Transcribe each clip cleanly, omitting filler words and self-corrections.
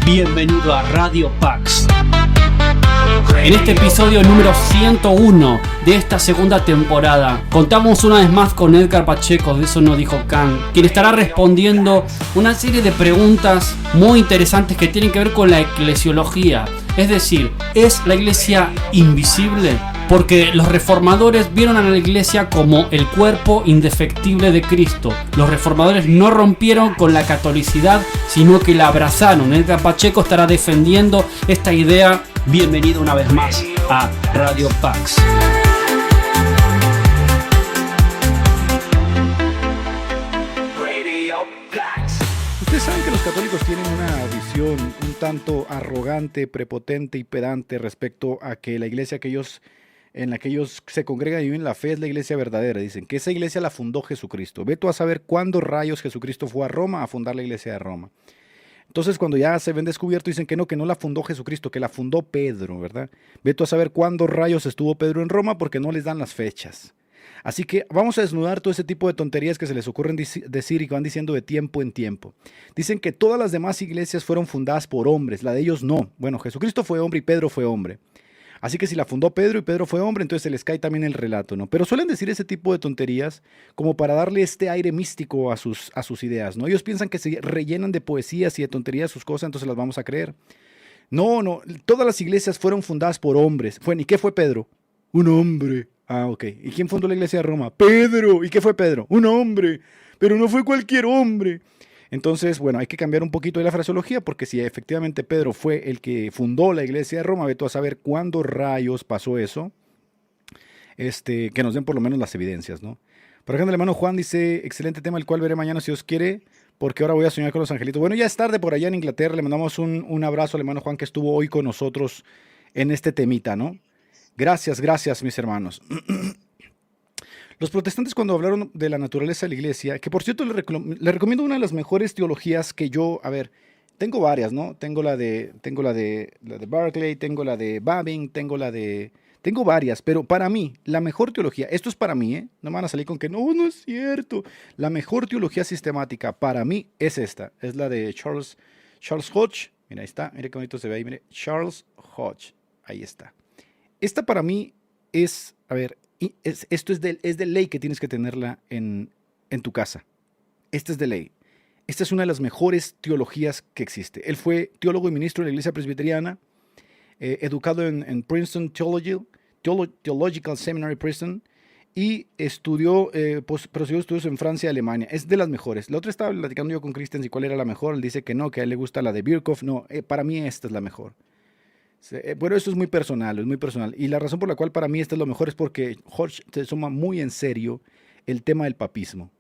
Bienvenido a Radio Pax. En este episodio número 101 de esta segunda temporada, contamos una vez más con Edgar Pacheco, de Eso No Dijo Kant, quien estará respondiendo una serie de preguntas muy interesantes que tienen que ver con la eclesiología. Es decir, ¿es la iglesia invisible? Porque los reformadores vieron a la iglesia como el cuerpo indefectible de Cristo. Los reformadores no rompieron con la catolicidad, sino que la abrazaron. Edgar Pacheco estará defendiendo esta idea. Bienvenido una vez más a Radio Pax. Ustedes saben que los católicos tienen una visión un tanto arrogante, prepotente y pedante respecto a que la iglesia en la que ellos se congregan y viven la fe es la iglesia verdadera. Dicen que esa iglesia la fundó Jesucristo. Ve tú a saber cuándo rayos Jesucristo fue a Roma a fundar la iglesia de Roma. Entonces cuando ya se ven descubiertos dicen que no la fundó Jesucristo, que la fundó Pedro, ¿verdad? Ve tú a saber cuándo rayos estuvo Pedro en Roma porque no les dan las fechas. Así que vamos a desnudar todo ese tipo de tonterías que se les ocurren decir y que van diciendo de tiempo en tiempo. Dicen que todas las demás iglesias fueron fundadas por hombres, la de ellos no. Bueno, Jesucristo fue hombre y Pedro fue hombre. Así que si la fundó Pedro y Pedro fue hombre, entonces se les cae también el relato, ¿no? Pero suelen decir ese tipo de tonterías como para darle este aire místico a sus ideas, ¿no? Ellos piensan que se rellenan de poesías y de tonterías sus cosas, entonces las vamos a creer. No, todas las iglesias fueron fundadas por hombres. ¿Y qué fue Pedro? Un hombre. Ah, ok. ¿Y quién fundó la iglesia de Roma? Pedro. ¿Y qué fue Pedro? Un hombre. Pero no fue cualquier hombre. Entonces, bueno, hay que cambiar un poquito de la fraseología porque si efectivamente Pedro fue el que fundó la iglesia de Roma, ve tú a saber cuándo rayos pasó eso, que nos den por lo menos las evidencias, ¿no? Por ejemplo, el hermano Juan dice, excelente tema, el cual veré mañana si Dios quiere, porque ahora voy a soñar con los angelitos. Bueno, ya es tarde por allá en Inglaterra, le mandamos un abrazo al hermano Juan que estuvo hoy con nosotros en este temita, ¿no? Gracias, mis hermanos. Los protestantes cuando hablaron de la naturaleza de la iglesia, que por cierto les recomiendo una de las mejores teologías que yo, tengo varias, ¿no? Tengo la de Barclay, tengo la de Babin, tengo varias, pero para mí, la mejor teología, esto es para mí, no me van a salir con que no es cierto. La mejor teología sistemática para mí es esta, es la de Charles Hodge. Mira, ahí está, mire qué bonito se ve ahí, mire, Charles Hodge, ahí está. Esta para mí es, esto es de ley que tienes que tenerla en tu casa. Esta es de ley. Esta es una de las mejores teologías que existe. Él fue teólogo y ministro de la iglesia presbiteriana, educado en Princeton Theological Seminary Princeton y prosiguió estudios en Francia y Alemania. Es de las mejores. La otra estaba platicando yo con Christian y cuál era la mmejor. Él dice que no, que a él le gusta la de Birkhoff. No, para mí esta es la mejor. Bueno, esto es muy personal, y la razón por la cual para mí esta es lo mejor es porque Hodge se toma muy en serio el tema del papismo.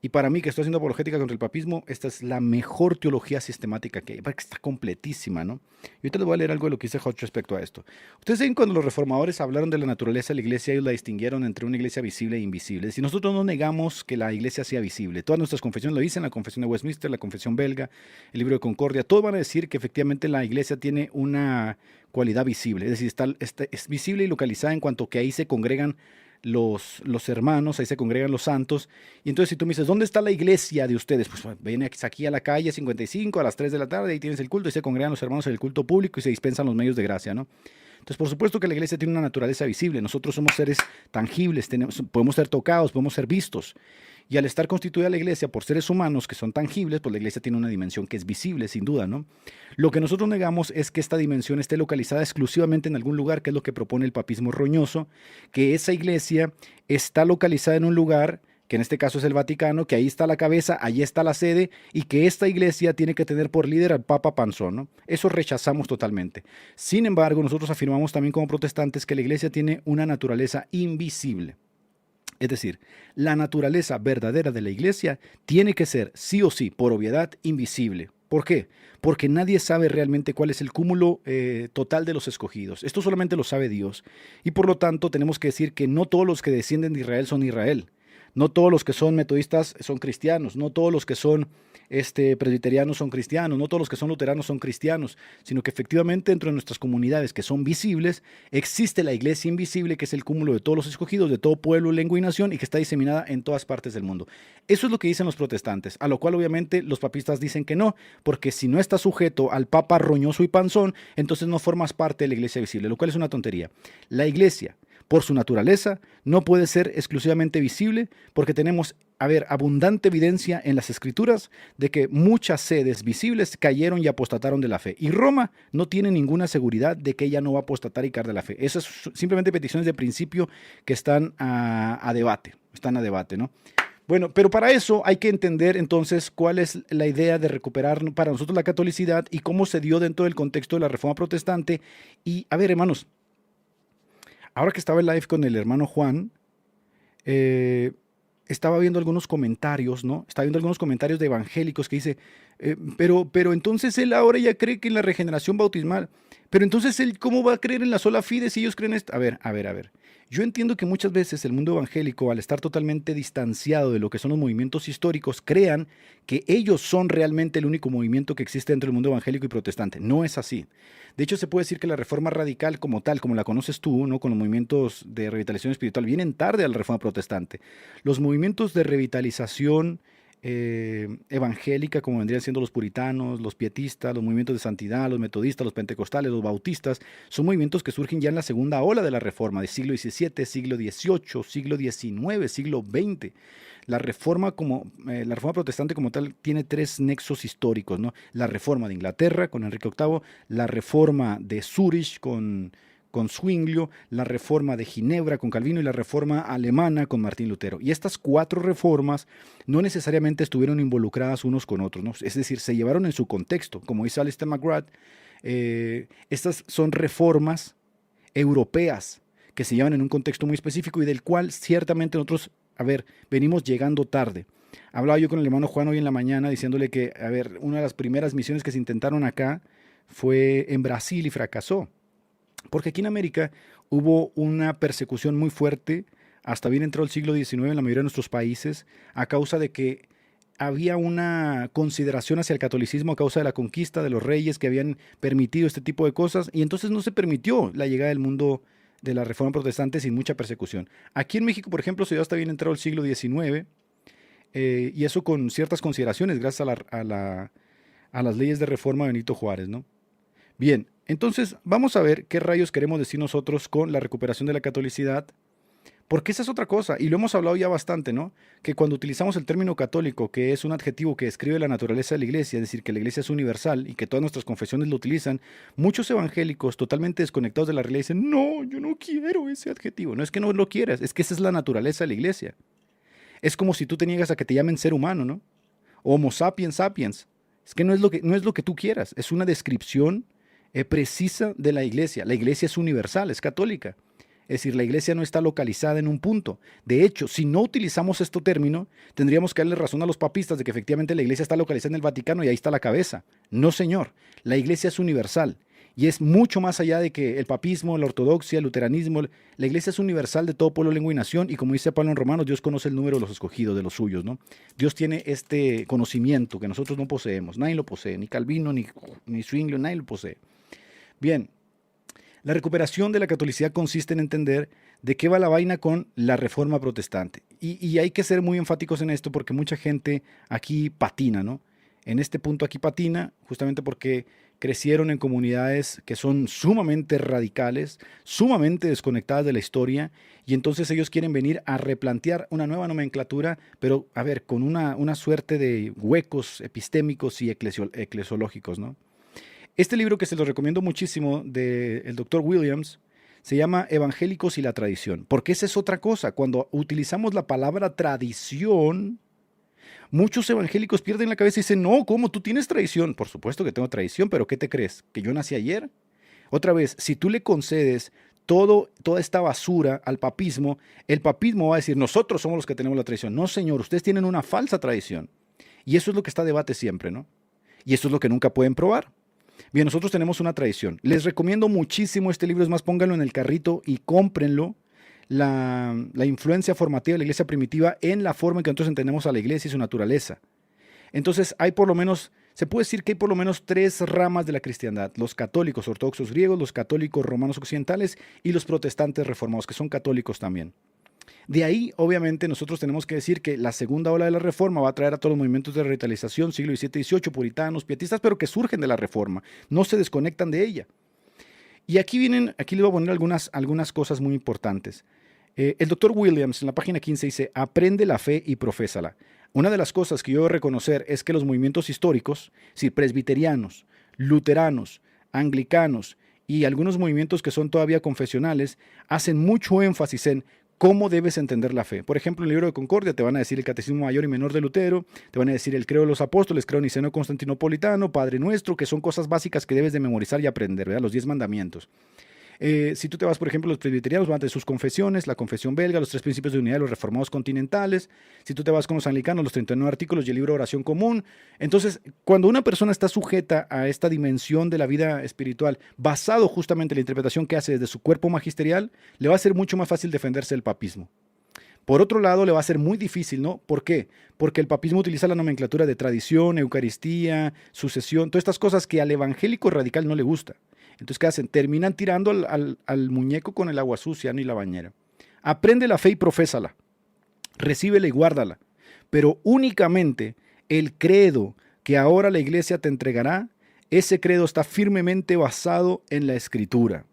Y para mí, que estoy haciendo apologética contra el papismo, esta es la mejor teología sistemática que hay, porque está completísima, ¿no? Y ahorita les voy a leer algo de lo que dice Hodge respecto a esto. Ustedes saben, cuando los reformadores hablaron de la naturaleza de la iglesia, ellos la distinguieron entre una iglesia visible e invisible. Si nosotros no negamos que la iglesia sea visible, todas nuestras confesiones lo dicen, la confesión de Westminster, la confesión belga, el libro de Concordia, todos van a decir que efectivamente la iglesia tiene una cualidad visible, es decir, es visible y localizada en cuanto que ahí se congregan los hermanos, ahí se congregan los santos. Y entonces si tú me dices, ¿dónde está la iglesia de ustedes? Pues ven aquí a la calle 55 a las 3 de la tarde, ahí tienes el culto, y se congregan los hermanos en el culto público y se dispensan los medios de gracia, ¿no? Entonces, por supuesto que la iglesia tiene una naturaleza visible. Nosotros somos seres tangibles, podemos ser tocados, podemos ser vistos. Y al estar constituida la iglesia por seres humanos que son tangibles, pues la iglesia tiene una dimensión que es visible, sin duda, ¿no? Lo que nosotros negamos es que esta dimensión esté localizada exclusivamente en algún lugar, que es lo que propone el papismo roñoso, que esa iglesia está localizada en un lugar, que en este caso es el Vaticano, que ahí está la cabeza, allí está la sede, y que esta iglesia tiene que tener por líder al Papa Panzón, ¿no? Eso rechazamos totalmente. Sin embargo, nosotros afirmamos también como protestantes que la iglesia tiene una naturaleza invisible. Es decir, la naturaleza verdadera de la iglesia tiene que ser, sí o sí, por obviedad, invisible. ¿Por qué? Porque nadie sabe realmente cuál es el cúmulo total de los escogidos. Esto solamente lo sabe Dios. Y por lo tanto tenemos que decir que no todos los que descienden de Israel son Israel. No todos los que son metodistas son cristianos, no todos los que son presbiterianos son cristianos, no todos los que son luteranos son cristianos, sino que efectivamente dentro de nuestras comunidades que son visibles, existe la iglesia invisible, que es el cúmulo de todos los escogidos, de todo pueblo, lengua y nación, y que está diseminada en todas partes del mundo. Eso es lo que dicen los protestantes, a lo cual obviamente los papistas dicen que no, porque si no estás sujeto al papa roñoso y panzón, entonces no formas parte de la iglesia visible, lo cual es una tontería. La iglesia, por su naturaleza, no puede ser exclusivamente visible porque tenemos, abundante evidencia en las escrituras de que muchas sedes visibles cayeron y apostataron de la fe. Y Roma no tiene ninguna seguridad de que ella no va a apostatar y caer de la fe. Esas son simplemente peticiones de principio que están a debate, ¿no? Bueno, pero para eso hay que entender entonces cuál es la idea de recuperar para nosotros la catolicidad y cómo se dio dentro del contexto de la Reforma Protestante. Y, hermanos, ahora que estaba en live con el hermano Juan, estaba viendo algunos comentarios, ¿no? Estaba viendo algunos comentarios de evangélicos que dice, pero entonces él ahora ya cree que en la regeneración bautismal, pero entonces él, ¿cómo va a creer en la sola fide si ellos creen esto? A ver. Yo entiendo que muchas veces el mundo evangélico, al estar totalmente distanciado de lo que son los movimientos históricos, crean que ellos son realmente el único movimiento que existe dentro del mundo evangélico y protestante. No es así. De hecho, se puede decir que la reforma radical como tal, como la conoces tú, ¿no? Con los movimientos de revitalización espiritual, vienen tarde a la reforma protestante. Los movimientos de revitalización evangélica, como vendrían siendo los puritanos, los pietistas, los movimientos de santidad, los metodistas, los pentecostales, los bautistas, son movimientos que surgen ya en la segunda ola de la Reforma, del siglo XVII, siglo XVIII, siglo XIX, siglo XX. La reforma protestante como tal tiene tres nexos históricos, ¿no? La reforma de Inglaterra con Enrique VIII, la reforma de Zúrich con Zwinglio, la reforma de Ginebra con Calvino y la reforma alemana con Martín Lutero. Y estas cuatro reformas no necesariamente estuvieron involucradas unos con otros, ¿no? Es decir, se llevaron en su contexto. Como dice Alistair McGrath, estas son reformas europeas que se llevan en un contexto muy específico y del cual ciertamente nosotros, venimos llegando tarde. Hablaba yo con el hermano Juan hoy en la mañana diciéndole que, una de las primeras misiones que se intentaron acá fue en Brasil y fracasó. Porque aquí en América hubo una persecución muy fuerte, hasta bien entrado el siglo XIX en la mayoría de nuestros países, a causa de que había una consideración hacia el catolicismo a causa de la conquista de los reyes que habían permitido este tipo de cosas, y entonces no se permitió la llegada del mundo de la Reforma Protestante sin mucha persecución. Aquí en México, por ejemplo, se dio hasta bien entrado el siglo XIX, y eso con ciertas consideraciones gracias a las leyes de reforma de Benito Juárez, ¿no? Bien, entonces vamos a ver qué rayos queremos decir nosotros con la recuperación de la catolicidad, porque esa es otra cosa, y lo hemos hablado ya bastante, ¿no? Que cuando utilizamos el término católico, que es un adjetivo que describe la naturaleza de la iglesia, es decir, que la iglesia es universal y que todas nuestras confesiones lo utilizan, muchos evangélicos totalmente desconectados de la realidad dicen, no, yo no quiero ese adjetivo. No es que no lo quieras, es que esa es la naturaleza de la iglesia. Es como si tú te niegas a que te llamen ser humano, ¿no? Homo sapiens sapiens. Es que no es lo que tú quieras, es una descripción precisa de la iglesia. La iglesia es universal, es católica. Es decir, la iglesia no está localizada en un punto. De hecho, si no utilizamos este término, tendríamos que darle razón a los papistas de que efectivamente la iglesia está localizada en el Vaticano y ahí está la cabeza. No, señor. La iglesia es universal y es mucho más allá de que el papismo, la ortodoxia, el luteranismo. La iglesia es universal de todo pueblo, lengua y nación, y como dice Pablo en Romanos, Dios conoce el número de los escogidos, de los suyos, ¿no? Dios tiene este conocimiento que nosotros no poseemos. Nadie lo posee, ni Calvino, ni Zwinglio, nadie lo posee. Bien, la recuperación de la catolicidad consiste en entender de qué va la vaina con la reforma protestante. Y hay que ser muy enfáticos en esto porque mucha gente aquí patina, ¿no? En este punto aquí patina justamente porque crecieron en comunidades que son sumamente radicales, sumamente desconectadas de la historia, y entonces ellos quieren venir a replantear una nueva nomenclatura, pero con una suerte de huecos epistémicos y eclesiológicos, ¿no? Este libro que se lo recomiendo muchísimo del Dr. Williams se llama Evangélicos y la tradición, porque esa es otra cosa. Cuando utilizamos la palabra tradición, muchos evangélicos pierden la cabeza y dicen, no, ¿cómo? ¿Tú tienes tradición? Por supuesto que tengo tradición, pero ¿qué te crees? ¿Que yo nací ayer? Otra vez, si tú le concedes toda esta basura al papismo, el papismo va a decir, nosotros somos los que tenemos la tradición. No, señor, ustedes tienen una falsa tradición. Y eso es lo que está a debate siempre, ¿no? Y eso es lo que nunca pueden probar. Bien, nosotros tenemos una tradición. Les recomiendo muchísimo este libro, es más, pónganlo en el carrito y cómprenlo. la influencia formativa de la iglesia primitiva en la forma en que nosotros entendemos a la iglesia y su naturaleza. Entonces hay por lo menos, se puede decir que hay por lo menos tres ramas de la cristiandad: los católicos ortodoxos griegos, los católicos romanos occidentales y los protestantes reformados, que son católicos también. De ahí, obviamente, nosotros tenemos que decir que la segunda ola de la Reforma va a traer a todos los movimientos de revitalización, siglo XVII y XVIII, puritanos, pietistas, pero que surgen de la Reforma, no se desconectan de ella. Y aquí les voy a poner algunas cosas muy importantes. El doctor Williams en la página 15 dice: aprende la fe y profésala. Una de las cosas que yo debo reconocer es que los movimientos históricos, si presbiterianos, luteranos, anglicanos y algunos movimientos que son todavía confesionales, hacen mucho énfasis en cómo debes entender la fe. Por ejemplo, en el libro de Concordia te van a decir el Catecismo Mayor y Menor de Lutero, te van a decir el Credo de los Apóstoles, Credo Niceno Constantinopolitano, Padre Nuestro, que son cosas básicas que debes de memorizar y aprender, ¿verdad? Los 10 mandamientos. Si tú te vas, por ejemplo, los presbiterianos van a tener sus confesiones, la confesión belga, los 3 principios de unidad de los reformados continentales. Si tú te vas con los anglicanos, los 39 artículos y el libro de oración común. Entonces, cuando una persona está sujeta a esta dimensión de la vida espiritual, basado justamente en la interpretación que hace desde su cuerpo magisterial, le va a ser mucho más fácil defenderse del papismo. Por otro lado, le va a ser muy difícil, ¿no? ¿Por qué? Porque el papismo utiliza la nomenclatura de tradición, Eucaristía, sucesión, todas estas cosas que al evangélico radical no le gusta. Entonces, ¿qué hacen? Terminan tirando al muñeco con el agua sucia, ¿no? Y la bañera. Aprende la fe y profésala. Recíbela y guárdala. Pero únicamente el credo que ahora la iglesia te entregará, ese credo está firmemente basado en la Escritura.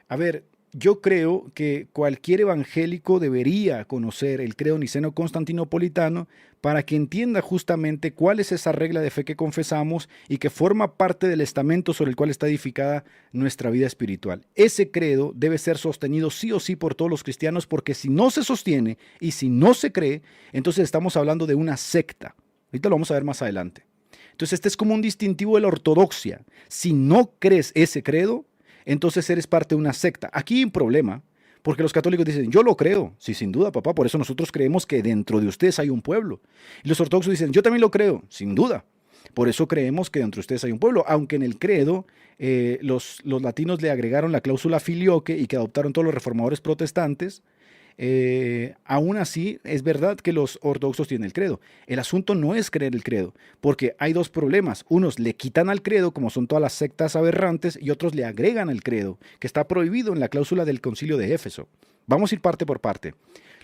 A ver, yo creo que cualquier evangélico debería conocer el credo niceno constantinopolitano para que entienda justamente cuál es esa regla de fe que confesamos y que forma parte del estamento sobre el cual está edificada nuestra vida espiritual. Ese credo debe ser sostenido sí o sí por todos los cristianos, porque si no se sostiene y si no se cree, entonces estamos hablando de una secta. Ahorita lo vamos a ver más adelante. Entonces este es como un distintivo de la ortodoxia. Si no crees ese credo, entonces eres parte de una secta. Aquí hay un problema, porque los católicos dicen: yo lo creo. Sí, sin duda, papá, por eso nosotros creemos que dentro de ustedes hay un pueblo. Y los ortodoxos dicen: yo también lo creo. Sin duda, por eso creemos que dentro de ustedes hay un pueblo. Aunque en el credo los latinos le agregaron la cláusula filioque y que adoptaron todos los reformadores protestantes, aún así es verdad que los ortodoxos tienen el credo. El asunto no es creer el credo, porque hay dos problemas: unos le quitan al credo, como son todas las sectas aberrantes, y otros le agregan el credo, que está prohibido en la cláusula del Concilio de Éfeso. Vamos a ir parte por parte.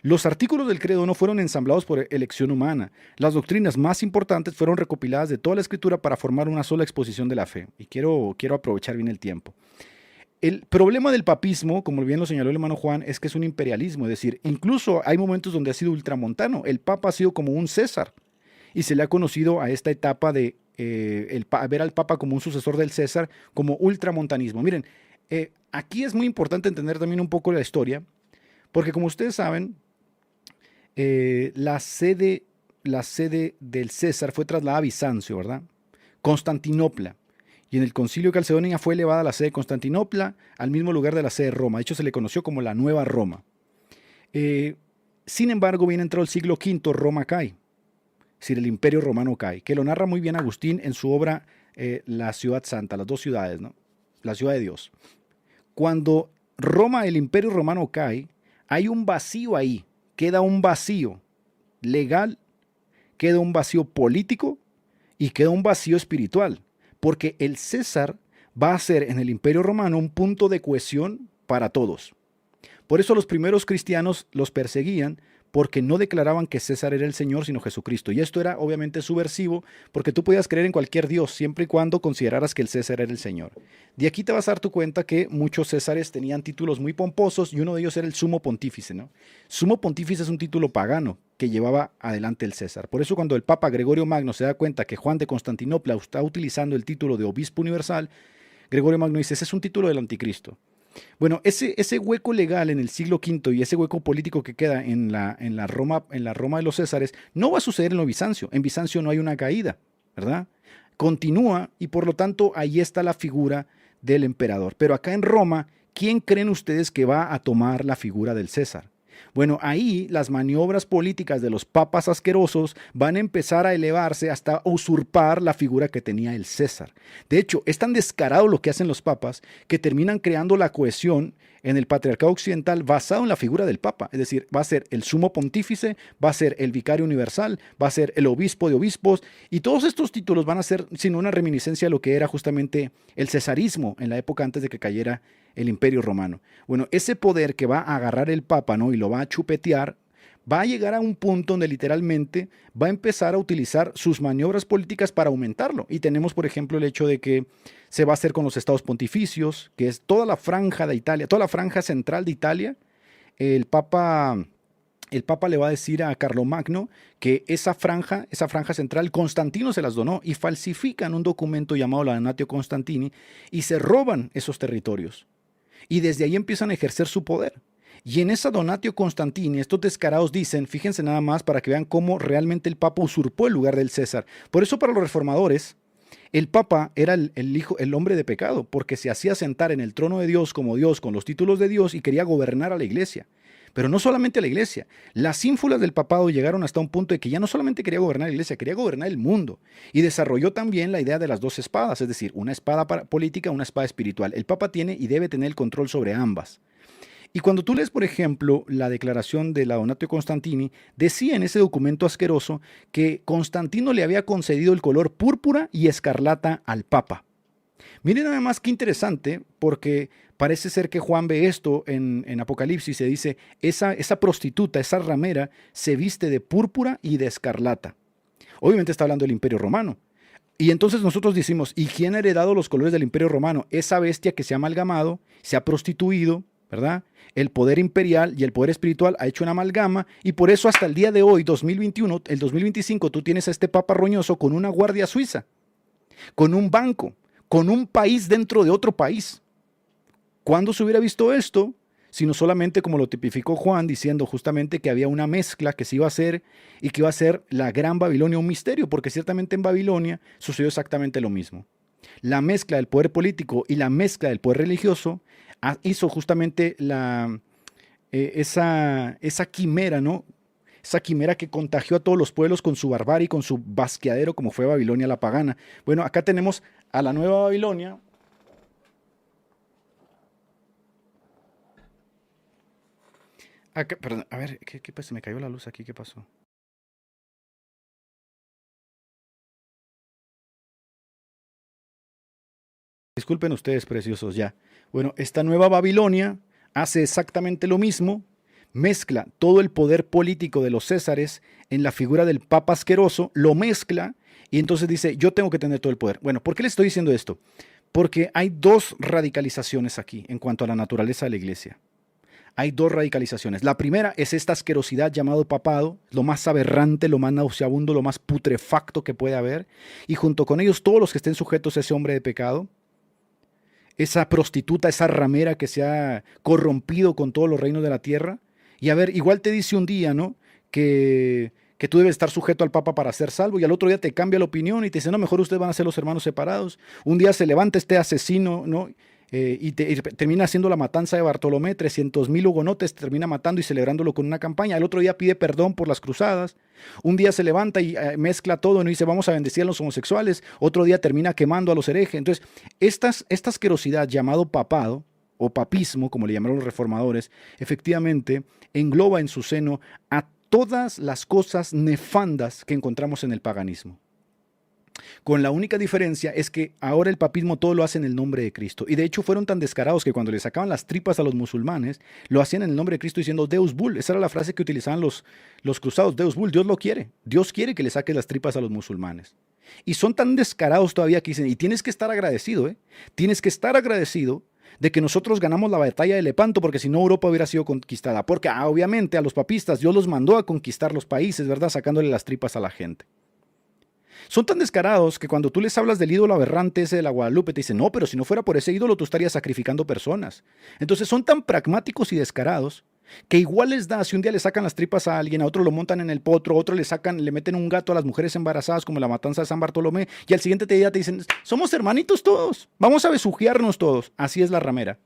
Los artículos del credo no fueron ensamblados por elección humana. Las doctrinas más importantes fueron recopiladas de toda la Escritura para formar una sola exposición de la fe. Y quiero aprovechar bien el tiempo. El problema del papismo, como bien lo señaló el hermano Juan, es que es un imperialismo. Es decir, incluso hay momentos donde ha sido ultramontano. El papa ha sido como un César. Y se le ha conocido a esta etapa de ver al papa como un sucesor del César, como ultramontanismo. Miren, aquí es muy importante entender también un poco la historia, porque como ustedes saben, la sede del César fue trasladada a Bizancio, ¿verdad? Constantinopla. Y en el concilio de Calcedonia fue elevada la sede de Constantinopla al mismo lugar de la sede de Roma. De hecho, se le conoció como la Nueva Roma. Sin embargo, bien entrado el siglo V, Roma cae. Es decir, el Imperio Romano cae, que lo narra muy bien Agustín en su obra La Ciudad Santa, las dos ciudades, ¿no? La ciudad de Dios. Cuando el Imperio Romano cae, hay un vacío ahí. Queda un vacío legal, queda un vacío político y queda un vacío espiritual. Porque el César va a ser en el Imperio Romano un punto de cohesión para todos. Por eso los primeros cristianos los perseguían, porque no declaraban que César era el Señor, sino Jesucristo. Y esto era obviamente subversivo, porque tú podías creer en cualquier dios, siempre y cuando consideraras que el César era el Señor. De aquí te vas a dar tu cuenta que muchos césares tenían títulos muy pomposos, y uno de ellos era el sumo pontífice, ¿no? Sumo pontífice es un título pagano que llevaba adelante el César. Por eso cuando el Papa Gregorio Magno se da cuenta que Juan de Constantinopla está utilizando el título de obispo universal, Gregorio Magno dice: ese es un título del anticristo. Bueno, ese hueco legal en el siglo V y ese hueco político que queda en la Roma de los Césares no va a suceder en lo Bizancio. En Bizancio no hay una caída, ¿verdad? Continúa y por lo tanto ahí está la figura del emperador. Pero acá en Roma, ¿quién creen ustedes que va a tomar la figura del César? Bueno, ahí las maniobras políticas de los papas asquerosos van a empezar a elevarse hasta usurpar la figura que tenía el César. De hecho, es tan descarado lo que hacen los papas que terminan creando la cohesión en el patriarcado occidental basado en la figura del papa. Es decir, va a ser el sumo pontífice, va a ser el vicario universal, va a ser el obispo de obispos, y todos estos títulos van a ser sino una reminiscencia de lo que era justamente el cesarismo en la época antes de que cayera el Imperio Romano. Bueno, ese poder que va a agarrar el papa, ¿no?, y lo va a chupetear, va a llegar a un punto donde literalmente va a empezar a utilizar sus maniobras políticas para aumentarlo. Y tenemos, por ejemplo, el hecho de que se va a hacer con los estados pontificios, que es toda la franja de Italia, toda la franja central de Italia. El Papa le va a decir a Carlomagno que esa franja central, Constantino se las donó, y falsifican un documento llamado la Donatio Constantini y se roban esos territorios. Y desde ahí empiezan a ejercer su poder. Y en esa Donatio Constantini, estos descarados dicen, fíjense nada más para que vean cómo realmente el Papa usurpó el lugar del César. Por eso para los reformadores, el Papa era el hombre de pecado, porque se hacía sentar en el trono de Dios como Dios, con los títulos de Dios, y quería gobernar a la iglesia. Pero no solamente a la iglesia. Las ínfulas del papado llegaron hasta un punto de que ya no solamente quería gobernar la iglesia, quería gobernar el mundo. Y desarrolló también la idea de las dos espadas, es decir, una espada política, una espada espiritual. El papa tiene y debe tener el control sobre ambas. Y cuando tú lees, por ejemplo, la declaración de la Donatio Constantini, decía en ese documento asqueroso que Constantino le había concedido el color púrpura y escarlata al papa. Miren nada más qué interesante, porque parece ser que Juan ve esto en Apocalipsis, se dice, esa prostituta, esa ramera, se viste de púrpura y de escarlata. Obviamente está hablando del Imperio Romano. Y entonces nosotros decimos, ¿y quién ha heredado los colores del Imperio Romano? Esa bestia que se ha amalgamado, se ha prostituido, ¿verdad? El poder imperial y el poder espiritual ha hecho una amalgama, y por eso hasta el día de hoy, 2021, el 2025, tú tienes a este papa roñoso con una guardia suiza, con un banco, con un país dentro de otro país. ¿Cuándo se hubiera visto esto? Sino solamente como lo tipificó Juan, diciendo justamente que había una mezcla que se iba a hacer y que iba a ser la Gran Babilonia un misterio, porque ciertamente en Babilonia sucedió exactamente lo mismo. La mezcla del poder político y la mezcla del poder religioso hizo justamente esa quimera, ¿no? Esa quimera que contagió a todos los pueblos con su barbarie y con su basqueadero como fue Babilonia la pagana. Bueno, acá tenemos a la nueva Babilonia. Acá, perdón, a ver, ¿qué pasó? Se me cayó la luz aquí, ¿qué pasó? Disculpen ustedes, preciosos, ya. Bueno, esta nueva Babilonia hace exactamente lo mismo, mezcla todo el poder político de los Césares en la figura del Papa asqueroso, lo mezcla y entonces dice, yo tengo que tener todo el poder. Bueno, ¿por qué le estoy diciendo esto? Porque hay dos radicalizaciones aquí en cuanto a la naturaleza de la iglesia. Hay dos radicalizaciones. La primera es esta asquerosidad llamado papado, lo más aberrante, lo más nauseabundo, lo más putrefacto que puede haber, y junto con ellos todos los que estén sujetos a ese hombre de pecado, esa prostituta, esa ramera que se ha corrompido con todos los reinos de la tierra. Y a ver, igual te dice un día, ¿no?, que tú debes estar sujeto al Papa para ser salvo, y al otro día te cambia la opinión y te dice, no, mejor ustedes van a ser los hermanos separados. Un día se levanta este asesino, ¿no?, y termina haciendo la matanza de Bartolomé, 300,000 hugonotes, termina matando y celebrándolo con una campaña. El otro día pide perdón por las cruzadas. Un día se levanta y mezcla todo, ¿no?, y dice, vamos a bendecir a los homosexuales. Otro día termina quemando a los herejes. Entonces, esta asquerosidad llamado papado, o papismo, como le llamaron los reformadores, efectivamente engloba en su seno a todas las cosas nefandas que encontramos en el paganismo. Con la única diferencia es que ahora el papismo todo lo hace en el nombre de Cristo. Y de hecho fueron tan descarados que cuando le sacaban las tripas a los musulmanes, lo hacían en el nombre de Cristo diciendo Deus Bull. Esa era la frase que utilizaban los cruzados, Deus Bull, Dios lo quiere. Dios quiere que le saques las tripas a los musulmanes. Y son tan descarados todavía que dicen, y tienes que estar agradecido, tienes que estar agradecido de que nosotros ganamos la batalla de Lepanto, porque si no Europa hubiera sido conquistada. Porque obviamente a los papistas Dios los mandó a conquistar los países, ¿verdad?, sacándole las tripas a la gente. Son tan descarados que cuando tú les hablas del ídolo aberrante ese de la Guadalupe, te dicen, no, pero si no fuera por ese ídolo, tú estarías sacrificando personas. Entonces son tan pragmáticos y descarados que igual les da, si un día le sacan las tripas a alguien, a otro lo montan en el potro, a otro le meten un gato a las mujeres embarazadas, como la matanza de San Bartolomé, y al siguiente día te dicen, somos hermanitos todos, vamos a besujearnos todos. Así es la ramera.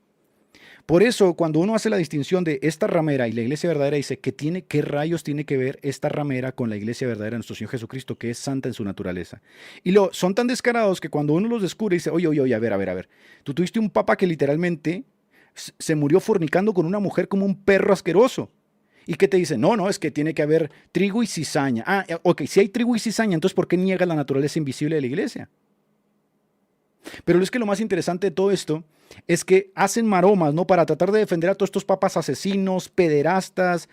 Por eso, cuando uno hace la distinción de esta ramera y la iglesia verdadera, dice que qué rayos tiene que ver esta ramera con la iglesia verdadera de nuestro Señor Jesucristo, que es santa en su naturaleza. Y son tan descarados que cuando uno los descubre, dice, oye, a ver. Tú tuviste un papa que literalmente se murió fornicando con una mujer como un perro asqueroso. ¿Y qué te dice? No, es que tiene que haber trigo y cizaña. Ok, si hay trigo y cizaña, entonces ¿por qué niegas la naturaleza invisible de la iglesia? Pero es que lo más interesante de todo esto es que hacen maromas, ¿no? Para tratar de defender a todos estos papas asesinos, pederastas,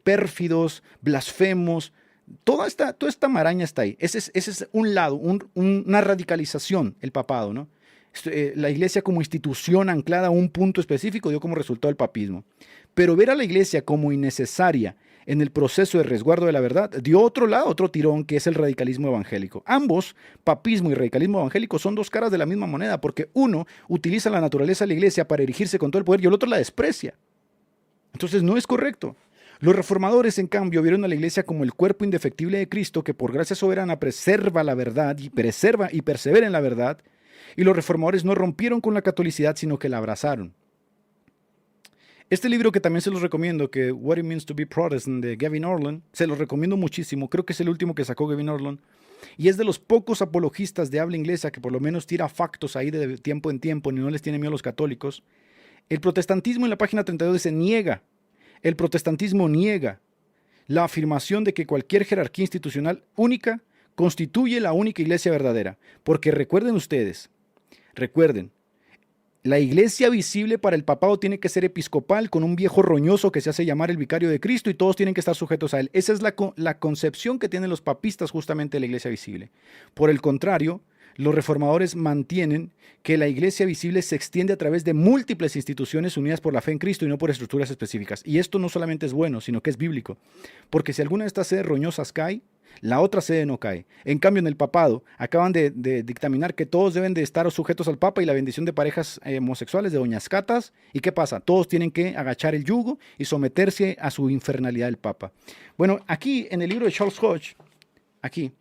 pérfidos, blasfemos. Toda esta maraña está ahí. Ese es un lado, una radicalización, el papado, ¿no? La iglesia como institución anclada a un punto específico dio como resultado el papismo. Pero ver a la iglesia como innecesaria en el proceso de resguardo de la verdad dio otro lado, otro tirón, que es el radicalismo evangélico. Ambos, papismo y radicalismo evangélico, son dos caras de la misma moneda, porque uno utiliza la naturaleza de la iglesia para erigirse con todo el poder y el otro la desprecia. Entonces no es correcto. Los reformadores, en cambio, vieron a la iglesia como el cuerpo indefectible de Cristo que por gracia soberana preserva la verdad y persevera en la verdad. Y los reformadores no rompieron con la catolicidad, sino que la abrazaron. Este libro que también se los recomiendo, que What It Means to Be Protestant, de Gavin Ortlund, se los recomiendo muchísimo. Creo que es el último que sacó Gavin Ortlund. Y es de los pocos apologistas de habla inglesa que por lo menos tira factos ahí de tiempo en tiempo y no les tiene miedo a los católicos. El protestantismo, en la página 32, dice, el protestantismo niega la afirmación de que cualquier jerarquía institucional única constituye la única iglesia verdadera. Porque recuerden, la iglesia visible para el papado tiene que ser episcopal, con un viejo roñoso que se hace llamar el vicario de Cristo, y todos tienen que estar sujetos a él. Esa es la concepción que tienen los papistas justamente de la iglesia visible. Por el contrario, los reformadores mantienen que la iglesia visible se extiende a través de múltiples instituciones unidas por la fe en Cristo y no por estructuras específicas. Y esto no solamente es bueno, sino que es bíblico. Porque si alguna de estas sedes roñosas cae, la otra sede no cae. En cambio, en el papado acaban de dictaminar que todos deben de estar sujetos al papa y la bendición de parejas homosexuales, de doñas catas. ¿Y qué pasa? Todos tienen que agachar el yugo y someterse a su infernalidad del papa. Bueno, aquí en el libro de Charles Hodge, aquí,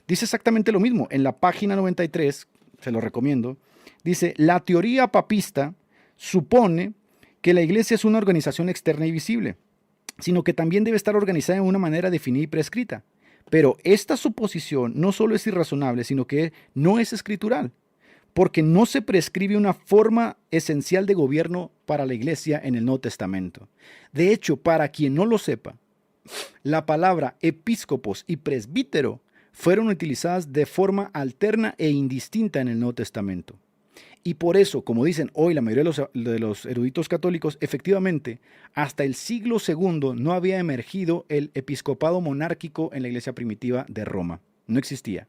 dice exactamente lo mismo. En la página 93, se lo recomiendo, dice, la teoría papista supone que la iglesia es una organización externa y visible, sino que también debe estar organizada de una manera definida y prescrita. Pero esta suposición no solo es irrazonable, sino que no es escritural, porque no se prescribe una forma esencial de gobierno para la iglesia en el Nuevo Testamento. De hecho, para quien no lo sepa, la palabra episcopos y presbítero fueron utilizadas de forma alterna e indistinta en el Nuevo Testamento. Y por eso, como dicen hoy la mayoría de los eruditos católicos, efectivamente, hasta el siglo II no había emergido el episcopado monárquico en la iglesia primitiva de Roma. No existía.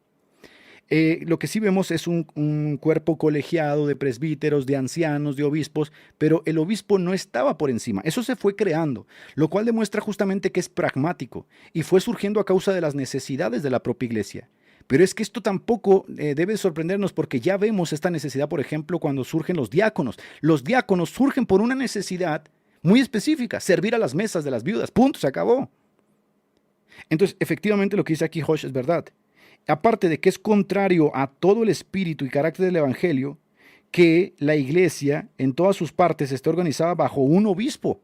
Lo que sí vemos es un cuerpo colegiado de presbíteros, de ancianos, de obispos, pero el obispo no estaba por encima. Eso se fue creando, lo cual demuestra justamente que es pragmático y fue surgiendo a causa de las necesidades de la propia iglesia. Pero es que esto tampoco debe sorprendernos, porque ya vemos esta necesidad, por ejemplo, cuando surgen los diáconos. Los diáconos surgen por una necesidad muy específica: servir a las mesas de las viudas. Punto, se acabó. Entonces, efectivamente, lo que dice aquí Hodge es verdad. Aparte de que es contrario a todo el espíritu y carácter del evangelio, que la iglesia en todas sus partes esté organizada bajo un obispo.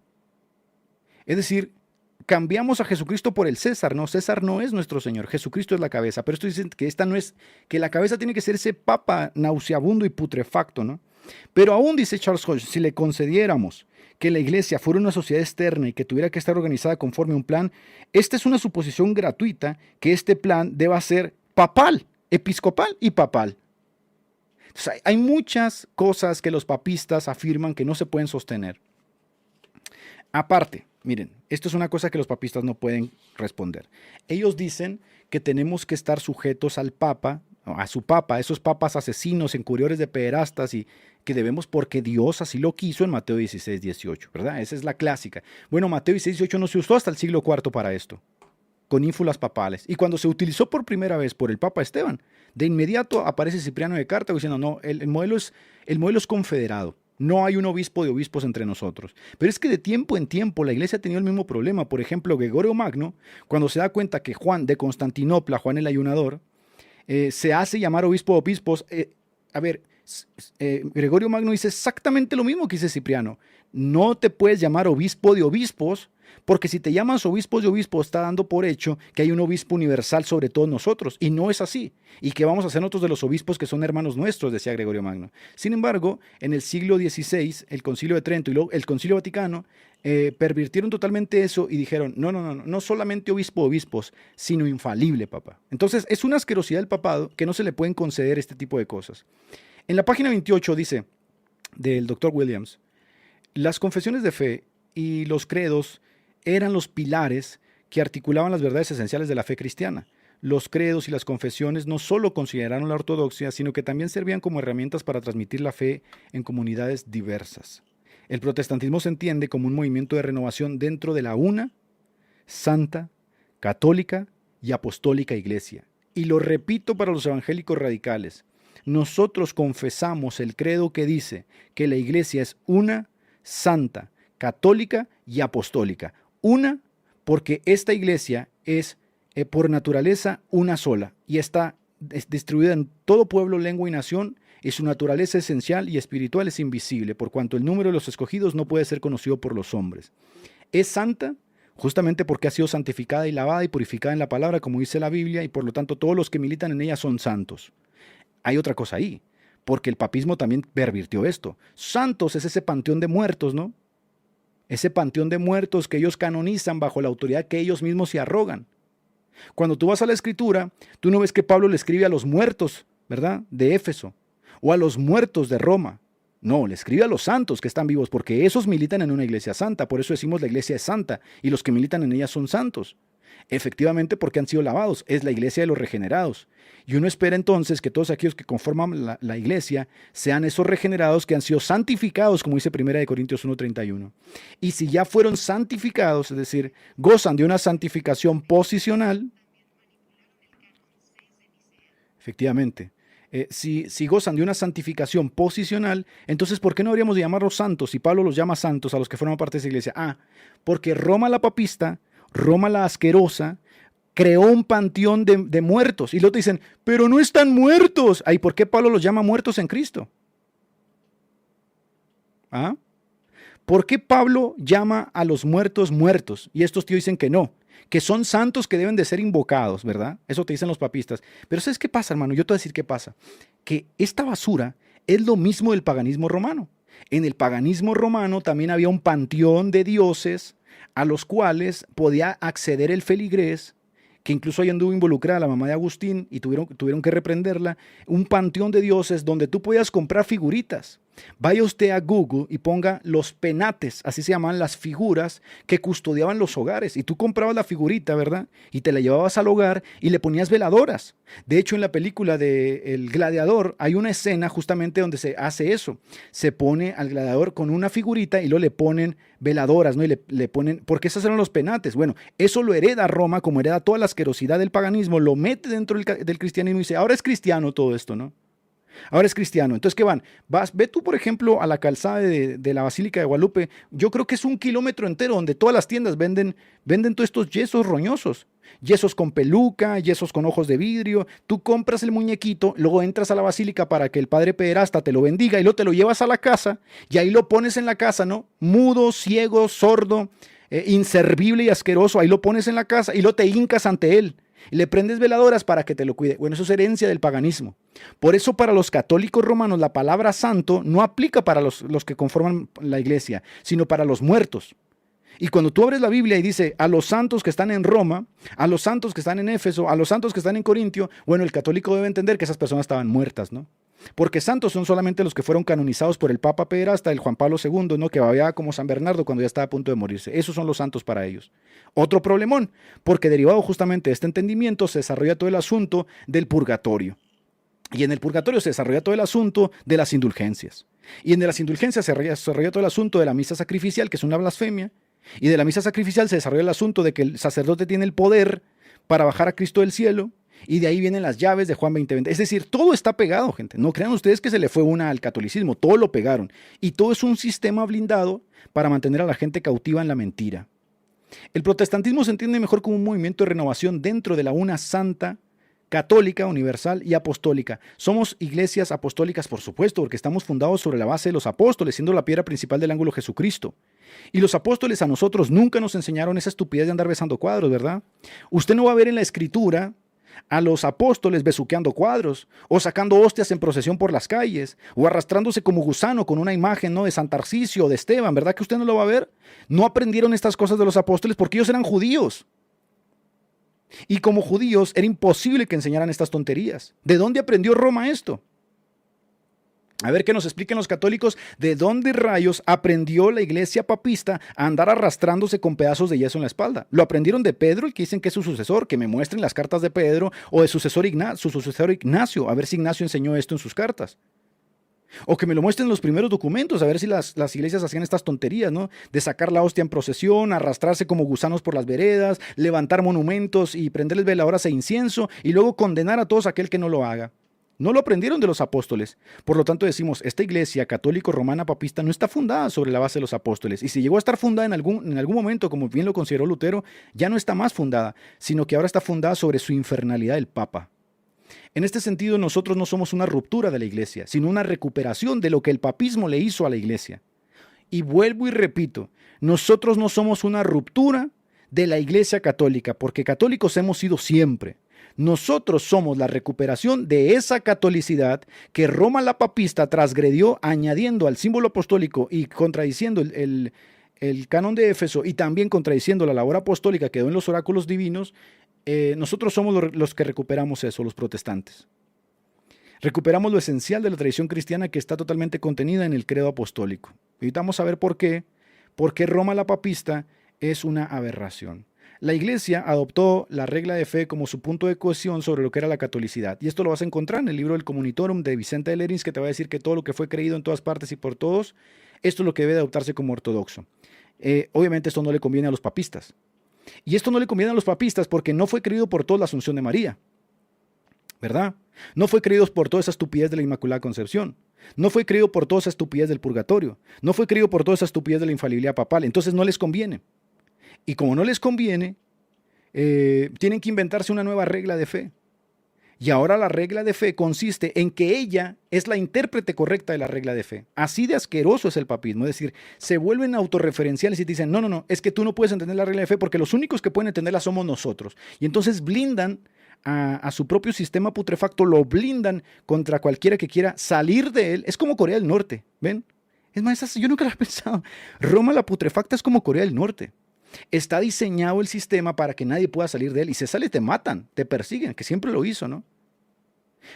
Es decir, cambiamos a Jesucristo por el César. No, César no es nuestro Señor, Jesucristo es la cabeza. Pero esto dice que esta no es, que la cabeza tiene que ser ese papa nauseabundo y putrefacto, ¿no? Pero aún, dice Charles Hodge, si le concediéramos que la iglesia fuera una sociedad externa y que tuviera que estar organizada conforme a un plan, esta es una suposición gratuita, que este plan deba ser papal, episcopal y papal. Entonces, hay muchas cosas que los papistas afirman que no se pueden sostener. Aparte, miren, esto es una cosa que los papistas no pueden responder. Ellos dicen que tenemos que estar sujetos al papa, a su papa, a esos papas asesinos, encubridores de pederastas, y que debemos porque Dios así lo quiso en Mateo 16, 18, ¿verdad? Esa es la clásica. Bueno, Mateo 16, 18 no se usó hasta el siglo IV para esto, con ínfulas papales. Y cuando se utilizó por primera vez por el Papa Esteban, de inmediato aparece Cipriano de Cartago diciendo, no, el modelo es confederado. No hay un obispo de obispos entre nosotros. Pero es que de tiempo en tiempo la iglesia ha tenido el mismo problema. Por ejemplo, Gregorio Magno, cuando se da cuenta que Juan de Constantinopla, Juan el Ayunador, se hace llamar obispo de obispos. Gregorio Magno dice exactamente lo mismo que dice Cipriano. No te puedes llamar obispo de obispos, porque si te llamas obispo de obispos, está dando por hecho que hay un obispo universal sobre todos nosotros, y no es así. Y que vamos a ser nosotros de los obispos que son hermanos nuestros, decía Gregorio Magno. Sin embargo, en el siglo XVI, el Concilio de Trento y luego el Concilio Vaticano pervirtieron totalmente eso y dijeron, no solamente obispo de obispos, sino infalible, papá. Entonces, es una asquerosidad del papado que no se le pueden conceder este tipo de cosas. En la página 28 dice, del Dr. Williams, las confesiones de fe y los credos eran los pilares que articulaban las verdades esenciales de la fe cristiana. Los credos y las confesiones no solo consideraron la ortodoxia, sino que también servían como herramientas para transmitir la fe en comunidades diversas. El protestantismo se entiende como un movimiento de renovación dentro de la una, santa, católica y apostólica iglesia. Y lo repito para los evangélicos radicales, nosotros confesamos el credo que dice que la iglesia es una, santa, católica y apostólica. Una, porque esta iglesia es por naturaleza una sola y está distribuida en todo pueblo, lengua y nación, y su naturaleza esencial y espiritual es invisible, por cuanto el número de los escogidos no puede ser conocido por los hombres. Es santa justamente porque ha sido santificada y lavada y purificada en la palabra, como dice la Biblia, y por lo tanto todos los que militan en ella son santos. Hay otra cosa ahí, porque el papismo también pervirtió esto. Santos es ese panteón de muertos, ¿no? Ese panteón de muertos que ellos canonizan bajo la autoridad que ellos mismos se arrogan. Cuando tú vas a la Escritura, tú no ves que Pablo le escribe a los muertos, ¿verdad?, de Éfeso, o a los muertos de Roma. No, le escribe a los santos que están vivos, porque esos militan en una iglesia santa. Por eso decimos la iglesia es santa, y los que militan en ella son santos. Efectivamente, porque han sido lavados, es la iglesia de los regenerados. Y uno espera entonces que todos aquellos que conforman la iglesia sean esos regenerados que han sido santificados, como dice 1 Corintios 1:31. Y si ya fueron santificados, es decir, gozan de una santificación posicional, efectivamente, si gozan de una santificación posicional, entonces ¿por qué no habríamos de llamarlos santos? Si Pablo los llama santos a los que forman parte de esa iglesia. Porque Roma la papista, Roma la asquerosa, creó un panteón de muertos. Y luego te dicen, pero no están muertos. Ay, ¿por qué Pablo los llama muertos en Cristo? ¿Por qué Pablo llama a los muertos muertos? Y estos tíos dicen que no, que son santos que deben de ser invocados, ¿verdad? Eso te dicen los papistas. Pero ¿sabes qué pasa, hermano? Yo te voy a decir qué pasa. Que esta basura es lo mismo del paganismo romano. En el paganismo romano también había un panteón de dioses a los cuales podía acceder el feligrés, que incluso ahí anduvo involucrada la mamá de Agustín y tuvieron que reprenderla, un panteón de dioses donde tú podías comprar figuritas. Vaya usted a Google y ponga los penates, así se llaman las figuras que custodiaban los hogares. Y tú comprabas la figurita, ¿verdad? Y te la llevabas al hogar y le ponías veladoras. De hecho, en la película de El Gladiador hay una escena justamente donde se hace eso. Se pone al gladiador con una figurita y luego le ponen veladoras, ¿no? Y le ponen, porque esos eran los penates. Bueno, eso lo hereda Roma, como hereda toda la asquerosidad del paganismo, lo mete dentro del cristianismo y dice, ahora es cristiano todo esto, ¿no? Ahora es cristiano. Entonces, ¿qué van? Ve tú, por ejemplo, a la calzada de la Basílica de Guadalupe. Yo creo que es 1 kilómetro entero donde todas las tiendas venden todos estos yesos roñosos. Yesos con peluca, yesos con ojos de vidrio. Tú compras el muñequito, luego entras a la basílica para que el padre pederasta te lo bendiga y luego te lo llevas a la casa y ahí lo pones en la casa, ¿no? Mudo, ciego, sordo, inservible y asqueroso. Ahí lo pones en la casa y luego te hincas ante él. Y le prendes veladoras para que te lo cuide. Bueno, eso es herencia del paganismo. Por eso para los católicos romanos la palabra santo no aplica para los que conforman la iglesia, sino para los muertos. Y cuando tú abres la Biblia y dice a los santos que están en Roma, a los santos que están en Éfeso, a los santos que están en Corintio, bueno, el católico debe entender que esas personas estaban muertas, ¿no? Porque santos son solamente los que fueron canonizados por el Papa pederasta, el Juan Pablo II, ¿no? Que bababa como San Bernardo cuando ya estaba a punto de morirse. Esos son los santos para ellos. Otro problemón, porque derivado justamente de este entendimiento se desarrolla todo el asunto del purgatorio. Y en el purgatorio se desarrolla todo el asunto de las indulgencias. Y en las indulgencias se desarrolla todo el asunto de la misa sacrificial, que es una blasfemia. Y de la misa sacrificial se desarrolla el asunto de que el sacerdote tiene el poder para bajar a Cristo del cielo. Y de ahí vienen las llaves de Juan 20:20. Es decir, todo está pegado, gente. No crean ustedes que se le fue una al catolicismo. Todo lo pegaron. Y todo es un sistema blindado para mantener a la gente cautiva en la mentira. El protestantismo se entiende mejor como un movimiento de renovación dentro de la una santa, católica, universal y apostólica. Somos iglesias apostólicas, por supuesto, porque estamos fundados sobre la base de los apóstoles, siendo la piedra principal del ángulo Jesucristo. Y los apóstoles a nosotros nunca nos enseñaron esa estupidez de andar besando cuadros, ¿verdad? Usted no va a ver en la escritura a los apóstoles besuqueando cuadros, o sacando hostias en procesión por las calles, o arrastrándose como gusano con una imagen, ¿no?, de San Tarcisio o de Esteban, ¿verdad que usted no lo va a ver? No aprendieron estas cosas de los apóstoles porque ellos eran judíos. Y como judíos era imposible que enseñaran estas tonterías. ¿De dónde aprendió Roma esto? A ver que nos expliquen los católicos de dónde rayos aprendió la iglesia papista a andar arrastrándose con pedazos de yeso en la espalda. ¿Lo aprendieron de Pedro, el que dicen que es su sucesor? Que me muestren las cartas de Pedro, o de su sucesor Ignacio, a ver si Ignacio enseñó esto en sus cartas. O que me lo muestren los primeros documentos, a ver si las iglesias hacían estas tonterías, ¿no? De sacar la hostia en procesión, arrastrarse como gusanos por las veredas, levantar monumentos y prenderles veladoras e incienso, y luego condenar a todos aquel que no lo haga. No lo aprendieron de los apóstoles. Por lo tanto decimos, esta iglesia católico-romana papista no está fundada sobre la base de los apóstoles. Y si llegó a estar fundada en algún momento, como bien lo consideró Lutero, ya no está más fundada, sino que ahora está fundada sobre su infernalidad del Papa. En este sentido, nosotros no somos una ruptura de la iglesia, sino una recuperación de lo que el papismo le hizo a la iglesia. Y vuelvo y repito, nosotros no somos una ruptura de la iglesia católica, porque católicos hemos sido siempre. Nosotros somos la recuperación de esa catolicidad que Roma la papista transgredió, añadiendo al símbolo apostólico y contradiciendo el canon de Éfeso, y también contradiciendo la labor apostólica que quedó en los oráculos divinos. Nosotros somos los que recuperamos eso, los protestantes. Recuperamos lo esencial de la tradición cristiana que está totalmente contenida en el credo apostólico. Y ahorita vamos a ver por qué Roma la papista es una aberración. La iglesia adoptó la regla de fe como su punto de cohesión sobre lo que era la catolicidad. Y esto lo vas a encontrar en el libro del Communitorum de Vicente de Lerins, que te va a decir que todo lo que fue creído en todas partes y por todos, esto es lo que debe adoptarse como ortodoxo. Obviamente esto no le conviene a los papistas. Y esto no le conviene a los papistas porque no fue creído por toda la Asunción de María, ¿verdad? No fue creído por toda esa estupidez de la Inmaculada Concepción. No fue creído por toda esa estupidez del purgatorio. No fue creído por toda esa estupidez de la infalibilidad papal. Entonces no les conviene. Y como no les conviene, tienen que inventarse una nueva regla de fe. Y ahora la regla de fe consiste en que ella es la intérprete correcta de la regla de fe. Así de asqueroso es el papismo. Es decir, se vuelven autorreferenciales y te dicen, no, es que tú no puedes entender la regla de fe porque los únicos que pueden entenderla somos nosotros. Y entonces blindan a su propio sistema putrefacto, lo blindan contra cualquiera que quiera salir de él. Es como Corea del Norte, ¿ven? Es más, yo nunca lo he pensado. Roma la putrefacta es como Corea del Norte. Está diseñado el sistema para que nadie pueda salir de él. Y si sales te matan, te persiguen, que siempre lo hizo, ¿no?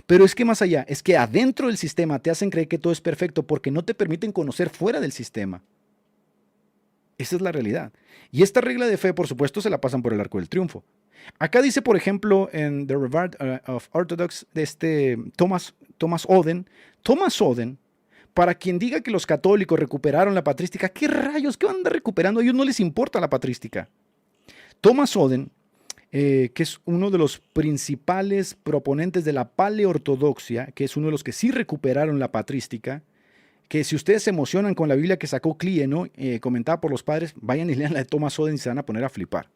Pero es que más allá, es que adentro del sistema te hacen creer que todo es perfecto porque no te permiten conocer fuera del sistema. Esa es la realidad. Y esta regla de fe, por supuesto, se la pasan por el arco del triunfo. Acá dice, por ejemplo, en The Revard of Orthodox, de Thomas Oden. Thomas Oden, para quien diga que los católicos recuperaron la patrística, ¿qué rayos? ¿Qué van a andar recuperando? A ellos no les importa la patrística. Thomas Oden, que es uno de los principales proponentes de la paleortodoxia, que es uno de los que sí recuperaron la patrística, que si ustedes se emocionan con la Biblia que sacó Clie, ¿no? Comentada por los padres, vayan y lean la de Thomas Oden y se van a poner a flipar.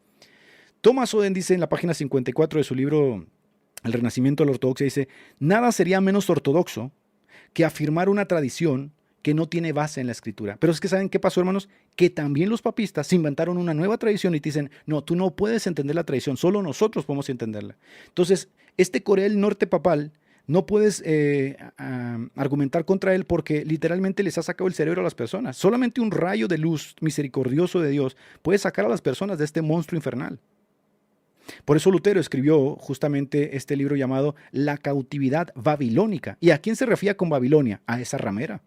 Thomas Oden dice en la página 54 de su libro El Renacimiento de la Ortodoxia, dice, nada sería menos ortodoxo que afirmar una tradición que no tiene base en la escritura. Pero es que ¿saben qué pasó, hermanos? Que también los papistas se inventaron una nueva tradición y te dicen, no, tú no puedes entender la tradición, solo nosotros podemos entenderla. Entonces, este Corea del Norte papal, no puedes argumentar contra él porque literalmente les ha sacado el cerebro a las personas. Solamente un rayo de luz misericordioso de Dios puede sacar a las personas de este monstruo infernal. Por eso Lutero escribió justamente este libro llamado La cautividad babilónica. ¿Y a quién se refiere con Babilonia? A esa ramera.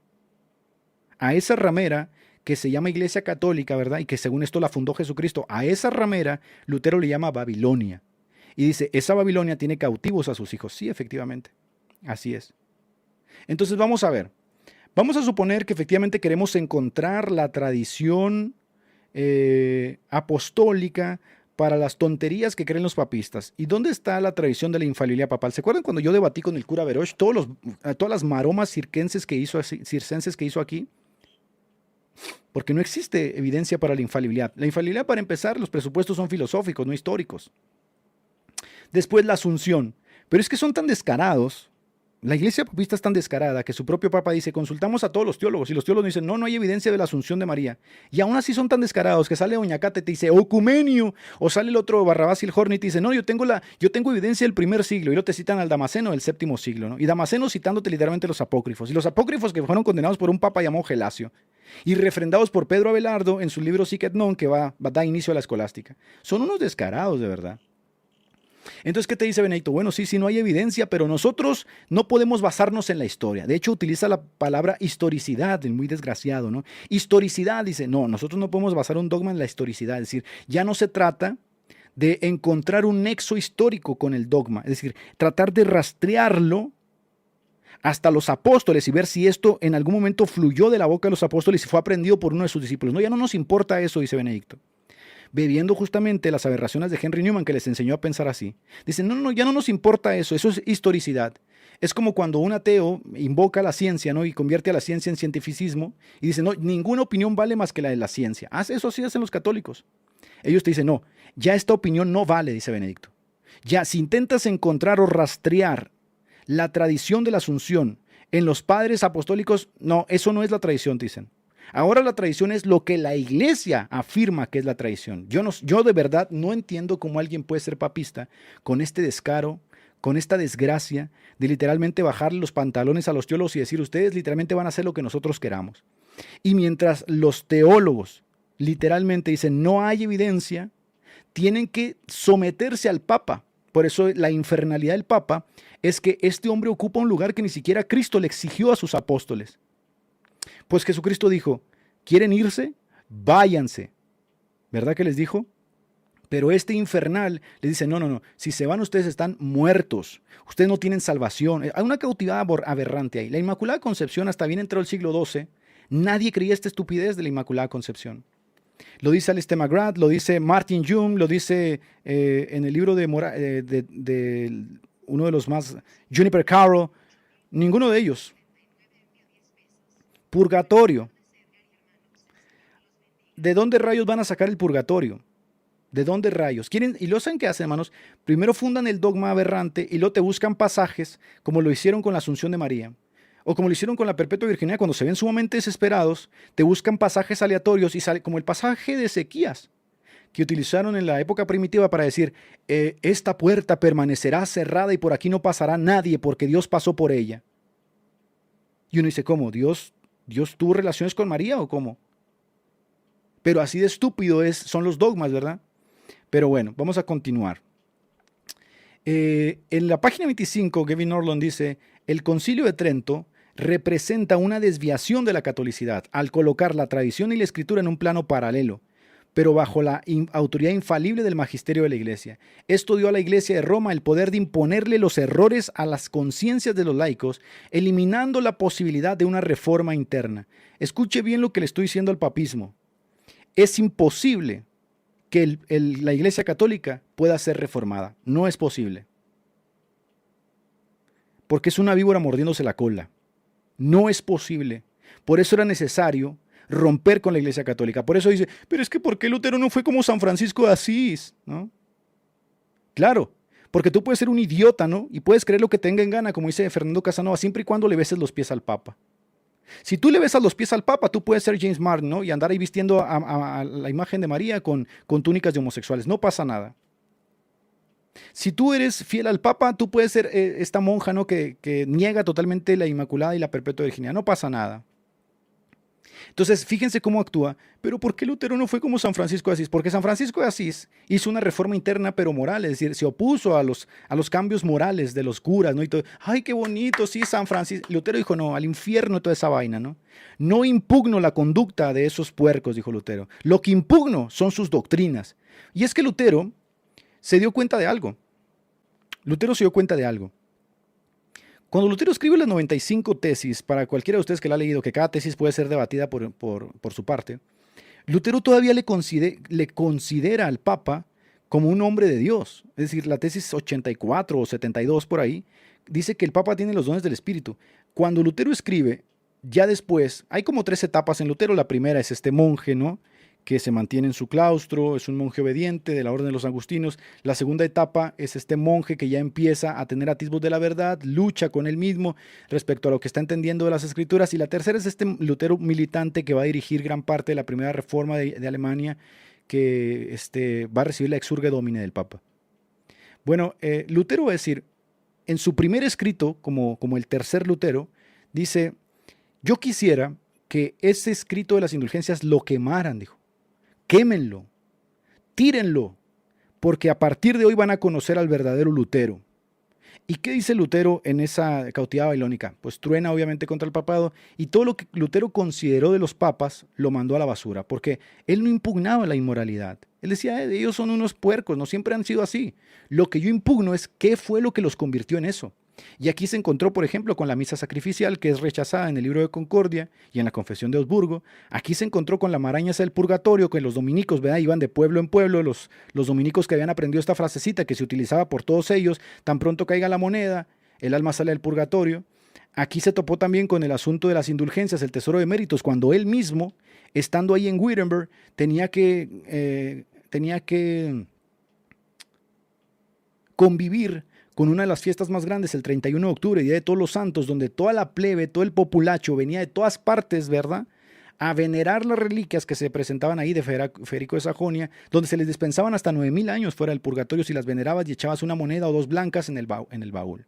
A esa ramera que se llama Iglesia Católica, ¿verdad? Y que según esto la fundó Jesucristo. A esa ramera Lutero le llama Babilonia. Y dice, esa Babilonia tiene cautivos a sus hijos. Sí, efectivamente. Así es. Entonces vamos a ver. Vamos a suponer que efectivamente queremos encontrar la tradición apostólica para las tonterías que creen los papistas. ¿Y dónde está la tradición de la infalibilidad papal? ¿Se acuerdan cuando yo debatí con el cura Verosh todas las maromas circenses que hizo aquí? Porque no existe evidencia para la infalibilidad. La infalibilidad, para empezar, los presupuestos son filosóficos, no históricos. Después la asunción. Pero es que son tan descarados, la iglesia papista es tan descarada que su propio papa dice, consultamos a todos los teólogos, y los teólogos dicen, no, no hay evidencia de la asunción de María. Y aún así son tan descarados que sale Doña Cata y te dice, ocumenio, o sale el otro Barrabás y el Horny y te dice, no, yo tengo evidencia del primer siglo, y luego te citan al Damasceno del séptimo siglo, ¿no? Y Damasceno citándote literalmente los apócrifos, y los apócrifos que fueron condenados por un papa llamado Gelasio, y refrendados por Pedro Abelardo en su libro Sic et Non, que va a dar inicio a la escolástica. Son unos descarados, de verdad. Entonces, ¿qué te dice Benedicto? Bueno, sí, no hay evidencia, pero nosotros no podemos basarnos en la historia. De hecho, utiliza la palabra historicidad, el muy desgraciado, ¿no? Historicidad, dice, no, nosotros no podemos basar un dogma en la historicidad. Es decir, ya no se trata de encontrar un nexo histórico con el dogma. Es decir, tratar de rastrearlo hasta los apóstoles y ver si esto en algún momento fluyó de la boca de los apóstoles y fue aprendido por uno de sus discípulos. No, ya no nos importa eso, dice Benedicto. Bebiendo justamente las aberraciones de Henry Newman, que les enseñó a pensar así. Dicen, no, ya no nos importa eso es historicidad. Es como cuando un ateo invoca la ciencia, ¿no? Y convierte a la ciencia en cientificismo y dice, no, ninguna opinión vale más que la de la ciencia. Eso sí hacen los católicos. Ellos te dicen, no, ya esta opinión no vale, dice Benedicto. Ya, si intentas encontrar o rastrear la tradición de la Asunción en los padres apostólicos, no, eso no es la tradición, dicen. Ahora la tradición es lo que la iglesia afirma que es la tradición. Yo de verdad no entiendo cómo alguien puede ser papista con este descaro, con esta desgracia de literalmente bajarle los pantalones a los teólogos y decir, ustedes literalmente van a hacer lo que nosotros queramos. Y mientras los teólogos literalmente dicen, no hay evidencia, tienen que someterse al Papa. Por eso la infernalidad del Papa es que este hombre ocupa un lugar que ni siquiera Cristo le exigió a sus apóstoles. Pues Jesucristo dijo, ¿quieren irse? Váyanse. ¿Verdad que les dijo? Pero este infernal les dice, no, si se van ustedes están muertos, ustedes no tienen salvación. Hay una cautividad aberrante ahí. La Inmaculada Concepción, hasta bien entró el siglo XII, nadie creía esta estupidez de la Inmaculada Concepción. Lo dice Alistair McGrath, lo dice Martin Hume, lo dice en el libro de uno de los más, Juniper Carroll, ninguno de ellos. Purgatorio. ¿De dónde rayos van a sacar el purgatorio? ¿De dónde rayos? ¿Quieren? Y lo saben qué hacen, hermanos. Primero fundan el dogma aberrante y luego te buscan pasajes, como lo hicieron con la Asunción de María. O como lo hicieron con la Perpetua Virginidad, cuando se ven sumamente desesperados, te buscan pasajes aleatorios y sale como el pasaje de Ezequías, que utilizaron en la época primitiva para decir, esta puerta permanecerá cerrada y por aquí no pasará nadie porque Dios pasó por ella. Y uno dice, ¿cómo? ¿Dios tuvo relaciones con María o cómo? Pero así de estúpido son los dogmas, ¿verdad? Pero bueno, vamos a continuar. En la página 25, Gavin Norland dice, el Concilio de Trento representa una desviación de la catolicidad al colocar la tradición y la escritura en un plano paralelo, pero bajo la autoridad infalible del magisterio de la Iglesia. Esto dio a la Iglesia de Roma el poder de imponerle los errores a las conciencias de los laicos, eliminando la posibilidad de una reforma interna. Escuche bien lo que le estoy diciendo al papismo. Es imposible que la Iglesia Católica pueda ser reformada. No es posible. Porque es una víbora mordiéndose la cola. No es posible. Por eso era necesario romper con la Iglesia Católica. Por eso dice, pero es que ¿por qué Lutero no fue como San Francisco de Asís? ¿No? Claro, porque tú puedes ser un idiota, ¿no? Y puedes creer lo que tenga en gana, como dice Fernando Casanova, siempre y cuando le beses los pies al Papa. Si tú le besas los pies al Papa, tú puedes ser James Martin, ¿no? Y andar ahí vistiendo a la imagen de María con túnicas de homosexuales. No pasa nada. Si tú eres fiel al Papa, tú puedes ser esta monja, ¿no? que niega totalmente la Inmaculada y la Perpetua Virginidad. No pasa nada. Entonces, fíjense cómo actúa. Pero ¿por qué Lutero no fue como San Francisco de Asís? Porque San Francisco de Asís hizo una reforma interna pero moral, es decir, se opuso a los cambios morales de los curas, ¿no? Y todo, ¡ay, qué bonito! Sí, San Francisco. Lutero dijo, no, al infierno toda esa vaina, ¿no? No impugno la conducta de esos puercos, dijo Lutero. Lo que impugno son sus doctrinas. Y es que Lutero se dio cuenta de algo. Cuando Lutero escribe las 95 tesis, para cualquiera de ustedes que la ha leído, que cada tesis puede ser debatida por su parte, Lutero todavía le considera al Papa como un hombre de Dios. Es decir, la tesis 84 o 72 por ahí, dice que el Papa tiene los dones del Espíritu. Cuando Lutero escribe, ya después, hay como 3 etapas en Lutero. La primera es este monje, ¿no? que se mantiene en su claustro, es un monje obediente de la orden de los agustinos. La segunda etapa es este monje que ya empieza a tener atisbos de la verdad, lucha con él mismo respecto a lo que está entendiendo de las escrituras. Y la tercera es este Lutero militante que va a dirigir gran parte de la primera reforma de Alemania, que va a recibir la exurge domine del Papa. Bueno, Lutero va a decir, en su primer escrito, como el tercer Lutero, dice, yo quisiera que ese escrito de las indulgencias lo quemaran, dijo. Quémenlo, tírenlo, porque a partir de hoy van a conocer al verdadero Lutero. ¿Y qué dice Lutero en esa cautividad babilónica? Pues truena obviamente contra el papado y todo lo que Lutero consideró de los papas lo mandó a la basura, porque él no impugnaba la inmoralidad. Él decía, ellos son unos puercos, no siempre han sido así. Lo que yo impugno es qué fue lo que los convirtió en eso. Y aquí se encontró, por ejemplo, con la misa sacrificial, que es rechazada en el libro de Concordia y en la Confesión de Augsburgo. Aquí se encontró con la maraña del purgatorio, que los dominicos, ¿verdad?, iban de pueblo en pueblo, los dominicos que habían aprendido esta frasecita que se utilizaba por todos ellos, tan pronto caiga la moneda, el alma sale del purgatorio. Aquí se topó también con el asunto de las indulgencias, el tesoro de méritos, cuando él mismo, estando ahí en Wittenberg, tenía que convivir con una de las fiestas más grandes, el 31 de octubre, Día de Todos los Santos, donde toda la plebe, todo el populacho venía de todas partes, ¿verdad?, a venerar las reliquias que se presentaban ahí de Federico de Sajonia, donde se les dispensaban hasta 9.000 años fuera del purgatorio si las venerabas y echabas una moneda o dos blancas en el baúl.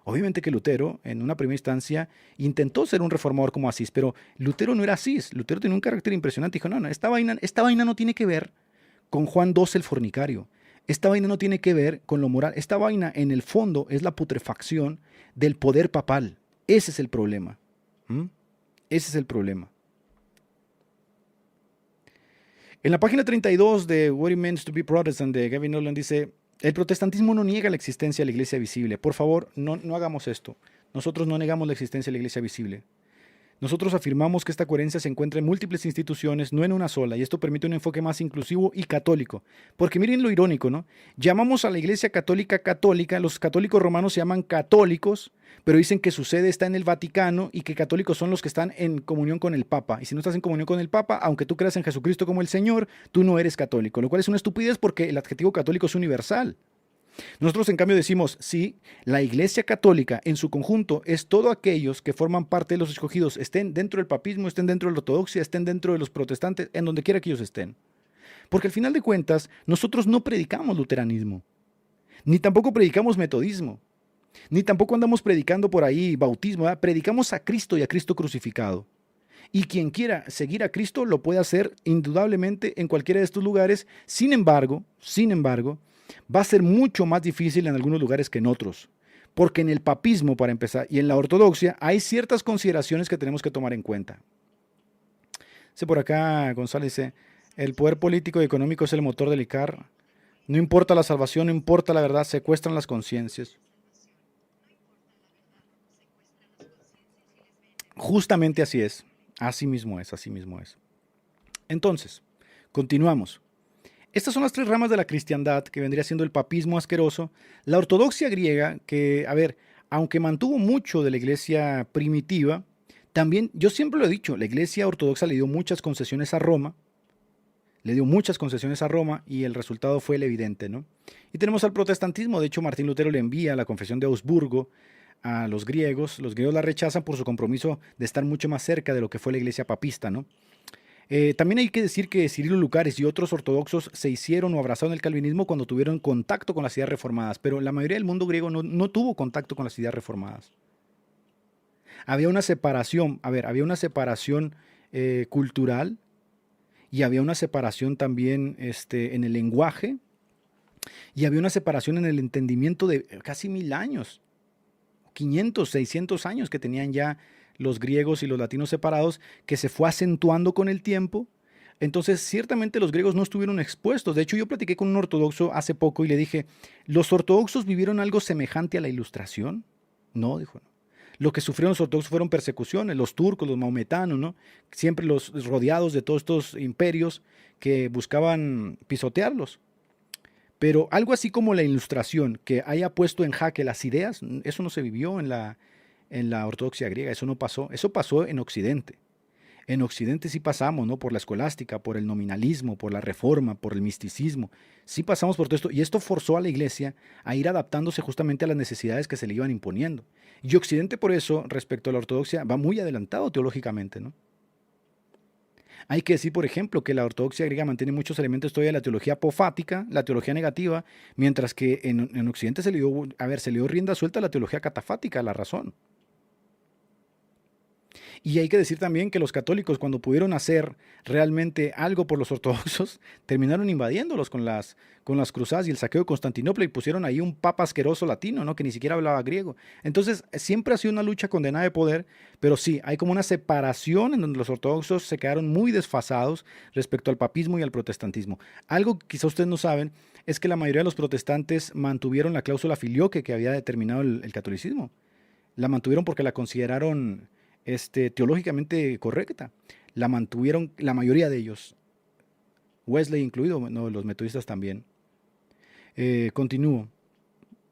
Obviamente que Lutero, en una primera instancia, intentó ser un reformador como Asís, pero Lutero no era Asís. Lutero tenía un carácter impresionante. Dijo, no, esta vaina no tiene que ver con Juan II el fornicario. Esta vaina no tiene que ver con lo moral. Esta vaina, en el fondo, es la putrefacción del poder papal. Ese es el problema. Ese es el problema. En la página 32 de What It Means to Be Protestant de Gavin Nolan dice, el protestantismo no niega la existencia de la iglesia visible. Por favor, no hagamos esto. Nosotros no negamos la existencia de la iglesia visible. Nosotros afirmamos que esta coherencia se encuentra en múltiples instituciones, no en una sola, y esto permite un enfoque más inclusivo y católico. Porque miren lo irónico, ¿no? Llamamos a la iglesia católica católica, los católicos romanos se llaman católicos, pero dicen que su sede está en el Vaticano y que católicos son los que están en comunión con el Papa. Y si no estás en comunión con el Papa, aunque tú creas en Jesucristo como el Señor, tú no eres católico, lo cual es una estupidez porque el adjetivo católico es universal. Nosotros en cambio decimos, sí, la Iglesia Católica en su conjunto es todos aquellos que forman parte de los escogidos, estén dentro del papismo, estén dentro de la ortodoxia, estén dentro de los protestantes, en donde quiera que ellos estén. Porque al final de cuentas, nosotros no predicamos luteranismo, ni tampoco predicamos metodismo, ni tampoco andamos predicando por ahí bautismo, ¿verdad? Predicamos a Cristo y a Cristo crucificado. Y quien quiera seguir a Cristo lo puede hacer indudablemente en cualquiera de estos lugares. Sin embargo, va a ser mucho más difícil en algunos lugares que en otros, porque en el papismo, para empezar, y en la ortodoxia, hay ciertas consideraciones que tenemos que tomar en cuenta. Dice por acá, González dice, el poder político y económico es el motor del ICAR. No importa la salvación, no importa la verdad, secuestran las conciencias. Justamente así es, así mismo es. Entonces, continuamos. Estas son las tres ramas de la cristiandad, que vendría siendo el papismo asqueroso, la ortodoxia griega, que, aunque mantuvo mucho de la iglesia primitiva, también, yo siempre lo he dicho, la iglesia ortodoxa le dio muchas concesiones a Roma, y el resultado fue el evidente, ¿no? Y tenemos al protestantismo. De hecho, Martín Lutero le envía la Confesión de Augsburgo a los griegos la rechazan por su compromiso de estar mucho más cerca de lo que fue la iglesia papista, ¿no? También hay que decir que Cirilo Lucares y otros ortodoxos se hicieron o abrazaron el calvinismo cuando tuvieron contacto con las ideas reformadas, pero la mayoría del mundo griego no tuvo contacto con las ideas reformadas. Había una separación, cultural, y había una separación también en el lenguaje, y había una separación en el entendimiento de casi 1000 años, 500, 600 años que tenían ya los griegos y los latinos separados, que se fue acentuando con el tiempo. Entonces, ciertamente los griegos no estuvieron expuestos. De hecho, yo platiqué con un ortodoxo hace poco y le dije, ¿los ortodoxos vivieron algo semejante a la Ilustración? No, dijo, no. Lo que sufrieron los ortodoxos fueron persecuciones, los turcos, los maometanos, ¿no? Siempre los rodeados de todos estos imperios que buscaban pisotearlos. Pero algo así como la Ilustración, que haya puesto en jaque las ideas, eso no se vivió en la ortodoxia griega, eso no pasó, eso pasó en Occidente. En Occidente sí pasamos, ¿no? Por la escolástica, por el nominalismo, por la reforma, por el misticismo. Sí pasamos por todo esto y esto forzó a la iglesia a ir adaptándose justamente a las necesidades que se le iban imponiendo. Y Occidente por eso, respecto a la ortodoxia, va muy adelantado teológicamente, ¿no? Hay que decir, por ejemplo, que la ortodoxia griega mantiene muchos elementos todavía de la teología apofática, la teología negativa, mientras que en Occidente se le dio rienda suelta a la teología catafática, a la razón. Y hay que decir también que los católicos, cuando pudieron hacer realmente algo por los ortodoxos, terminaron invadiéndolos con las cruzadas y el saqueo de Constantinopla y pusieron ahí un papa asqueroso latino, ¿no? Que ni siquiera hablaba griego. Entonces, siempre ha sido una lucha condenada de poder, pero sí, hay como una separación en donde los ortodoxos se quedaron muy desfasados respecto al papismo y al protestantismo. Algo que quizá ustedes no saben es que la mayoría de los protestantes mantuvieron la cláusula filioque que había determinado el catolicismo. La mantuvieron porque la consideraron teológicamente correcta. La mantuvieron la mayoría de ellos, Wesley incluido, no, los metodistas también. Continúo.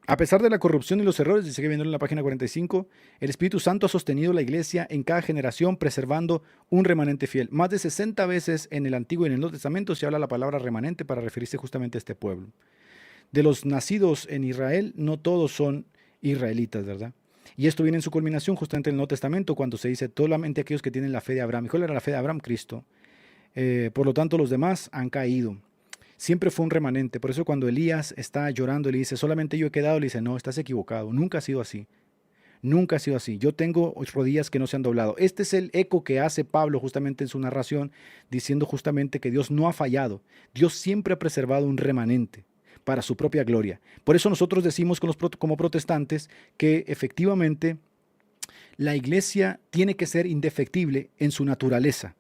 A pesar de la corrupción y los errores, dice que viendo en la página 45, el Espíritu Santo ha sostenido la iglesia en cada generación, preservando un remanente fiel. Más de 60 veces en el Antiguo y en el Nuevo Testamento se habla la palabra remanente para referirse justamente a este pueblo. De los nacidos en Israel, no todos son israelitas, ¿verdad? Y esto viene en su culminación justamente en el Nuevo Testamento, cuando se dice solamente aquellos que tienen la fe de Abraham. ¿Y cuál era la fe de Abraham? Cristo. Por lo tanto, los demás han caído. Siempre fue un remanente. Por eso cuando Elías está llorando y le dice, solamente yo he quedado, le dice, no, estás equivocado. Nunca ha sido así. Nunca ha sido así. Yo tengo rodillas que no se han doblado. Este es el eco que hace Pablo justamente en su narración, diciendo justamente que Dios no ha fallado. Dios siempre ha preservado un remanente para su propia gloria. Por eso nosotros decimos como protestantes que efectivamente la iglesia tiene que ser indefectible en su naturaleza,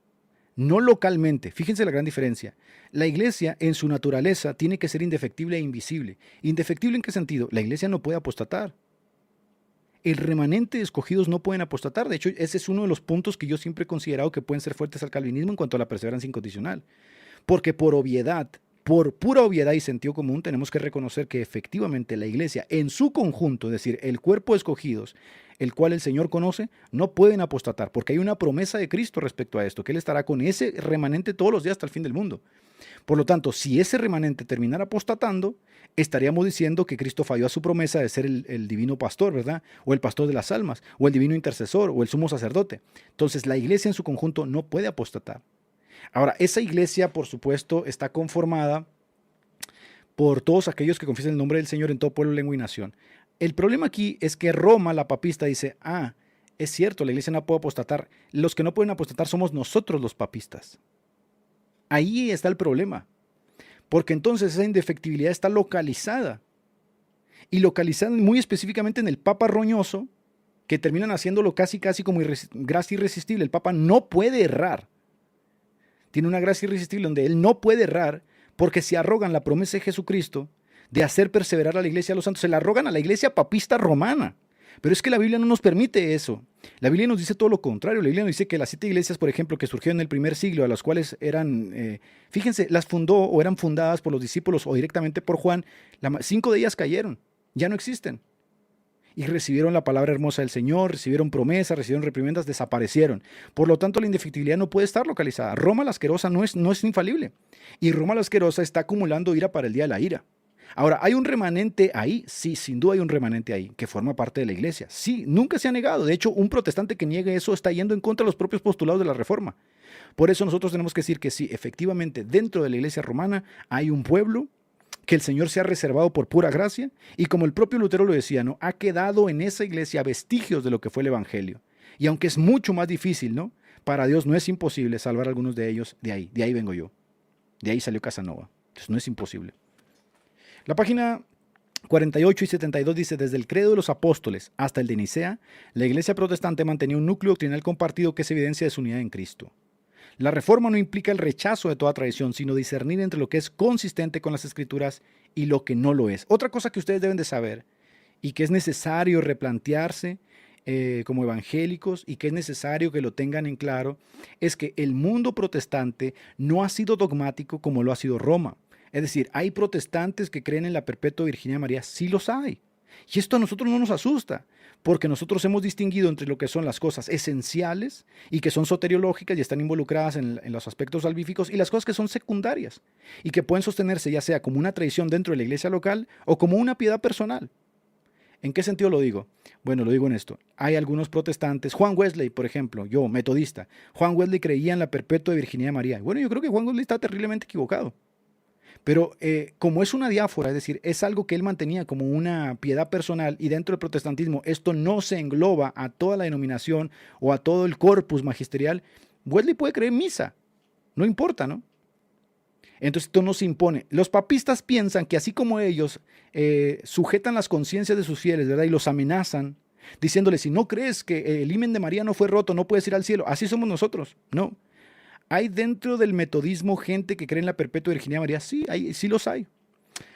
no localmente. Fíjense la gran diferencia. La iglesia en su naturaleza tiene que ser indefectible e invisible. ¿Indefectible en qué sentido? La iglesia no puede apostatar. El remanente de escogidos no pueden apostatar. De hecho, ese es uno de los puntos que yo siempre he considerado que pueden ser fuertes al calvinismo en cuanto a la perseverancia incondicional. Porque por obviedad, por pura obviedad y sentido común, tenemos que reconocer que efectivamente la iglesia en su conjunto, es decir, el cuerpo de escogidos, el cual el Señor conoce, no pueden apostatar, porque hay una promesa de Cristo respecto a esto, que Él estará con ese remanente todos los días hasta el fin del mundo. Por lo tanto, si ese remanente terminara apostatando, estaríamos diciendo que Cristo falló a su promesa de ser el divino pastor, ¿verdad? O el pastor de las almas, o el divino intercesor, o el sumo sacerdote. Entonces, la iglesia en su conjunto no puede apostatar. Ahora, esa iglesia, por supuesto, está conformada por todos aquellos que confiesan el nombre del Señor en todo pueblo, lengua y nación. El problema aquí es que Roma, la papista, dice, es cierto, la iglesia no puede apostatar. Los que no pueden apostatar somos nosotros los papistas. Ahí está el problema. Porque entonces esa indefectibilidad está localizada. Y localizada muy específicamente en el Papa roñoso, que terminan haciéndolo casi como gracia irresistible. El Papa no puede errar. Tiene una gracia irresistible donde él no puede errar porque se arrogan la promesa de Jesucristo de hacer perseverar a la iglesia de los santos. Se la arrogan a la iglesia papista romana. Pero es que la Biblia no nos permite eso. La Biblia nos dice todo lo contrario. La Biblia nos dice que las 7 iglesias, por ejemplo, que surgieron en el primer siglo, a las cuales eran, fíjense, las fundó o eran fundadas por los discípulos o directamente por Juan, 5 de ellas cayeron, ya no existen. Y recibieron la palabra hermosa del Señor, recibieron promesas, recibieron reprimendas, desaparecieron. Por lo tanto, la indefectibilidad no puede estar localizada. Roma la asquerosa no es infalible. Y Roma la asquerosa está acumulando ira para el día de la ira. Ahora, ¿hay un remanente ahí? Sí, sin duda hay un remanente ahí, que forma parte de la iglesia. Sí, nunca se ha negado. De hecho, un protestante que niegue eso está yendo en contra de los propios postulados de la Reforma. Por eso nosotros tenemos que decir que sí, efectivamente, dentro de la iglesia romana hay un pueblo que el Señor se ha reservado por pura gracia, y como el propio Lutero lo decía, ¿no? Ha quedado en esa iglesia vestigios de lo que fue el Evangelio. Y aunque es mucho más difícil, ¿no? Para Dios no es imposible salvar a algunos de ellos de ahí vengo yo. De ahí salió Casanova. Entonces no es imposible. La página 48 y 72 dice, desde el credo de los apóstoles hasta el de Nicea, la iglesia protestante mantenía un núcleo doctrinal compartido que es evidencia de su unidad en Cristo. La reforma no implica el rechazo de toda tradición, sino discernir entre lo que es consistente con las Escrituras y lo que no lo es. Otra cosa que ustedes deben de saber y que es necesario replantearse como evangélicos y que es necesario que lo tengan en claro es que el mundo protestante no ha sido dogmático como lo ha sido Roma. Es decir, hay protestantes que creen en la perpetua virginidad de María, sí los hay. Y esto a nosotros no nos asusta, porque nosotros hemos distinguido entre lo que son las cosas esenciales y que son soteriológicas y están involucradas en los aspectos salvíficos, y las cosas que son secundarias y que pueden sostenerse ya sea como una tradición dentro de la iglesia local o como una piedad personal. ¿En qué sentido lo digo? Bueno, lo digo en esto. Hay algunos protestantes, Juan Wesley, por ejemplo, yo, metodista, Juan Wesley creía en la perpetua virginidad de María. Bueno, yo creo que Juan Wesley está terriblemente equivocado. Pero como es una diáfora, es decir, es algo que él mantenía como una piedad personal, y dentro del protestantismo esto no se engloba a toda la denominación o a todo el corpus magisterial, Wesley puede creer en misa, no importa, ¿no? Entonces esto no se impone. Los papistas piensan que así como ellos sujetan las conciencias de sus fieles, ¿verdad? Y los amenazan, diciéndoles, si no crees que el himen de María no fue roto, no puedes ir al cielo. Así somos nosotros, ¿no? ¿Hay dentro del metodismo gente que cree en la perpetua virginidad de María? Sí, sí los hay.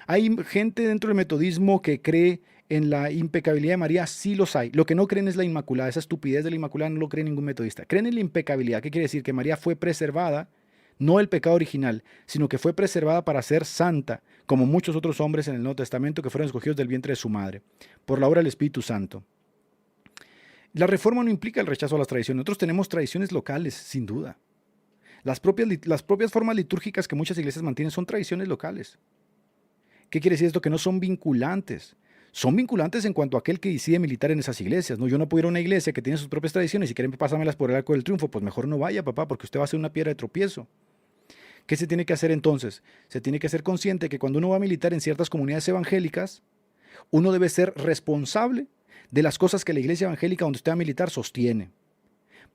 ¿Hay gente dentro del metodismo que cree en la impecabilidad de María? Sí los hay. Lo que no creen es la Inmaculada. Esa estupidez de la Inmaculada no lo cree ningún metodista. Creen en la impecabilidad. ¿Qué quiere decir? Que María fue preservada, no el pecado original, sino que fue preservada para ser santa, como muchos otros hombres en el Nuevo Testamento que fueron escogidos del vientre de su madre, por la obra del Espíritu Santo. La reforma no implica el rechazo a las tradiciones. Nosotros tenemos tradiciones locales, sin duda. Las propias formas litúrgicas que muchas iglesias mantienen son tradiciones locales. ¿Qué quiere decir esto? Que no son vinculantes. Son vinculantes en cuanto a aquel que decide militar en esas iglesias. No, yo no puedo ir a una iglesia que tiene sus propias tradiciones y quieren pasármelas por el arco del triunfo. Pues mejor no vaya, papá, porque usted va a ser una piedra de tropiezo. ¿Qué se tiene que hacer entonces? Se tiene que ser consciente que cuando uno va a militar en ciertas comunidades evangélicas, uno debe ser responsable de las cosas que la iglesia evangélica donde usted va a militar sostiene.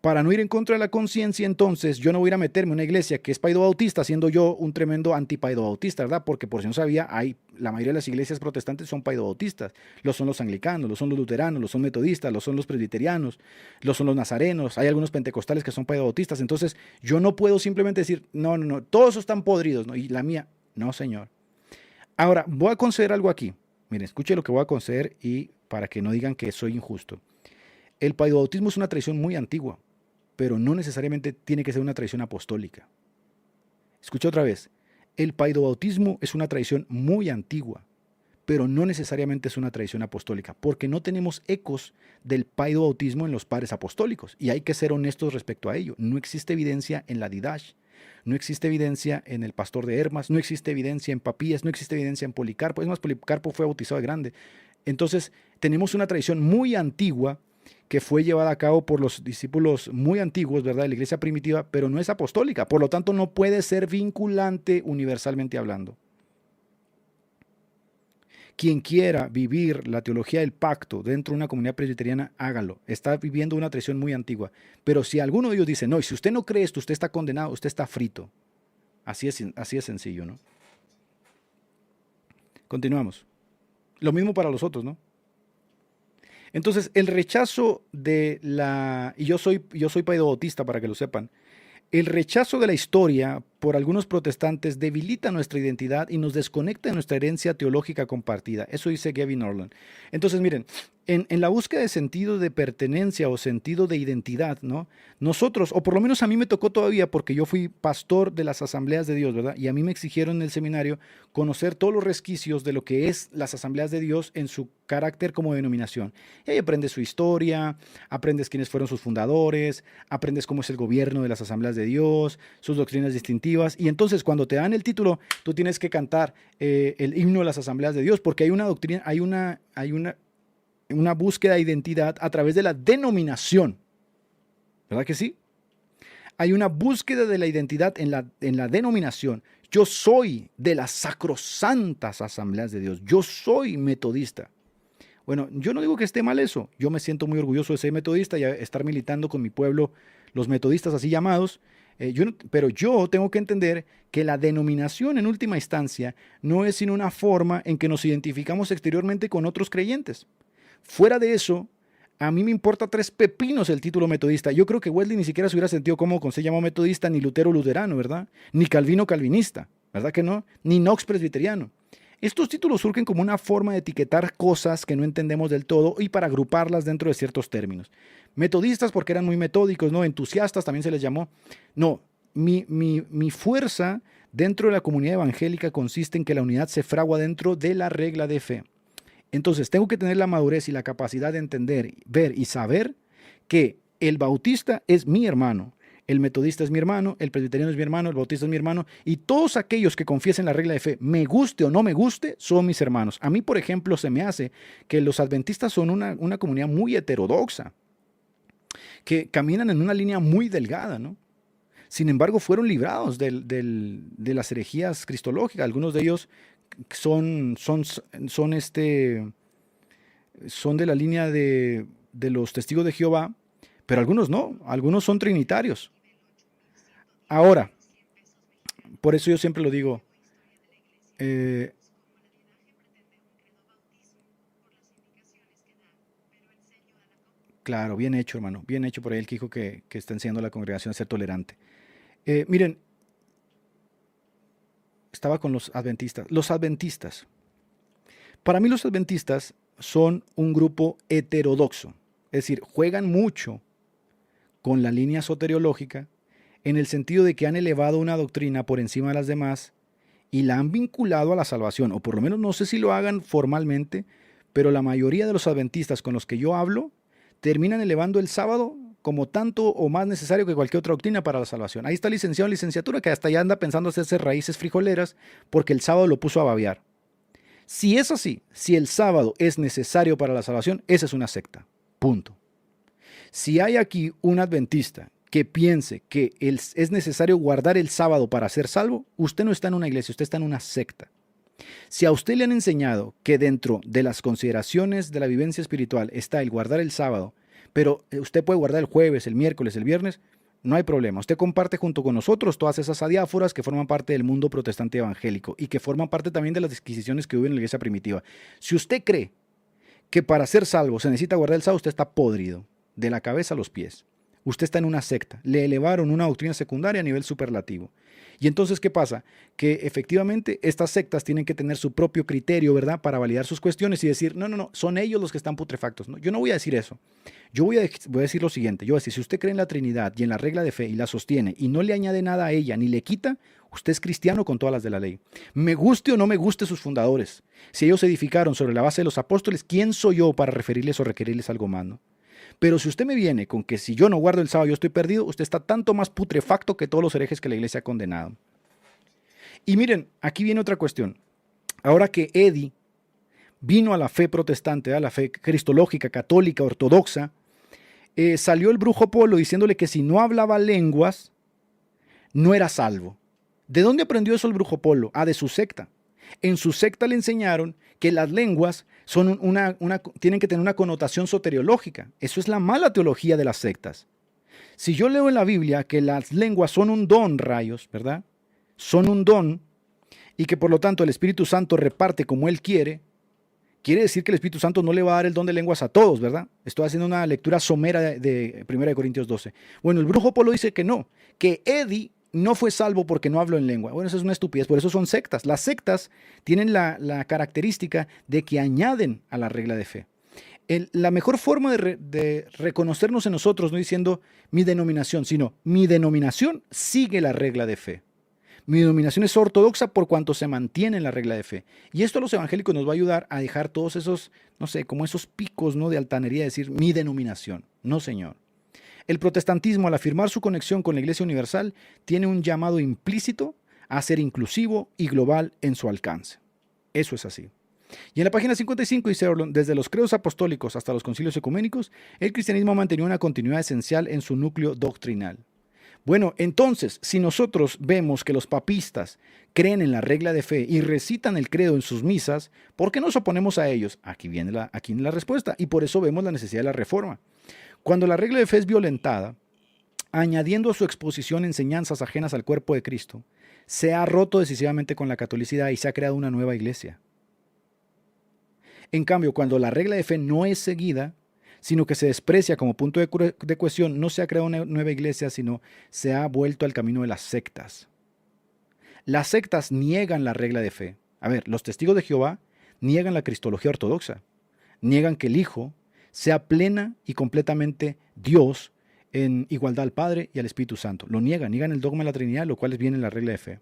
Para no ir en contra de la conciencia, entonces, yo no voy a ir a meterme en una iglesia que es paidobautista, siendo yo un tremendo antipaidobautista, ¿verdad? Porque por si no sabía, la mayoría de las iglesias protestantes son paidobautistas. Lo son los anglicanos, lo son los luteranos, lo son metodistas, lo son los presbiterianos, lo son los nazarenos. Hay algunos pentecostales que son paidobautistas. Entonces, yo no puedo simplemente decir, no, todos están podridos, ¿no? Y la mía, no, señor. Ahora, voy a conceder algo aquí. Miren, escuche lo que voy a conceder y para que no digan que soy injusto. El paidobautismo es una tradición muy antigua, pero no necesariamente tiene que ser una tradición apostólica. Escucha otra vez, el paidobautismo es una tradición muy antigua, pero no necesariamente es una tradición apostólica, porque no tenemos ecos del paidobautismo en los padres apostólicos, y hay que ser honestos respecto a ello. No existe evidencia en la Didache, no existe evidencia en el pastor de Hermas, no existe evidencia en Papías, no existe evidencia en Policarpo. Es más, Policarpo fue bautizado de grande. Entonces, tenemos una tradición muy antigua que fue llevada a cabo por los discípulos muy antiguos, ¿verdad?, de la iglesia primitiva, pero no es apostólica, por lo tanto no puede ser vinculante universalmente hablando. Quien quiera vivir la teología del pacto dentro de una comunidad presbiteriana, hágalo. Está viviendo una tradición muy antigua. Pero si alguno de ellos dice, no, y si usted no cree esto, usted está condenado, usted está frito. Así es sencillo, ¿no? Continuamos. Lo mismo para los otros, ¿no? Entonces, el rechazo de la... Y yo soy paidobautista, para que lo sepan. El rechazo de la historia por algunos protestantes debilita nuestra identidad y nos desconecta de nuestra herencia teológica compartida. Eso dice Gavin Orland. Entonces, miren, en la búsqueda de sentido de pertenencia o sentido de identidad, ¿no? Nosotros, o por lo menos a mí me tocó todavía, porque yo fui pastor de las Asambleas de Dios, ¿verdad? Y a mí me exigieron en el seminario conocer todos los resquicios de lo que es las Asambleas de Dios en su carácter como denominación. Y ahí aprendes su historia, aprendes quiénes fueron sus fundadores, aprendes cómo es el gobierno de las Asambleas de Dios, sus doctrinas distintivas. Y entonces cuando te dan el título, tú tienes que cantar el himno de las Asambleas de Dios, porque hay una doctrina, hay una búsqueda de identidad a través de la denominación. ¿Verdad que sí? Hay una búsqueda de la identidad en la denominación. Yo soy de las sacrosantas Asambleas de Dios. Yo soy metodista. Bueno, yo no digo que esté mal eso. Yo me siento muy orgulloso de ser metodista y estar militando con mi pueblo, los metodistas así llamados. Pero yo tengo que entender que la denominación en última instancia no es sino una forma en que nos identificamos exteriormente con otros creyentes. Fuera de eso, a mí me importa 3 pepinos el título metodista. Yo creo que Wesley ni siquiera se hubiera sentido cómodo con ser llamado metodista, ni Lutero luterano, ¿verdad? Ni Calvino calvinista, ¿verdad que no? Ni Knox presbiteriano. Estos títulos surgen como una forma de etiquetar cosas que no entendemos del todo y para agruparlas dentro de ciertos términos. Metodistas porque eran muy metódicos, ¿no? Entusiastas también se les llamó. No, mi fuerza dentro de la comunidad evangélica consiste en que la unidad se fragua dentro de la regla de fe. Entonces tengo que tener la madurez y la capacidad de entender, ver y saber que el bautista es mi hermano, el metodista es mi hermano, el presbiteriano es mi hermano, el bautista es mi hermano, y todos aquellos que confiesen la regla de fe, me guste o no me guste, son mis hermanos. A mí, por ejemplo, se me hace que los adventistas son una comunidad muy heterodoxa, que caminan en una línea muy delgada, ¿no? Sin embargo, fueron librados de las herejías cristológicas. Algunos de ellos son de la línea de los testigos de Jehová, pero algunos no, algunos son trinitarios. Ahora, por eso yo siempre lo digo, eh, claro, bien hecho, hermano, bien hecho por ahí el que dijo que está enseñando a la congregación a ser tolerante. Miren, estaba con los adventistas. Los adventistas, para mí los adventistas son un grupo heterodoxo, es decir, juegan mucho con la línea soteriológica en el sentido de que han elevado una doctrina por encima de las demás y la han vinculado a la salvación, o por lo menos no sé si lo hagan formalmente, pero la mayoría de los adventistas con los que yo hablo terminan elevando el sábado como tanto o más necesario que cualquier otra doctrina para la salvación. Ahí está el licenciado en licenciatura que hasta ya anda pensando hacerse raíces frijoleras porque el sábado lo puso a babear. Si es así, si el sábado es necesario para la salvación, esa es una secta. Punto. Si hay aquí un adventista que piense que es necesario guardar el sábado para ser salvo, usted no está en una iglesia, usted está en una secta. Si a usted le han enseñado que dentro de las consideraciones de la vivencia espiritual está el guardar el sábado, pero usted puede guardar el jueves, el miércoles, el viernes, no hay problema. Usted comparte junto con nosotros todas esas adiáforas que forman parte del mundo protestante evangélico y que forman parte también de las disquisiciones que hubo en la iglesia primitiva. Si usted cree que para ser salvo se necesita guardar el sábado, usted está podrido, de la cabeza a los pies. Usted está en una secta. Le elevaron una doctrina secundaria a nivel superlativo. Y entonces, ¿qué pasa? Que efectivamente estas sectas tienen que tener su propio criterio, ¿verdad? Para validar sus cuestiones y decir, no, son ellos los que están putrefactos. No, yo no voy a decir eso. Yo voy a decir lo siguiente. Yo voy a decir, si usted cree en la Trinidad y en la regla de fe y la sostiene y no le añade nada a ella ni le quita, usted es cristiano con todas las de la ley. Me guste o no me guste sus fundadores. Si ellos edificaron sobre la base de los apóstoles, ¿quién soy yo para referirles o requerirles algo más, no? Pero si usted me viene con que si yo no guardo el sábado yo estoy perdido, usted está tanto más putrefacto que todos los herejes que la iglesia ha condenado. Y miren, aquí viene otra cuestión. Ahora que Eddie vino a la fe protestante, a la fe cristológica, católica, ortodoxa, salió el brujo Polo diciéndole que si no hablaba lenguas, no era salvo. ¿De dónde aprendió eso el brujo Polo? Ah, de su secta. En su secta le enseñaron que las lenguas son tienen que tener una connotación soteriológica. Eso es la mala teología de las sectas. Si yo leo en la Biblia que las lenguas son un don, rayos, ¿verdad? Son un don y que por lo tanto el Espíritu Santo reparte como Él quiere, quiere decir que el Espíritu Santo no le va a dar el don de lenguas a todos, ¿verdad? Estoy haciendo una lectura somera de 1 Corintios 12. Bueno, el brujo Polo dice que no, que Eddie no fue salvo porque no habló en lengua. Bueno, eso es una estupidez, por eso son sectas. Las sectas tienen la característica de que añaden a la regla de fe. La mejor forma de reconocernos en nosotros, no diciendo mi denominación, sino mi denominación sigue la regla de fe. Mi denominación es ortodoxa por cuanto se mantiene en la regla de fe. Y esto a los evangélicos nos va a ayudar a dejar todos esos, no sé, como esos picos, ¿no?, de altanería, de decir mi denominación. No, señor. El protestantismo, al afirmar su conexión con la Iglesia Universal, tiene un llamado implícito a ser inclusivo y global en su alcance. Eso es así. Y en la página 55 dice Orlund, desde los credos apostólicos hasta los concilios ecuménicos, el cristianismo ha mantenido una continuidad esencial en su núcleo doctrinal. Bueno, entonces, si nosotros vemos que los papistas creen en la regla de fe y recitan el credo en sus misas, ¿por qué nos oponemos a ellos? Aquí viene la respuesta, y por eso vemos la necesidad de la reforma. Cuando la regla de fe es violentada, añadiendo a su exposición enseñanzas ajenas al cuerpo de Cristo, se ha roto decisivamente con la catolicidad y se ha creado una nueva iglesia. En cambio, cuando la regla de fe no es seguida, sino que se desprecia como punto de cohesión, no se ha creado una nueva iglesia, sino se ha vuelto al camino de las sectas. Las sectas niegan la regla de fe. A ver, los testigos de Jehová niegan la cristología ortodoxa, niegan que el Hijo sea plena y completamente Dios en igualdad al Padre y al Espíritu Santo. Lo niegan el dogma de la Trinidad, lo cual viene en la regla de fe.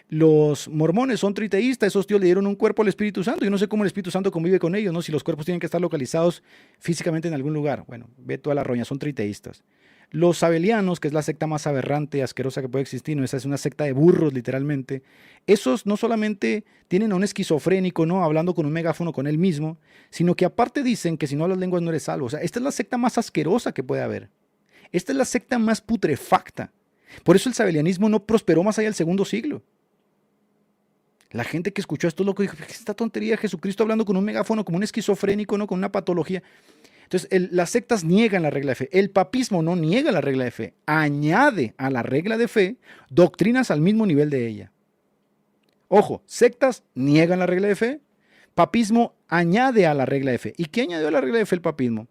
Los mormones son triteístas, esos tíos le dieron un cuerpo al Espíritu Santo. Yo no sé cómo el Espíritu Santo convive con ellos, ¿no? Si los cuerpos tienen que estar localizados físicamente en algún lugar. Bueno, ve toda la roña, son triteístas. Los sabelianos, que es la secta más aberrante y asquerosa que puede existir, ¿no? Esa es una secta de burros, literalmente. Esos no solamente tienen a un esquizofrénico, ¿no? Hablando con un megáfono con él mismo, sino que aparte dicen que si no hablas lenguas no eres salvo. O sea, esta es la secta más asquerosa que puede haber. Esta es la secta más putrefacta. Por eso el sabelianismo no prosperó más allá del segundo siglo. La gente que escuchó esto loco dijo, ¿qué es esta tontería? Jesucristo hablando con un megáfono, como un esquizofrénico, ¿no? Con una patología. Entonces, las sectas niegan la regla de fe. El papismo no niega la regla de fe. Añade a la regla de fe doctrinas al mismo nivel de ella. Ojo, sectas niegan la regla de fe. Papismo añade a la regla de fe. ¿Y qué añadió a la regla de fe el papismo?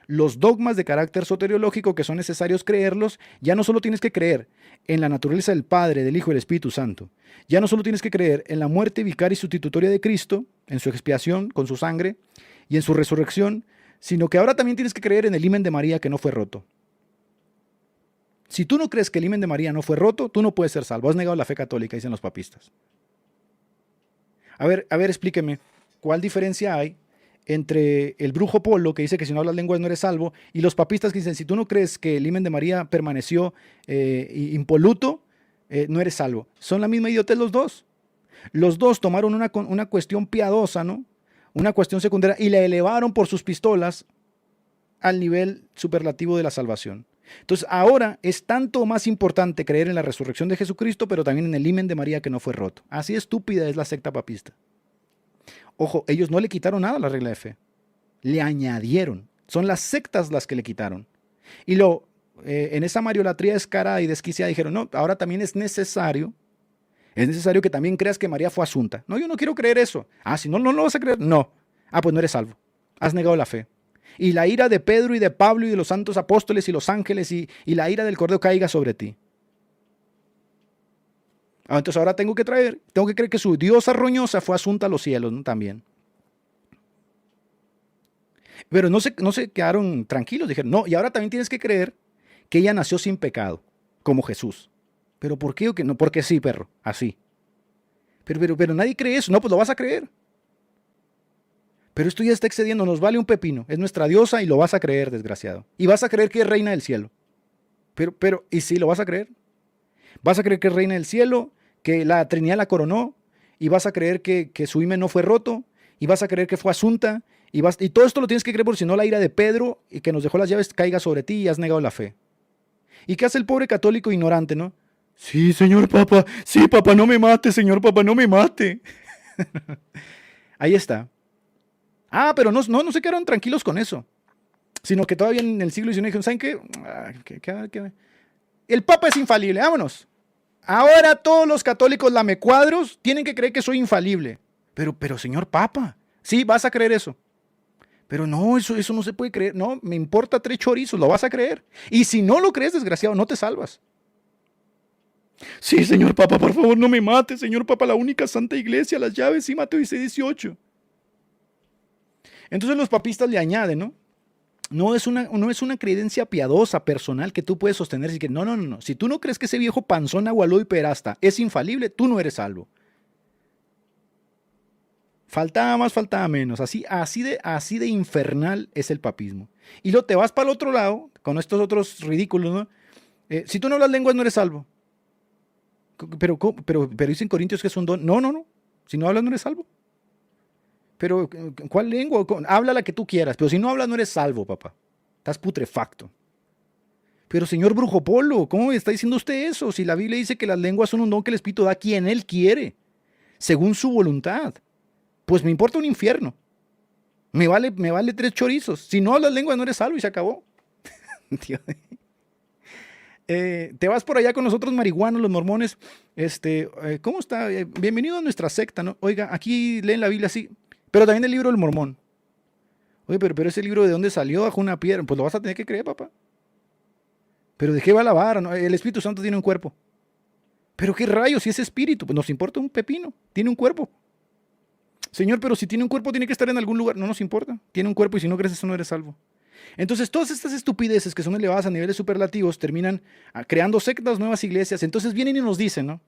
Los dogmas de carácter soteriológico que son necesarios creerlos, ya no solo tienes que creer en la naturaleza del Padre, del Hijo y del Espíritu Santo, ya no solo tienes que creer en la muerte vicaria y sustitutoria de Cristo, en su expiación con su sangre y en su resurrección, sino que ahora también tienes que creer en el himen de María que no fue roto. Si tú no crees que el himen de María no fue roto, tú no puedes ser salvo. Has negado la fe católica, dicen los papistas. A ver, explíqueme, ¿cuál diferencia hay entre el brujo Polo, que dice que si no hablas lenguas no eres salvo, y los papistas que dicen, si tú no crees que el himen de María permaneció impoluto, no eres salvo? Son la misma idiotez los dos. Los dos tomaron una cuestión piadosa, ¿no? Una cuestión secundaria, y la elevaron por sus pistolas al nivel superlativo de la salvación. Entonces ahora es tanto más importante creer en la resurrección de Jesucristo, pero también en el himen de María que no fue roto. Así estúpida es la secta papista. Ojo, ellos no le quitaron nada a la regla de fe. Le añadieron. Son las sectas las que le quitaron. Y en esa mariolatría descarada y desquiciada dijeron, no, ahora también es necesario que también creas que María fue asunta. No, yo no quiero creer eso. Ah, si no lo vas a creer, no. Ah, pues no eres salvo. Has negado la fe. Y la ira de Pedro y de Pablo y de los santos apóstoles y los ángeles y la ira del Cordero caiga sobre ti. Entonces ahora tengo que creer que su diosa roñosa fue asunta a los cielos, ¿no? También. Pero no se quedaron tranquilos, dijeron, no, y ahora también tienes que creer que ella nació sin pecado, como Jesús. ¿Pero por qué o qué? No, porque sí, perro, así. Pero nadie cree eso, no, pues lo vas a creer. Pero esto ya está excediendo, nos vale un pepino, es nuestra diosa y lo vas a creer, desgraciado. Y vas a creer que es reina del cielo. ¿Y sí lo vas a creer? Vas a creer que es reina del cielo, que la Trinidad la coronó, y vas a creer que su himen no fue roto, y vas a creer que fue asunta, y todo esto lo tienes que creer, porque si no la ira de Pedro, y que nos dejó las llaves, caiga sobre ti y has negado la fe. ¿Y qué hace el pobre católico ignorante, no? Sí, señor Papa, sí, Papa, no me mate, señor Papa, no me mate. Ahí está. Ah, pero no se quedaron tranquilos con eso, sino que todavía en el siglo XIX dijeron, ¿saben qué? El Papa es infalible, vámonos. Ahora todos los católicos lamecuadros tienen que creer que soy infalible. Pero señor Papa, sí, vas a creer eso. Pero no, eso no se puede creer. No, me importa 3 chorizos, lo vas a creer. Y si no lo crees, desgraciado, no te salvas. Sí, señor Papa, por favor, no me mate, señor Papa, la única santa iglesia, las llaves, sí, Mateo 16:18. Entonces los papistas le añaden, ¿no? No es una creencia piadosa, personal, que tú puedes sostener. Así que no. Si tú no crees que ese viejo panzón Agualó y Perasta es infalible, tú no eres salvo. Faltaba más, faltaba menos. Así de infernal es el papismo. Y luego te vas para el otro lado, con estos otros ridículos, ¿no? Si tú no hablas lenguas, no eres salvo. Pero dicen Corintios que es un don. No. Si no hablas, no eres salvo. Pero, ¿cuál lengua? Habla la que tú quieras, pero si no hablas no eres salvo, papá. Estás putrefacto. Pero, señor Brujo Polo, ¿cómo está diciendo usted eso? Si la Biblia dice que las lenguas son un don que el Espíritu da a quien Él quiere, según su voluntad. Pues me importa un infierno. Me vale 3 chorizos. Si no hablas lengua no eres salvo y se acabó. Te vas por allá con los otros marihuanos, los mormones. ¿Cómo está? Bienvenido a nuestra secta, ¿no? Oiga, aquí leen la Biblia así. Pero también el libro del Mormón. Oye, pero ese libro ¿de dónde salió? Bajo una piedra. Pues lo vas a tener que creer, papá. Pero ¿de qué va la vara? ¿No? El Espíritu Santo tiene un cuerpo. Pero ¿qué rayos? Si es espíritu, pues nos importa un pepino. Tiene un cuerpo. Señor, pero si tiene un cuerpo tiene que estar en algún lugar. No nos importa. Tiene un cuerpo y si no crees eso no eres salvo. Entonces todas estas estupideces que son elevadas a niveles superlativos terminan creando sectas, nuevas iglesias. Entonces vienen y nos dicen, ¿no?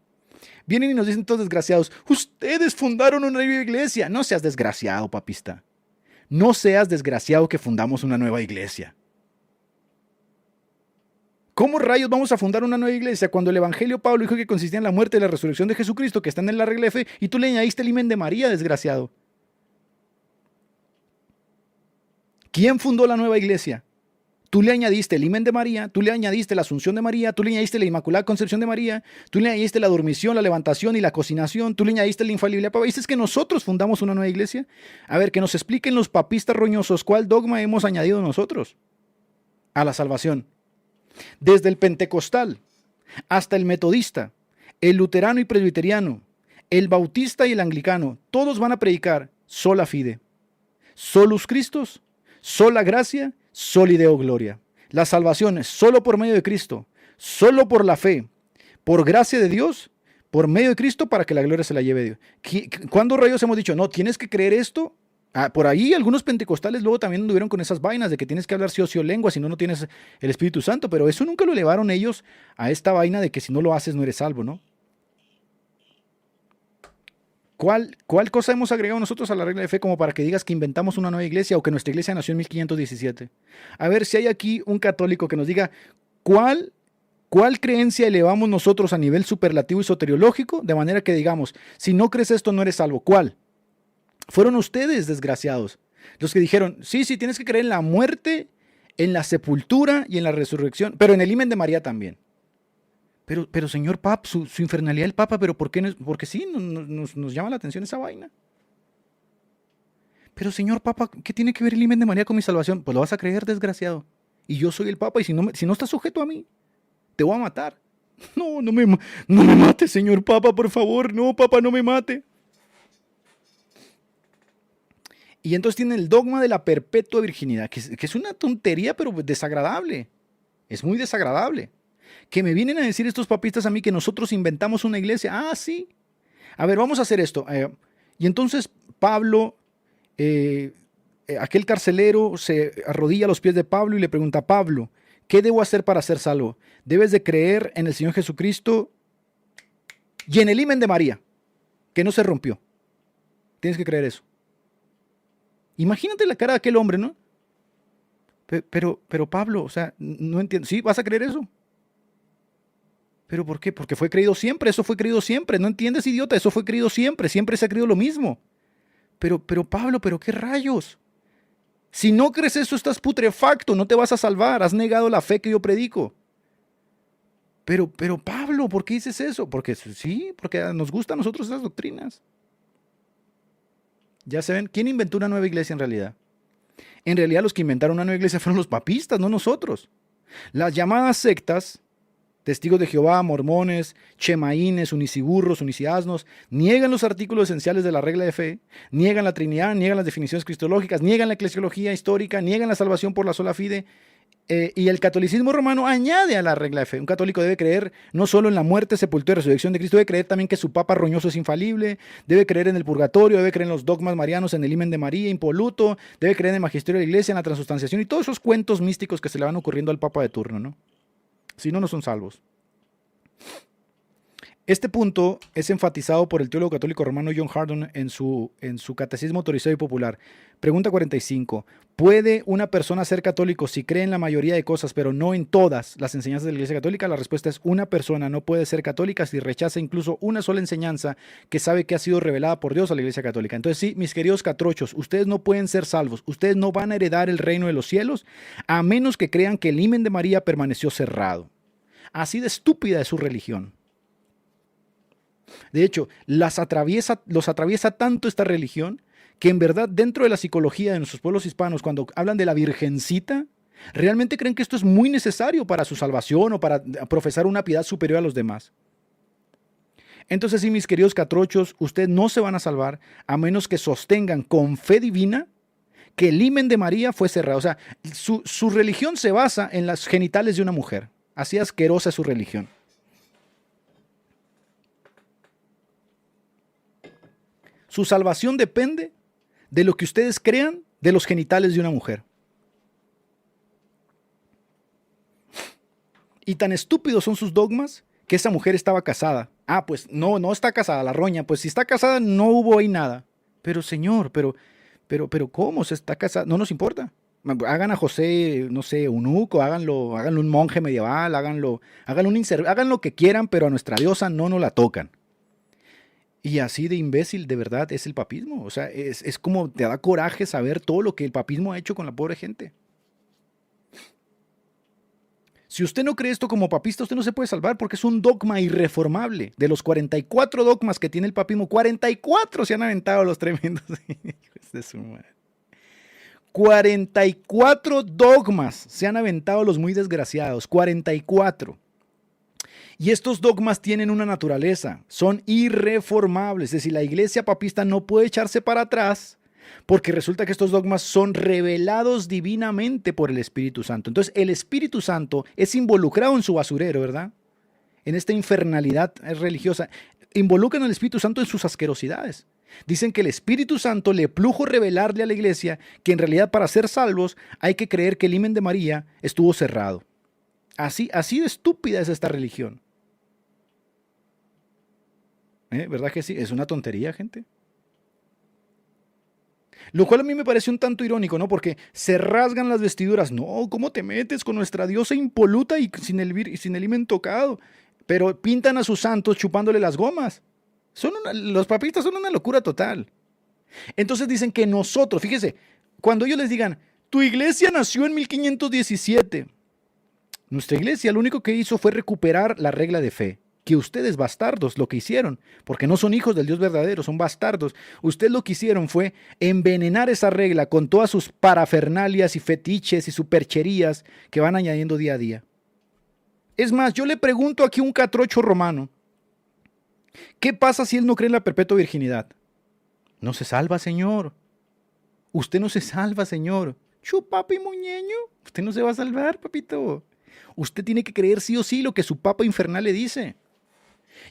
Vienen y nos dicen todos desgraciados, ustedes fundaron una nueva iglesia. No seas desgraciado, papista. No seas desgraciado que fundamos una nueva iglesia. ¿Cómo rayos vamos a fundar una nueva iglesia cuando el Evangelio Pablo dijo que consistía en la muerte y la resurrección de Jesucristo, que están en la regla de fe, y tú le añadiste el himen de María, desgraciado? ¿Quién fundó la nueva iglesia? Tú le añadiste el himen de María, tú le añadiste la asunción de María, tú le añadiste la inmaculada concepción de María, tú le añadiste la dormición, la levantación y la cocinación, tú le añadiste la infalibilidad. ¿Dices que nosotros fundamos una nueva iglesia? A ver, que nos expliquen los papistas roñosos cuál dogma hemos añadido nosotros a la salvación. Desde el pentecostal hasta el metodista, el luterano y presbiteriano, el bautista y el anglicano, todos van a predicar sola fide, solus Christus, sola gracia, soli Deo gloria. La salvación es solo por medio de Cristo, solo por la fe, por gracia de Dios, por medio de Cristo, para que la gloria se la lleve Dios. ¿Cuándo rayos hemos dicho, no, tienes que creer esto? Por ahí algunos pentecostales luego también anduvieron con esas vainas de que tienes que hablar sí o sí o lengua, si no, no tienes el Espíritu Santo, pero eso nunca lo elevaron ellos a esta vaina de que si no lo haces no eres salvo, ¿no? ¿Cuál cosa hemos agregado nosotros a la regla de fe como para que digas que inventamos una nueva iglesia o que nuestra iglesia nació en 1517? A ver si hay aquí un católico que nos diga ¿cuál creencia elevamos nosotros a nivel superlativo y soteriológico? De manera que digamos, si no crees esto no eres salvo. ¿Cuál? Fueron ustedes, desgraciados, los que dijeron, sí, tienes que creer en la muerte, en la sepultura y en la resurrección, pero en el himen de María también. Pero señor Papa, su infernalidad del Papa, ¿pero por qué? Porque sí, nos llama la atención esa vaina. Pero señor Papa, ¿qué tiene que ver el himen de María con mi salvación? Pues lo vas a creer, desgraciado. Y yo soy el Papa, y si no estás sujeto a mí, te voy a matar. No me mate, señor Papa, por favor. No, Papa, no me mate. Y entonces tiene el dogma de la perpetua virginidad, que es una tontería, pero desagradable. Es muy desagradable. Que me vienen a decir estos papistas a mí que nosotros inventamos una iglesia. Ah, sí. A ver, vamos a hacer esto. Y entonces Pablo, aquel carcelero, se arrodilla a los pies de Pablo y le pregunta, Pablo, ¿qué debo hacer para ser salvo? Debes de creer en el Señor Jesucristo y en el himen de María, que no se rompió. Tienes que creer eso. Imagínate la cara de aquel hombre, ¿no? Pero Pablo, o sea, no entiendo. ¿Sí? ¿Vas a creer eso? ¿Pero por qué? Porque fue creído siempre, eso fue creído siempre. ¿No entiendes, idiota? Eso fue creído siempre se ha creído lo mismo. Pero Pablo, ¿pero qué rayos? Si no crees eso, estás putrefacto, no te vas a salvar, has negado la fe que yo predico. Pero Pablo, ¿por qué dices eso? Porque sí, porque nos gustan a nosotros esas doctrinas. Ya saben, ¿quién inventó una nueva iglesia en realidad? En realidad los que inventaron una nueva iglesia fueron los papistas, no nosotros. Las llamadas sectas, testigos de Jehová, mormones, chemaínes, uniciburros, uniciasnos, niegan los artículos esenciales de la regla de fe, niegan la Trinidad, niegan las definiciones cristológicas, niegan la eclesiología histórica, niegan la salvación por la sola fide, y el catolicismo romano añade a la regla de fe. Un católico debe creer no solo en la muerte, sepultura y resurrección de Cristo, debe creer también que su papa roñoso es infalible, debe creer en el purgatorio, debe creer en los dogmas marianos, en el himen de María, impoluto, debe creer en el magisterio de la iglesia, en la transustanciación y todos esos cuentos místicos que se le van ocurriendo al papa de turno, ¿no? Si no, no son salvos. Este punto es enfatizado por el teólogo católico romano John Hardon en su Catecismo Autorizado y Popular. Pregunta 45. ¿Puede una persona ser católico si cree en la mayoría de cosas, pero no en todas las enseñanzas de la Iglesia Católica? La respuesta es: una persona no puede ser católica si rechaza incluso una sola enseñanza que sabe que ha sido revelada por Dios a la Iglesia Católica. Entonces sí, mis queridos catrochos, ustedes no pueden ser salvos, ustedes no van a heredar el reino de los cielos a menos que crean que el himen de María permaneció cerrado. Así de estúpida es su religión. De hecho, los atraviesa tanto esta religión que en verdad dentro de la psicología de nuestros pueblos hispanos, cuando hablan de la virgencita, realmente creen que esto es muy necesario para su salvación o para profesar una piedad superior a los demás. Entonces, sí, mis queridos catrochos, ustedes no se van a salvar a menos que sostengan con fe divina que el himen de María fue cerrado. O sea, su religión se basa en las genitales de una mujer. Así asquerosa es su religión. Su salvación depende de lo que ustedes crean de los genitales de una mujer. Y tan estúpidos son sus dogmas que esa mujer estaba casada. Ah, pues no está casada la roña. Pues si está casada no hubo ahí nada. Pero Señor, pero ¿cómo se está casada? No nos importa. Hagan a José, no sé, eunuco, háganlo un monje medieval, hagan lo que quieran, pero a nuestra diosa no nos la tocan. Y así de imbécil, de verdad, es el papismo. O sea, es como te da coraje saber todo lo que el papismo ha hecho con la pobre gente. Si usted no cree esto como papista, usted no se puede salvar porque es un dogma irreformable. De los 44 dogmas que tiene el papismo, 44 se han aventado los tremendos. Hijos de su madre. 44 dogmas se han aventado los muy desgraciados. 44. Y estos dogmas tienen una naturaleza. Son irreformables. Es decir, la iglesia papista no puede echarse para atrás porque resulta que estos dogmas son revelados divinamente por el Espíritu Santo. Entonces, el Espíritu Santo es involucrado en su basurero, ¿verdad? En esta infernalidad religiosa. Involucran al Espíritu Santo en sus asquerosidades. Dicen que el Espíritu Santo le plujo revelarle a la iglesia que en realidad para ser salvos hay que creer que el himen de María estuvo cerrado. Así de estúpida es esta religión. ¿Verdad que sí? Es una tontería, gente. Lo cual a mí me parece un tanto irónico, ¿no? Porque se rasgan las vestiduras. No, ¿cómo te metes con nuestra diosa impoluta y sin el himen tocado? Pero pintan a sus santos chupándole las gomas. Los papistas son una locura total. Entonces dicen que nosotros, fíjese, cuando ellos les digan, tu iglesia nació en 1517. Nuestra iglesia lo único que hizo fue recuperar la regla de fe. Que ustedes bastardos lo que hicieron, porque no son hijos del Dios verdadero, son bastardos. Ustedes lo que hicieron fue envenenar esa regla con todas sus parafernalias y fetiches y supercherías que van añadiendo día a día. Es más, yo le pregunto aquí a un catrocho romano, ¿qué pasa si él no cree en la perpetua virginidad? No se salva, señor. Usted no se salva, señor. Chupapi muñeño, usted no se va a salvar, papito. Usted tiene que creer sí o sí lo que su papa infernal le dice.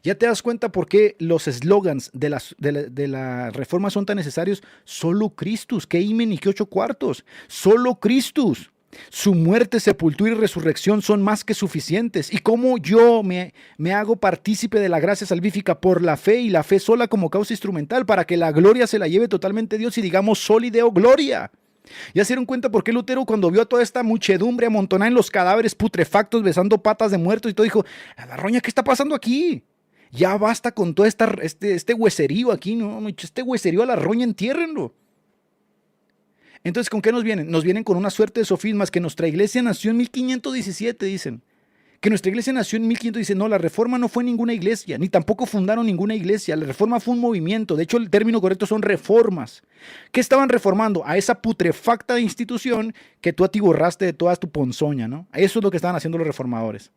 ¿Ya te das cuenta por qué los eslogans de la reforma son tan necesarios? Solo Christus, qué himen y qué 8 cuartos. Solo Christus. Su muerte, sepultura y resurrección son más que suficientes. ¿Y cómo yo me hago partícipe de la gracia salvífica? Por la fe, y la fe sola como causa instrumental, para que la gloria se la lleve totalmente Dios y digamos soli deo gloria. ¿Ya se dieron cuenta por qué Lutero, cuando vio a toda esta muchedumbre amontonada en los cadáveres putrefactos, besando patas de muertos y todo, dijo, a la roña, ¿qué está pasando aquí? Ya basta con todo este hueserío aquí, ¿no? Este hueserío a la roña, entiérrenlo. Entonces, ¿con qué nos vienen? Nos vienen con una suerte de sofismas, que nuestra iglesia nació en 1517, dicen. Que nuestra iglesia nació en 1500, dice, no, la reforma no fue ninguna iglesia, ni tampoco fundaron ninguna iglesia. La reforma fue un movimiento. De hecho, el término correcto son reformas. ¿Qué estaban reformando? A esa putrefacta institución que tú atiborraste de toda tu ponzoña, ¿no? Eso es lo que estaban haciendo los reformadores.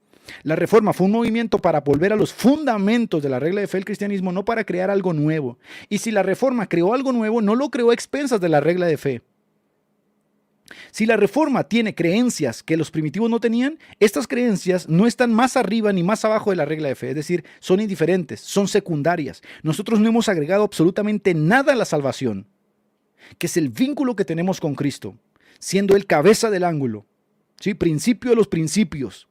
La reforma fue un movimiento para volver a los fundamentos de la regla de fe del cristianismo, no para crear algo nuevo. Y si la reforma creó algo nuevo, no lo creó a expensas de la regla de fe. Si la reforma tiene creencias que los primitivos no tenían, estas creencias no están más arriba ni más abajo de la regla de fe, es decir, son indiferentes, son secundarias. Nosotros no hemos agregado absolutamente nada a la salvación, que es el vínculo que tenemos con Cristo, siendo Él cabeza del ángulo, ¿sí? Principio de los principios.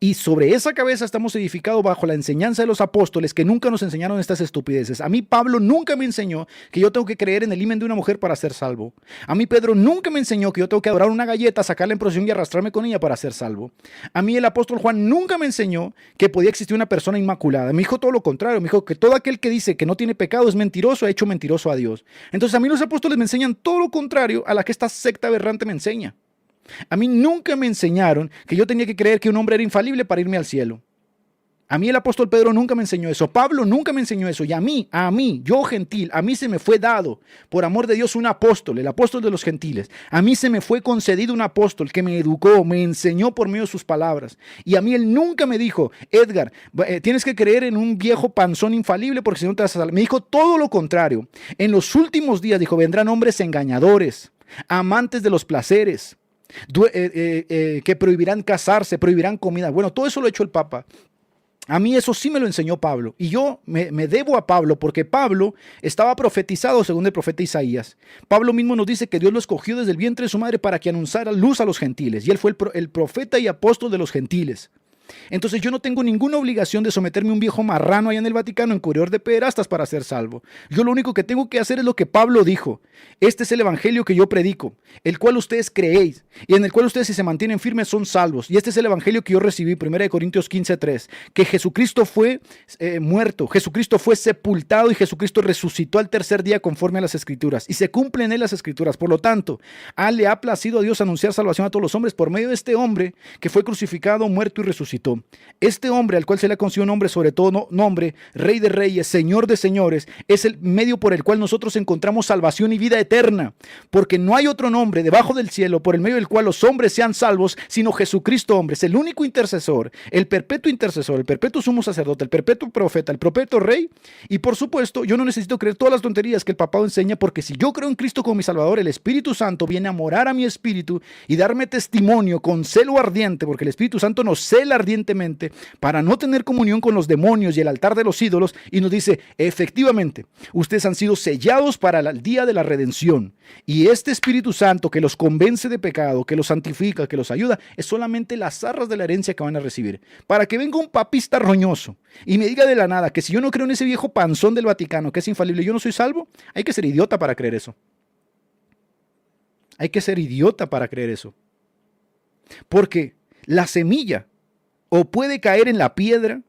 Y sobre esa cabeza estamos edificados bajo la enseñanza de los apóstoles, que nunca nos enseñaron estas estupideces. A mí Pablo nunca me enseñó que yo tengo que creer en el himen de una mujer para ser salvo. A mí Pedro nunca me enseñó que yo tengo que adorar una galleta, sacarla en procesión y arrastrarme con ella para ser salvo. A mí el apóstol Juan nunca me enseñó que podía existir una persona inmaculada. Me dijo todo lo contrario, me dijo que todo aquel que dice que no tiene pecado es mentiroso, ha hecho mentiroso a Dios. Entonces a mí los apóstoles me enseñan todo lo contrario a la que esta secta aberrante me enseña. A mí nunca me enseñaron que yo tenía que creer que un hombre era infalible para irme al cielo. A mí el apóstol Pedro nunca me enseñó eso. Pablo nunca me enseñó eso. Y a mí, yo gentil, a mí se me fue dado, por amor de Dios, un apóstol, el apóstol de los gentiles. A mí se me fue concedido un apóstol que me educó, me enseñó por medio de sus palabras. Y a mí él nunca me dijo, Edgar, tienes que creer en un viejo panzón infalible porque si no te vas a salvar. Me dijo todo lo contrario. En los últimos días, dijo, vendrán hombres engañadores, amantes de los placeres, que prohibirán casarse, prohibirán comida. Bueno, todo eso lo ha hecho el Papa. A mí eso sí me lo enseñó Pablo. Y yo me debo a Pablo porque Pablo estaba profetizado según el profeta Isaías. Pablo mismo nos dice que Dios lo escogió desde el vientre de su madre para que anunciara luz a los gentiles. Y él fue el profeta y apóstol de los gentiles. Entonces yo no tengo ninguna obligación de someterme a un viejo marrano allá en el Vaticano en corredor de pederastas para ser salvo. Yo lo único que tengo que hacer es lo que Pablo dijo. Este es el evangelio que yo predico, el cual ustedes creéis y en el cual ustedes si se mantienen firmes son salvos. Y este es el evangelio que yo recibí, 1 Corintios 15:3, que Jesucristo fue muerto, Jesucristo fue sepultado y Jesucristo resucitó al tercer día conforme a las Escrituras. Y se cumplen en las Escrituras. Por lo tanto, le ha placido a Dios anunciar salvación a todos los hombres por medio de este hombre que fue crucificado, muerto y resucitó. Este hombre, al cual se le ha concedido un nombre sobre todo nombre, Rey de Reyes, Señor de Señores, es el medio por el cual nosotros encontramos salvación y vida eterna, porque no hay otro nombre debajo del cielo por el medio del cual los hombres sean salvos, sino Jesucristo hombre. Es el único intercesor, el perpetuo sumo sacerdote, el perpetuo profeta, el perpetuo rey. Y por supuesto, yo no necesito creer todas las tonterías que el papado enseña, porque si yo creo en Cristo como mi Salvador, el Espíritu Santo viene a morar a mi espíritu y darme testimonio con celo ardiente, porque el Espíritu Santo nos cela ardientemente para no tener comunión con los demonios y el altar de los ídolos, y nos dice, efectivamente, ustedes han sido sellados para el día de la redención. Y este Espíritu Santo que los convence de pecado, que los santifica, que los ayuda, es solamente las arras de la herencia que van a recibir. Para que venga un papista roñoso y me diga de la nada que si yo no creo en ese viejo panzón del Vaticano que es infalible, yo no soy salvo, hay que ser idiota para creer eso. Hay que ser idiota para creer eso. Porque la semilla o puede caer en la piedra,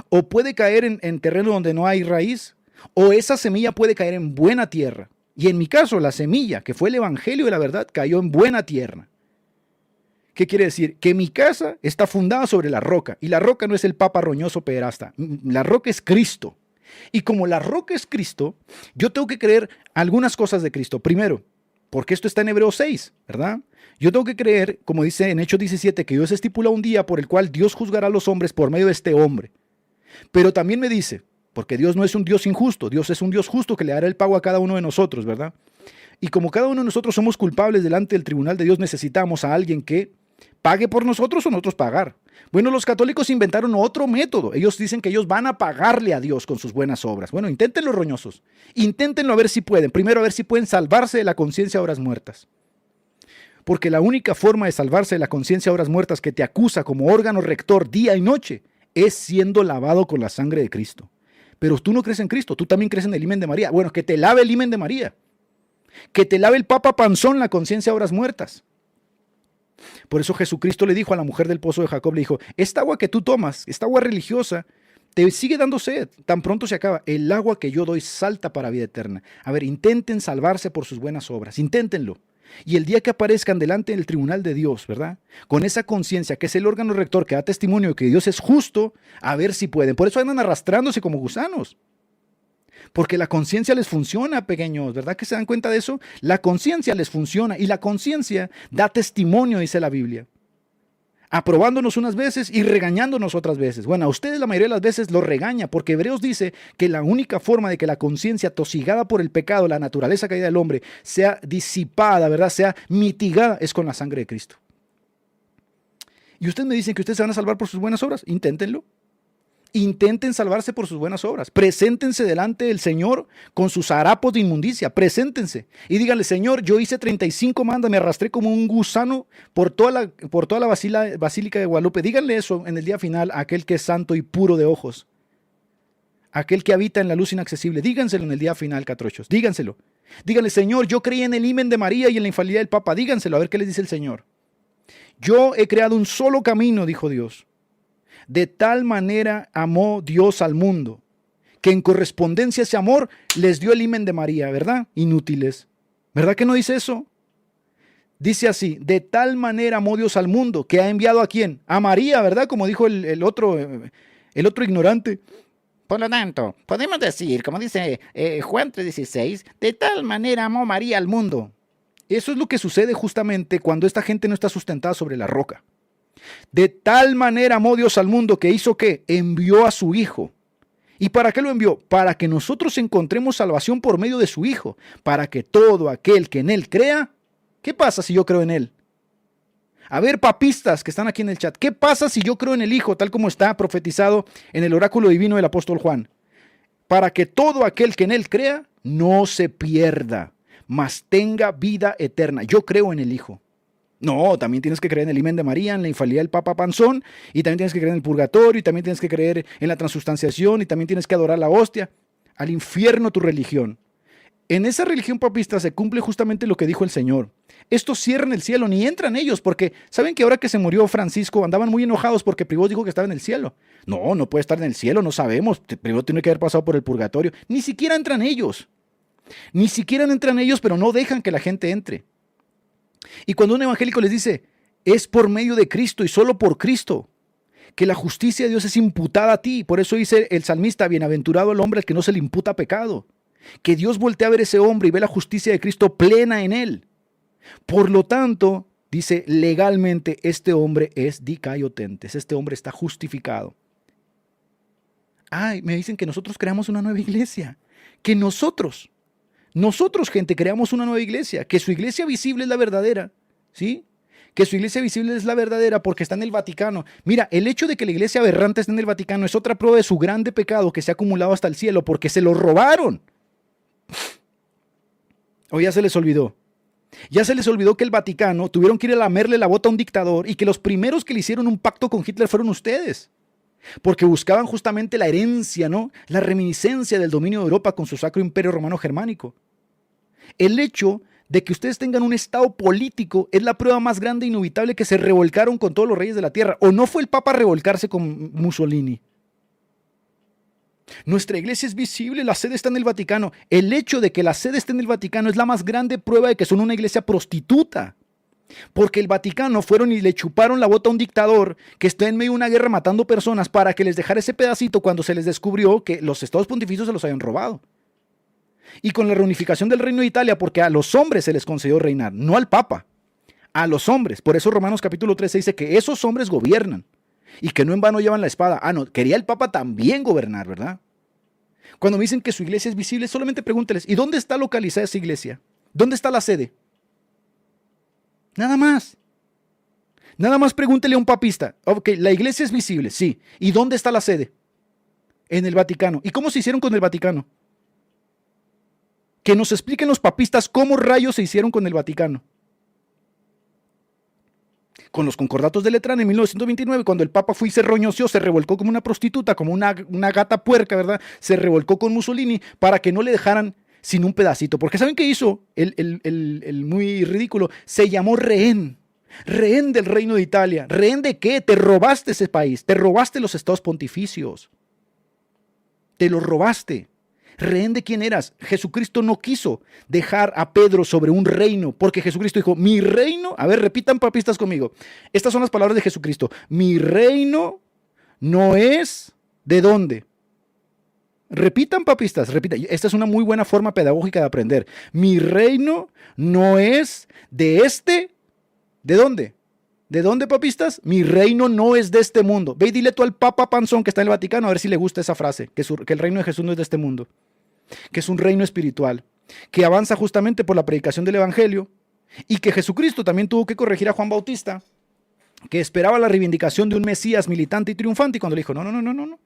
o puede caer en terreno donde no hay raíz, o esa semilla puede caer en buena tierra. Y en mi caso, la semilla, que fue el evangelio de la verdad, cayó en buena tierra. ¿Qué quiere decir? Que mi casa está fundada sobre la roca, y la roca no es el papa roñoso pederasta, la roca es Cristo. Y como la roca es Cristo, yo tengo que creer algunas cosas de Cristo. Primero, porque esto está en Hebreos 6, ¿verdad? Yo tengo que creer, como dice en Hechos 17, que Dios estipula un día por el cual Dios juzgará a los hombres por medio de este hombre. Pero también me dice, porque Dios no es un Dios injusto, Dios es un Dios justo que le dará el pago a cada uno de nosotros, ¿verdad? Y como cada uno de nosotros somos culpables delante del tribunal de Dios, necesitamos a alguien que pague por nosotros o nosotros pagar. Bueno, los católicos inventaron otro método. Ellos dicen que ellos van a pagarle a Dios con sus buenas obras. Bueno, inténtenlo, roñosos. Inténtenlo a ver si pueden. Primero a ver si pueden salvarse de la conciencia de obras muertas. Porque la única forma de salvarse de la conciencia de obras muertas que te acusa como órgano rector día y noche es siendo lavado con la sangre de Cristo. Pero tú no crees en Cristo, tú también crees en el himen de María. Bueno, que te lave el himen de María. Que te lave el Papa Panzón la conciencia de obras muertas. Por eso Jesucristo le dijo a la mujer del pozo de Jacob, le dijo, esta agua que tú tomas, esta agua religiosa, te sigue dando sed, tan pronto se acaba. El agua que yo doy salta para vida eterna. A ver, intenten salvarse por sus buenas obras, inténtenlo. Y el día que aparezcan delante del tribunal de Dios, ¿verdad? Con esa conciencia que es el órgano rector que da testimonio de que Dios es justo, a ver si pueden. Por eso andan arrastrándose como gusanos. Porque la conciencia les funciona, pequeños, ¿verdad que se dan cuenta de eso? La conciencia les funciona y la conciencia da testimonio, dice la Biblia. Aprobándonos unas veces y regañándonos otras veces. Bueno, a ustedes la mayoría de las veces los regaña, porque Hebreos dice que la única forma de que la conciencia tosigada por el pecado, la naturaleza caída del hombre, sea disipada, ¿verdad? Sea mitigada, es con la sangre de Cristo. Y ustedes me dicen que ustedes se van a salvar por sus buenas obras. Inténtenlo. Intenten salvarse por sus buenas obras. Preséntense delante del Señor con sus harapos de inmundicia. Preséntense y díganle, Señor, yo hice 35 mandas, me arrastré como un gusano por toda la Basílica de Guadalupe. Díganle eso en el día final a aquel que es santo y puro de ojos. Aquel que habita en la luz inaccesible. Díganselo en el día final, catrochos. Díganselo. Díganle, Señor, yo creí en el himen de María y en la infalibilidad del Papa. Díganselo, a ver qué les dice el Señor. Yo he creado un solo camino, dijo Dios. De tal manera amó Dios al mundo, que en correspondencia a ese amor les dio el himen de María, ¿verdad? Inútiles. ¿Verdad que no dice eso? Dice así, de tal manera amó Dios al mundo, que ha enviado ¿a quién? A María, ¿verdad? Como dijo el otro ignorante. Por lo tanto, podemos decir, como dice Juan 3:16, de tal manera amó María al mundo. Eso es lo que sucede justamente cuando esta gente no está sustentada sobre la roca. De tal manera amó Dios al mundo que hizo ¿qué? Envió a su Hijo. ¿Y para qué lo envió? Para que nosotros encontremos salvación por medio de su Hijo. Para que todo aquel que en Él crea. ¿Qué pasa si yo creo en Él? A ver, papistas que están aquí en el chat. ¿Qué pasa si yo creo en el Hijo tal como está profetizado en el oráculo divino del apóstol Juan? Para que todo aquel que en Él crea no se pierda, mas tenga vida eterna. Yo creo en el Hijo. No, también tienes que creer en el himen de María, en la infalibilidad del Papa Panzón, y también tienes que creer en el purgatorio, y también tienes que creer en la transustanciación, y también tienes que adorar la hostia. Al infierno tu religión. En esa religión papista se cumple justamente lo que dijo el Señor. Estos cierran el cielo, ni entran ellos, porque saben que ahora que se murió Francisco andaban muy enojados porque primero dijo que estaba en el cielo. No, no puede estar en el cielo, no sabemos. Primero tiene que haber pasado por el purgatorio. Ni siquiera entran ellos. Ni siquiera entran ellos, pero no dejan que la gente entre. Y cuando un evangélico les dice, es por medio de Cristo y solo por Cristo que la justicia de Dios es imputada a ti. Por eso dice el salmista, bienaventurado el hombre al que no se le imputa pecado. Que Dios voltea a ver a ese hombre y ve la justicia de Cristo plena en él. Por lo tanto, dice legalmente, este hombre es dicaiotentes, este hombre está justificado. Ay, me dicen que nosotros creamos una nueva iglesia, que nosotros, gente, creamos una nueva iglesia, que su iglesia visible es la verdadera, ¿sí? Que su iglesia visible es la verdadera porque está en el Vaticano. Mira, el hecho de que la iglesia aberrante esté en el Vaticano es otra prueba de su grande pecado que se ha acumulado hasta el cielo porque se lo robaron. ¿O ya se les olvidó? Ya se les olvidó que el Vaticano tuvieron que ir a lamerle la bota a un dictador y que los primeros que le hicieron un pacto con Hitler fueron ustedes. Porque buscaban justamente la herencia, ¿no? La reminiscencia del dominio de Europa con su Sacro Imperio Romano Germánico. El hecho de que ustedes tengan un estado político es la prueba más grande e inevitable que se revolcaron con todos los reyes de la tierra. ¿O no fue el Papa a revolcarse con Mussolini? Nuestra iglesia es visible, la sede está en el Vaticano. El hecho de que la sede esté en el Vaticano es la más grande prueba de que son una iglesia prostituta. Porque el Vaticano fueron y le chuparon la bota a un dictador que está en medio de una guerra matando personas para que les dejara ese pedacito cuando se les descubrió que los estados pontificios se los habían robado. Y con la reunificación del Reino de Italia, porque a los hombres se les concedió reinar, no al Papa, a los hombres. Por eso Romanos capítulo 13 dice que esos hombres gobiernan y que no en vano llevan la espada. Ah, no, quería el Papa también gobernar, ¿verdad? Cuando me dicen que su iglesia es visible, solamente pregúnteles, ¿y dónde está localizada esa iglesia? ¿Dónde está la sede? Nada más. Nada más pregúntele a un papista. Ok, la iglesia es visible, sí. ¿Y dónde está la sede? En el Vaticano. ¿Y cómo se hicieron con el Vaticano? Que nos expliquen los papistas cómo rayos se hicieron con el Vaticano. Con los concordatos de Letrán en 1929, cuando el Papa fue y se roñoseó, se revolcó como una prostituta, como una gata puerca, ¿verdad? Se revolcó con Mussolini para que no le dejaran sin un pedacito. Porque ¿saben qué hizo? El muy ridículo. Se llamó rehén. Rehén del Reino de Italia. ¿Rehén de qué? Te robaste ese país. Te robaste los estados pontificios. Te los robaste. ¿Rehén de quién eras? Jesucristo no quiso dejar a Pedro sobre un reino, porque Jesucristo dijo, mi reino, a ver, repitan papistas conmigo. Estas son las palabras de Jesucristo. Mi reino no es ¿de dónde? Repitan papistas, repitan. Esta es una muy buena forma pedagógica de aprender. Mi reino no es de este, ¿de dónde? ¿De dónde, papistas? Mi reino no es de este mundo. Ve y dile tú al Papa Panzón que está en el Vaticano a ver si le gusta esa frase, que el reino de Jesús no es de este mundo, que es un reino espiritual, que avanza justamente por la predicación del Evangelio y que Jesucristo también tuvo que corregir a Juan Bautista, que esperaba la reivindicación de un Mesías militante y triunfante y cuando le dijo, no.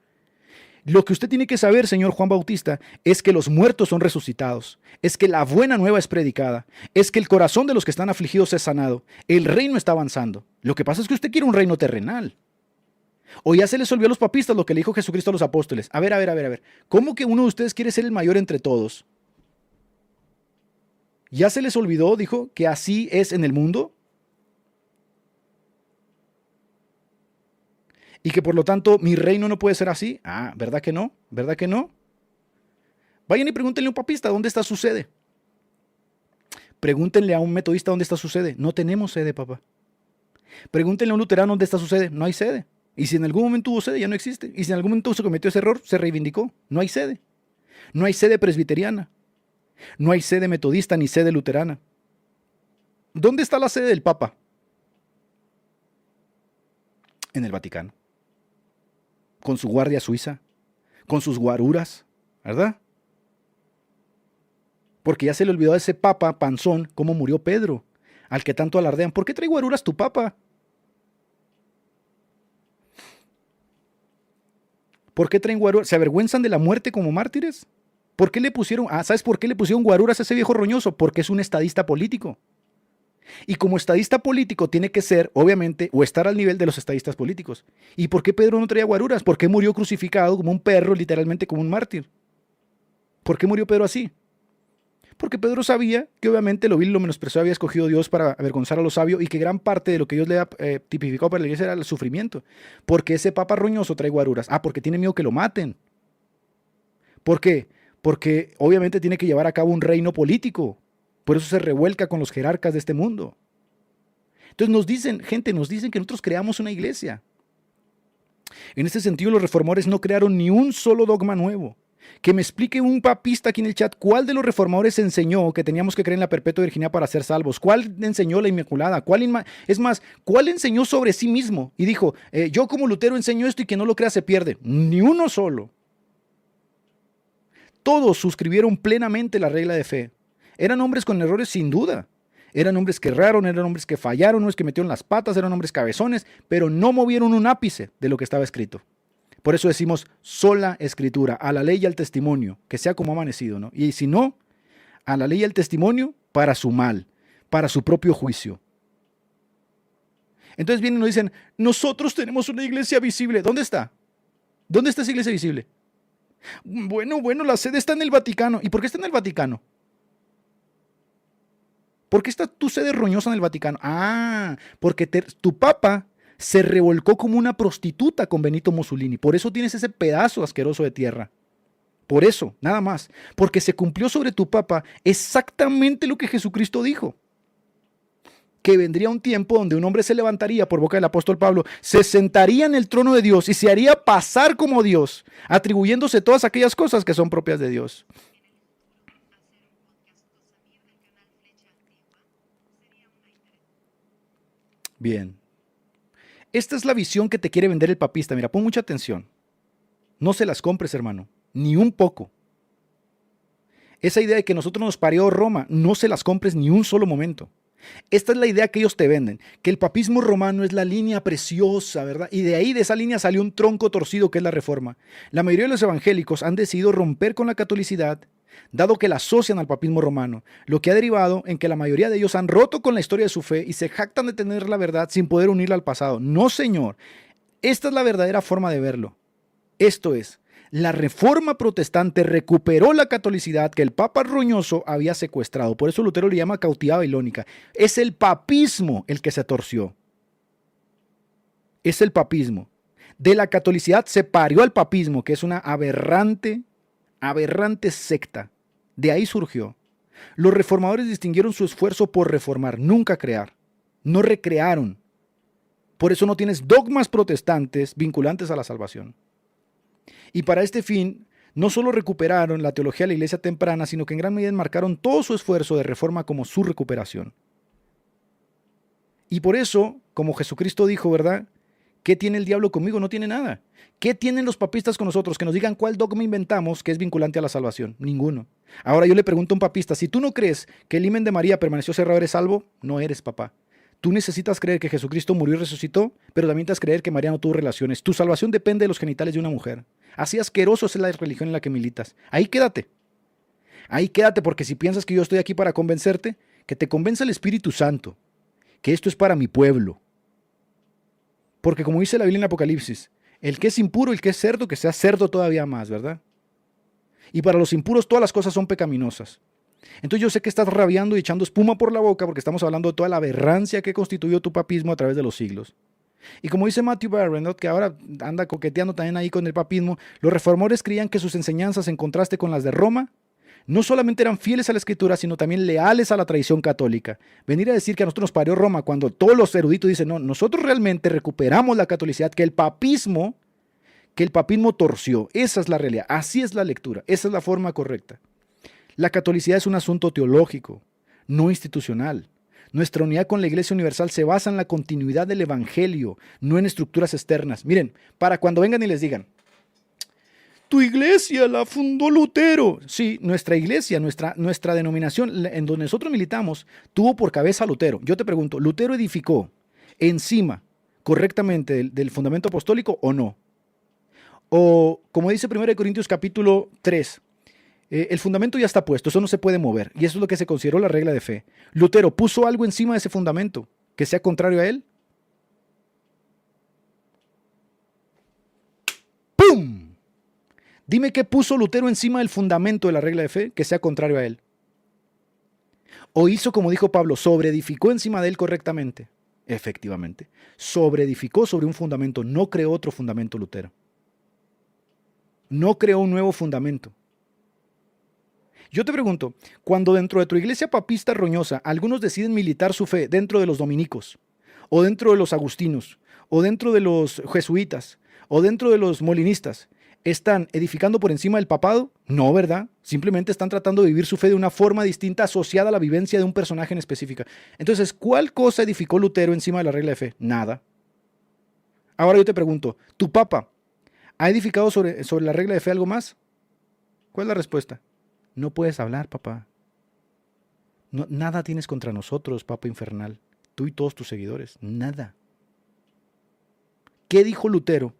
Lo que usted tiene que saber, señor Juan Bautista, es que los muertos son resucitados, es que la buena nueva es predicada, es que el corazón de los que están afligidos es sanado, el reino está avanzando. Lo que pasa es que usted quiere un reino terrenal. O ya se les olvidó a los papistas lo que le dijo Jesucristo a los apóstoles. A ver. ¿Cómo que uno de ustedes quiere ser el mayor entre todos? ¿Ya se les olvidó, dijo, que así es en el mundo? Y que por lo tanto mi reino no puede ser así. Ah, ¿verdad que no? ¿Verdad que no? Vayan y pregúntenle a un papista dónde está su sede. Pregúntenle a un metodista dónde está su sede. No tenemos sede, papá. Pregúntenle a un luterano dónde está su sede. No hay sede. Y si en algún momento hubo sede, ya no existe. Y si en algún momento se cometió ese error, se reivindicó. No hay sede. No hay sede presbiteriana. No hay sede metodista ni sede luterana. ¿Dónde está la sede del Papa? En el Vaticano. Con su guardia suiza, con sus guaruras, ¿verdad? Porque ya se le olvidó a ese Papa Panzón cómo murió Pedro, al que tanto alardean. ¿Por qué trae guaruras tu Papa? ¿Por qué traen guaruras? ¿Se avergüenzan de la muerte como mártires? ¿Por qué le pusieron, ¿sabes por qué le pusieron guaruras a ese viejo roñoso? Porque es un estadista político. Y como estadista político tiene que ser, obviamente, o estar al nivel de los estadistas políticos. ¿Y por qué Pedro no traía guaruras? ¿Por qué murió crucificado como un perro, literalmente como un mártir? ¿Por qué murió Pedro así? Porque Pedro sabía que obviamente lo vil y lo menospreciado había escogido Dios para avergonzar a los sabios y que gran parte de lo que Dios le ha tipificado para la iglesia era el sufrimiento. Porque ese papa roñoso trae guaruras. Porque tiene miedo que lo maten. ¿Por qué? Porque obviamente tiene que llevar a cabo un reino político. Por eso se revuelca con los jerarcas de este mundo. Entonces nos dicen, gente, nos dicen que nosotros creamos una iglesia. En este sentido, los reformadores no crearon ni un solo dogma nuevo. Que me explique un papista aquí en el chat, ¿cuál de los reformadores enseñó que teníamos que creer en la perpetua virginidad para ser salvos? ¿Cuál enseñó la Inmaculada? Es más, ¿cuál enseñó sobre sí mismo? Y dijo, yo como Lutero enseño esto y quien no lo crea se pierde. Ni uno solo. Todos suscribieron plenamente la regla de fe. Eran hombres con errores sin duda. Eran hombres que erraron, eran hombres que fallaron, hombres que metieron las patas, eran hombres cabezones, pero no movieron un ápice de lo que estaba escrito. Por eso decimos sola escritura, a la ley y al testimonio, que sea como ha amanecido, ¿no? Y si no, a la ley y al testimonio para su mal, para su propio juicio. Entonces vienen y nos dicen, nosotros tenemos una iglesia visible. ¿Dónde está? ¿Dónde está esa iglesia visible? Bueno, la sede está en el Vaticano. ¿Y por qué está en el Vaticano? ¿Por qué está tu sede roñosa en el Vaticano? Porque tu papa se revolcó como una prostituta con Benito Mussolini. Por eso tienes ese pedazo asqueroso de tierra. Por eso, nada más. Porque se cumplió sobre tu papa exactamente lo que Jesucristo dijo. Que vendría un tiempo donde un hombre se levantaría por boca del apóstol Pablo, se sentaría en el trono de Dios y se haría pasar como Dios, atribuyéndose todas aquellas cosas que son propias de Dios. Bien. Esta es la visión que te quiere vender el papista. Mira, pon mucha atención. No se las compres, hermano. Ni un poco. Esa idea de que nosotros nos parió Roma, no se las compres ni un solo momento. Esta es la idea que ellos te venden, que el papismo romano es la línea preciosa, ¿verdad? Y de ahí, de esa línea, salió un tronco torcido que es la reforma. La mayoría de los evangélicos han decidido romper con la catolicidad, dado que la asocian al papismo romano, lo que ha derivado en que la mayoría de ellos han roto con la historia de su fe y se jactan de tener la verdad sin poder unirla al pasado. No, señor. Esta es la verdadera forma de verlo. Esto es, la reforma protestante recuperó la catolicidad que el papa roñoso había secuestrado. Por eso Lutero le llama cautividad babilónica. Es el papismo el que se torció. Es el papismo. De la catolicidad se parió al papismo, que es una aberrante secta. De ahí surgió. Los reformadores distinguieron su esfuerzo por reformar, nunca crear. No recrearon. Por eso no tienes dogmas protestantes vinculantes a la salvación. Y para este fin, no solo recuperaron la teología de la iglesia temprana, sino que en gran medida enmarcaron todo su esfuerzo de reforma como su recuperación. Y por eso, como Jesucristo dijo, ¿verdad? ¿Qué tiene el diablo conmigo? No tiene nada. ¿Qué tienen los papistas con nosotros? Que nos digan cuál dogma inventamos que es vinculante a la salvación. Ninguno. Ahora yo le pregunto a un papista, si tú no crees que el himen de María permaneció cerrado, ¿eres salvo? No eres, papá. Tú necesitas creer que Jesucristo murió y resucitó, pero también necesitas creer que María no tuvo relaciones. Tu salvación depende de los genitales de una mujer. Así asqueroso es la religión en la que militas. Ahí quédate. Ahí quédate, porque si piensas que yo estoy aquí para convencerte, que te convenza el Espíritu Santo, que esto es para mi pueblo. Porque como dice la Biblia en Apocalipsis, el que es impuro, el que es cerdo, que sea cerdo todavía más, ¿verdad? Y para los impuros todas las cosas son pecaminosas. Entonces yo sé que estás rabiando y echando espuma por la boca porque estamos hablando de toda la aberrancia que constituyó tu papismo a través de los siglos. Y como dice Matthew Barron, ¿no? Que ahora anda coqueteando también ahí con el papismo, los reformadores creían que sus enseñanzas, en contraste con las de Roma, no solamente eran fieles a la Escritura, sino también leales a la tradición católica. Venir a decir que a nosotros nos parió Roma cuando todos los eruditos dicen, no, nosotros realmente recuperamos la catolicidad que el papismo torció. Esa es la realidad, así es la lectura, esa es la forma correcta. La catolicidad es un asunto teológico, no institucional. Nuestra unidad con la Iglesia Universal se basa en la continuidad del Evangelio, no en estructuras externas. Miren, para cuando vengan y les digan, tu iglesia la fundó Lutero. Sí, nuestra iglesia, nuestra denominación, en donde nosotros militamos, tuvo por cabeza a Lutero. Yo te pregunto, ¿Lutero edificó encima correctamente del fundamento apostólico o no? O, como dice 1 Corintios capítulo 3, El fundamento ya está puesto, eso no se puede mover. Y eso es lo que se consideró la regla de fe. Lutero puso algo encima de ese fundamento que sea contrario a él. ¡Pum! Dime qué puso Lutero encima del fundamento de la regla de fe que sea contrario a él. O hizo como dijo Pablo, sobreedificó encima de él correctamente. Efectivamente, sobreedificó sobre un fundamento, no creó otro fundamento Lutero. No creó un nuevo fundamento. Yo te pregunto, cuando dentro de tu iglesia papista roñosa algunos deciden militar su fe dentro de los dominicos, o dentro de los agustinos, o dentro de los jesuitas, o dentro de los molinistas, ¿están edificando por encima del papado? No, ¿verdad? Simplemente están tratando de vivir su fe de una forma distinta asociada a la vivencia de un personaje en específica. Entonces, ¿cuál cosa edificó Lutero encima de la regla de fe? Nada. Ahora yo te pregunto, ¿tu papa ha edificado sobre la regla de fe algo más? ¿Cuál es la respuesta? No puedes hablar, papá. No, nada tienes contra nosotros, papa infernal. Tú y todos tus seguidores. Nada. ¿Qué dijo Lutero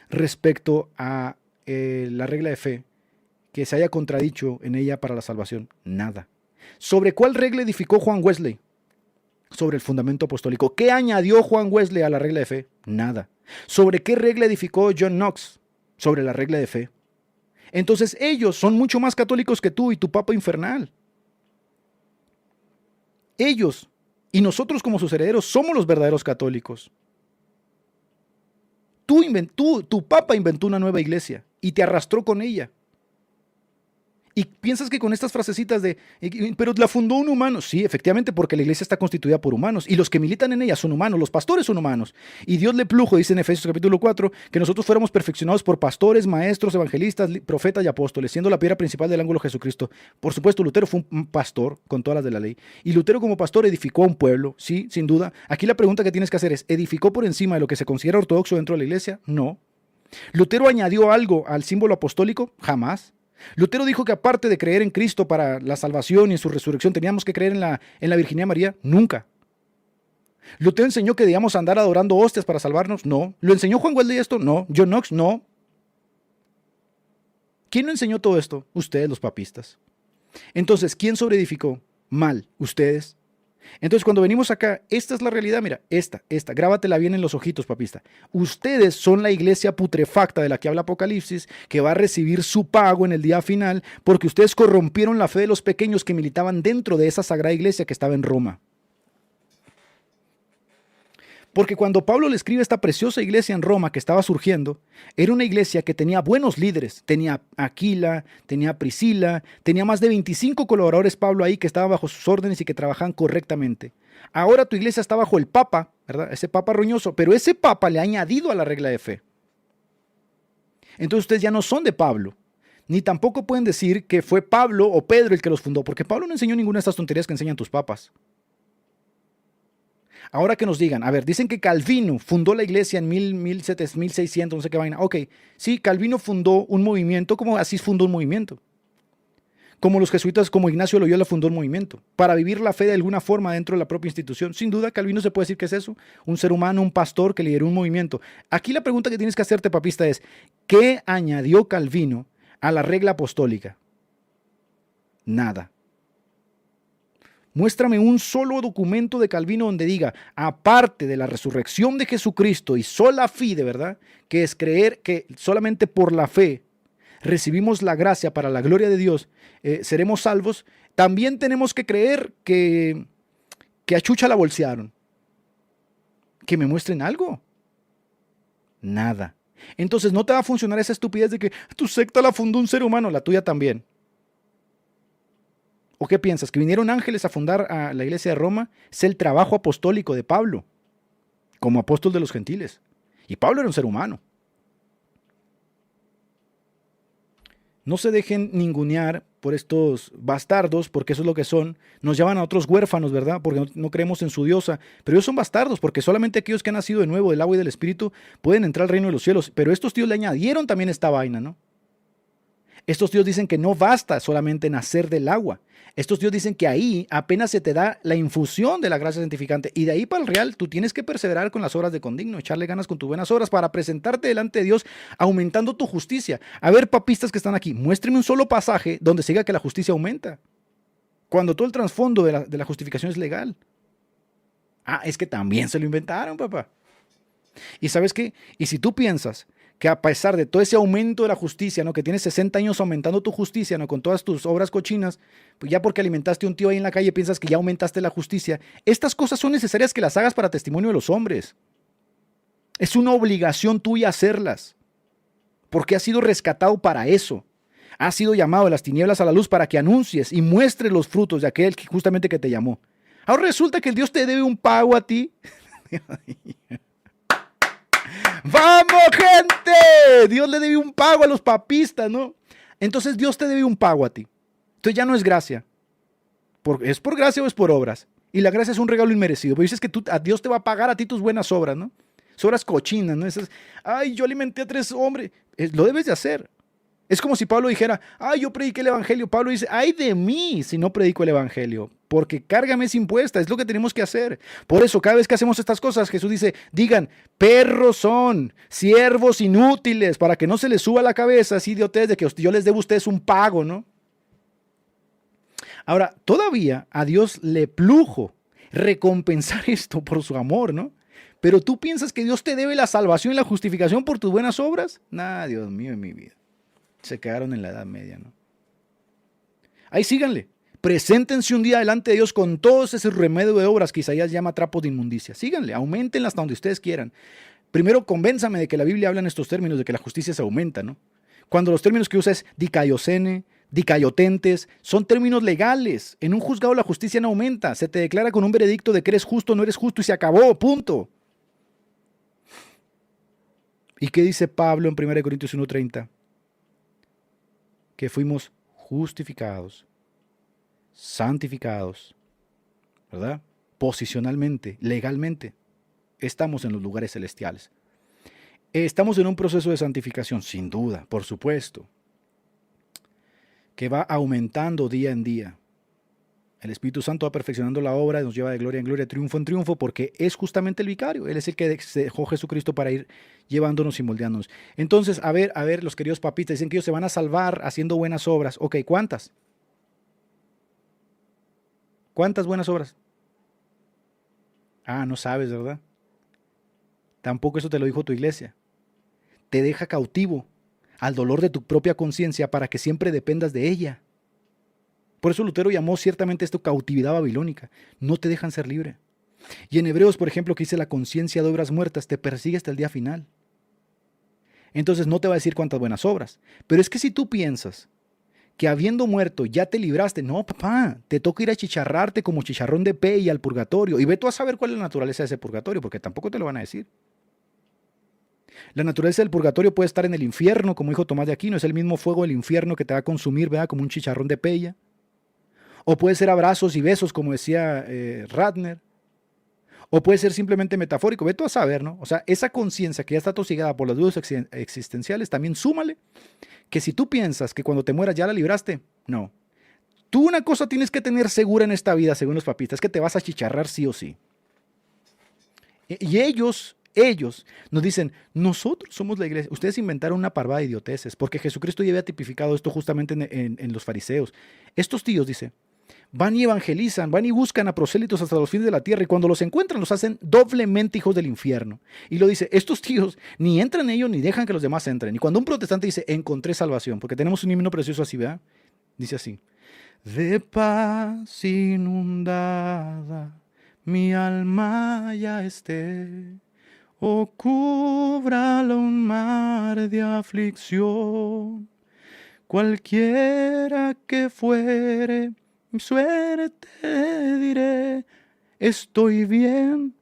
respecto a la regla de fe que se haya contradicho en ella para la salvación? Nada. ¿Sobre cuál regla edificó Juan Wesley? Sobre el fundamento apostólico. ¿Qué añadió Juan Wesley a la regla de fe? Nada. ¿Sobre qué regla edificó John Knox? Sobre la regla de fe. Entonces ellos son mucho más católicos que tú y tu papa infernal. Ellos y nosotros como sus herederos somos los verdaderos católicos. Tu papa inventó una nueva iglesia y te arrastró con ella. Y piensas que con estas frasecitas de, pero la fundó un humano. Sí, efectivamente, porque la iglesia está constituida por humanos. Y los que militan en ella son humanos, los pastores son humanos. Y Dios le plujo, dice en Efesios capítulo 4, que nosotros fuéramos perfeccionados por pastores, maestros, evangelistas, profetas y apóstoles, siendo la piedra principal del ángulo Jesucristo. Por supuesto, Lutero fue un pastor con todas las de la ley. Y Lutero como pastor edificó a un pueblo, sí, sin duda. Aquí la pregunta que tienes que hacer es, ¿edificó por encima de lo que se considera ortodoxo dentro de la iglesia? No. ¿Lutero añadió algo al símbolo apostólico? Jamás. Lutero dijo que aparte de creer en Cristo para la salvación y en su resurrección teníamos que creer en la Virginidad María. Nunca. ¿Lutero enseñó que debíamos andar adorando hostias para salvarnos? No. ¿Lo enseñó Juan Wesley esto? No. ¿John Knox? No. ¿Quién no enseñó todo esto? Ustedes, los papistas. Entonces, ¿quién sobreedificó? Mal. Ustedes. Entonces, cuando venimos acá, esta es la realidad, mira, esta, grábatela bien en los ojitos, papista. Ustedes son la iglesia putrefacta de la que habla Apocalipsis, que va a recibir su pago en el día final, porque ustedes corrompieron la fe de los pequeños que militaban dentro de esa sagrada iglesia que estaba en Roma. Porque cuando Pablo le escribe esta preciosa iglesia en Roma que estaba surgiendo, era una iglesia que tenía buenos líderes. Tenía Aquila, tenía Priscila, tenía más de 25 colaboradores Pablo ahí que estaban bajo sus órdenes y que trabajaban correctamente. Ahora tu iglesia está bajo el Papa, ¿verdad? Ese Papa roñoso, pero ese Papa le ha añadido a la regla de fe. Entonces ustedes ya no son de Pablo, ni tampoco pueden decir que fue Pablo o Pedro el que los fundó, porque Pablo no enseñó ninguna de estas tonterías que enseñan tus papas. Ahora que nos digan, a ver, dicen que Calvino fundó la iglesia en 1600, no sé qué vaina. Ok, sí, Calvino fundó un movimiento, como así fundó un movimiento. Como los jesuitas, como Ignacio Loyola fundó un movimiento, para vivir la fe de alguna forma dentro de la propia institución. Sin duda, Calvino se puede decir que es eso, un ser humano, un pastor que lideró un movimiento. Aquí la pregunta que tienes que hacerte, papista, es, ¿qué añadió Calvino a la regla apostólica? Nada. Muéstrame un solo documento de Calvino donde diga, aparte de la resurrección de Jesucristo y sola fide, ¿verdad? Que es creer que solamente por la fe recibimos la gracia para la gloria de Dios, seremos salvos. También tenemos que creer que a Chucha la bolsearon. Que me muestren algo. Nada. Entonces no te va a funcionar esa estupidez de que tu secta la fundó un ser humano, la tuya también. ¿O qué piensas? ¿Que vinieron ángeles a fundar a la iglesia de Roma? Es el trabajo apostólico de Pablo, como apóstol de los gentiles. Y Pablo era un ser humano. No se dejen ningunear por estos bastardos, porque eso es lo que son. Nos llaman a otros huérfanos, ¿verdad? Porque no creemos en su diosa. Pero ellos son bastardos, porque solamente aquellos que han nacido de nuevo del agua y del espíritu pueden entrar al reino de los cielos. Pero estos tíos le añadieron también esta vaina, ¿no? Estos tíos dicen que no basta solamente nacer del agua. Estos tíos dicen que ahí apenas se te da la infusión de la gracia santificante. Y de ahí para el real, tú tienes que perseverar con las obras de condigno, echarle ganas con tus buenas obras para presentarte delante de Dios, aumentando tu justicia. A ver, papistas que están aquí, muéstrenme un solo pasaje donde se diga que la justicia aumenta, cuando todo el trasfondo de la justificación es legal. Ah, es que también se lo inventaron, papá. ¿Y sabes qué? Y si tú piensas que a pesar de todo ese aumento de la justicia, ¿no? Que tienes 60 años aumentando tu justicia, ¿no? Con todas tus obras cochinas, pues ya porque alimentaste a un tío ahí en la calle piensas que ya aumentaste la justicia. Estas cosas son necesarias que las hagas para testimonio de los hombres. Es una obligación tuya hacerlas, porque has sido rescatado para eso. Has sido llamado de las tinieblas a la luz para que anuncies y muestres los frutos de aquel que justamente que te llamó. Ahora resulta que el Dios te debe un pago a ti. ¡Vamos, gente! Dios le debe un pago a los papistas, ¿no? Entonces Dios te debe un pago a ti. Entonces ya no es gracia. ¿Es por gracia o es por obras? Y la gracia es un regalo inmerecido. Pero dices que a Dios te va a pagar a ti tus buenas obras, ¿no? Son obras cochinas, ¿no? Esas, ay, yo alimenté a 3 hombres. Lo debes de hacer. Es como si Pablo dijera, ay, yo prediqué el evangelio. Pablo dice, ay de mí si no predico el evangelio, porque cárgame es impuesta, es lo que tenemos que hacer. Por eso, cada vez que hacemos estas cosas, Jesús dice, digan, perros son, siervos inútiles, para que no se les suba la cabeza así de ustedes, de que yo les debo a ustedes un pago, ¿no? Ahora, todavía a Dios le plujo recompensar esto por su amor, ¿no? Pero tú piensas que Dios te debe la salvación y la justificación por tus buenas obras. Nah, Dios mío, en mi vida. Se quedaron en la Edad Media, ¿no? Ahí síganle. Preséntense un día delante de Dios con todos ese remedio de obras que Isaías llama trapos de inmundicia. Síganle, aumentenla hasta donde ustedes quieran. Primero convénzame de que la Biblia habla en estos términos, de que la justicia se aumenta, ¿no? Cuando los términos que usa es dicaiosene, dicaiotentes, son términos legales. En un juzgado la justicia no aumenta. Se te declara con un veredicto de que eres justo o no eres justo y se acabó, punto. ¿Y qué dice Pablo en 1 Corintios 1:30? Que fuimos justificados, santificados, ¿verdad? Posicionalmente, legalmente, estamos en los lugares celestiales. Estamos en un proceso de santificación, sin duda, por supuesto, que va aumentando día en día. El Espíritu Santo va perfeccionando la obra, nos lleva de gloria en gloria, triunfo en triunfo, porque es justamente el vicario. Él es el que dejó Jesucristo para ir llevándonos y moldeándonos. Entonces, a ver, los queridos papitas dicen que ellos se van a salvar haciendo buenas obras. Ok, ¿cuántas? ¿Cuántas buenas obras? Ah, no sabes, ¿verdad? Tampoco eso te lo dijo tu iglesia. Te deja cautivo al dolor de tu propia conciencia para que siempre dependas de ella. Por eso Lutero llamó ciertamente esto cautividad babilónica. No te dejan ser libre. Y en Hebreos, por ejemplo, que dice la conciencia de obras muertas te persigue hasta el día final. Entonces no te va a decir cuántas buenas obras. Pero es que si tú piensas que habiendo muerto ya te libraste, no, papá, te toca ir a chicharrarte como chicharrón de pey al purgatorio. Y ve tú a saber cuál es la naturaleza de ese purgatorio, porque tampoco te lo van a decir. La naturaleza del purgatorio puede estar en el infierno, como dijo Tomás de Aquino, es el mismo fuego del infierno que te va a consumir, ¿verdad? Como un chicharrón de pella. O puede ser abrazos y besos, como decía Ratner. O puede ser simplemente metafórico. Ve tú a saber, ¿no? O sea, esa conciencia que ya está atosigada por las dudas existenciales, también súmale que si tú piensas que cuando te mueras ya la libraste, no. Tú una cosa tienes que tener segura en esta vida, según los papistas, es que te vas a chicharrar sí o sí. Y ellos nos dicen, nosotros somos la iglesia. Ustedes inventaron una parvada de idioteces, porque Jesucristo ya había tipificado esto justamente en los fariseos. Estos tíos, dice, van y evangelizan, van y buscan a prosélitos hasta los fines de la tierra, y cuando los encuentran los hacen doblemente hijos del infierno. Y lo dice, estos tíos ni entran ellos ni dejan que los demás entren. Y cuando un protestante dice, encontré salvación, porque tenemos un himno precioso así, ¿verdad? Dice así, de paz inundada mi alma ya esté, o cúbralo un mar de aflicción, cualquiera que fuere mi suerte diré, estoy bien,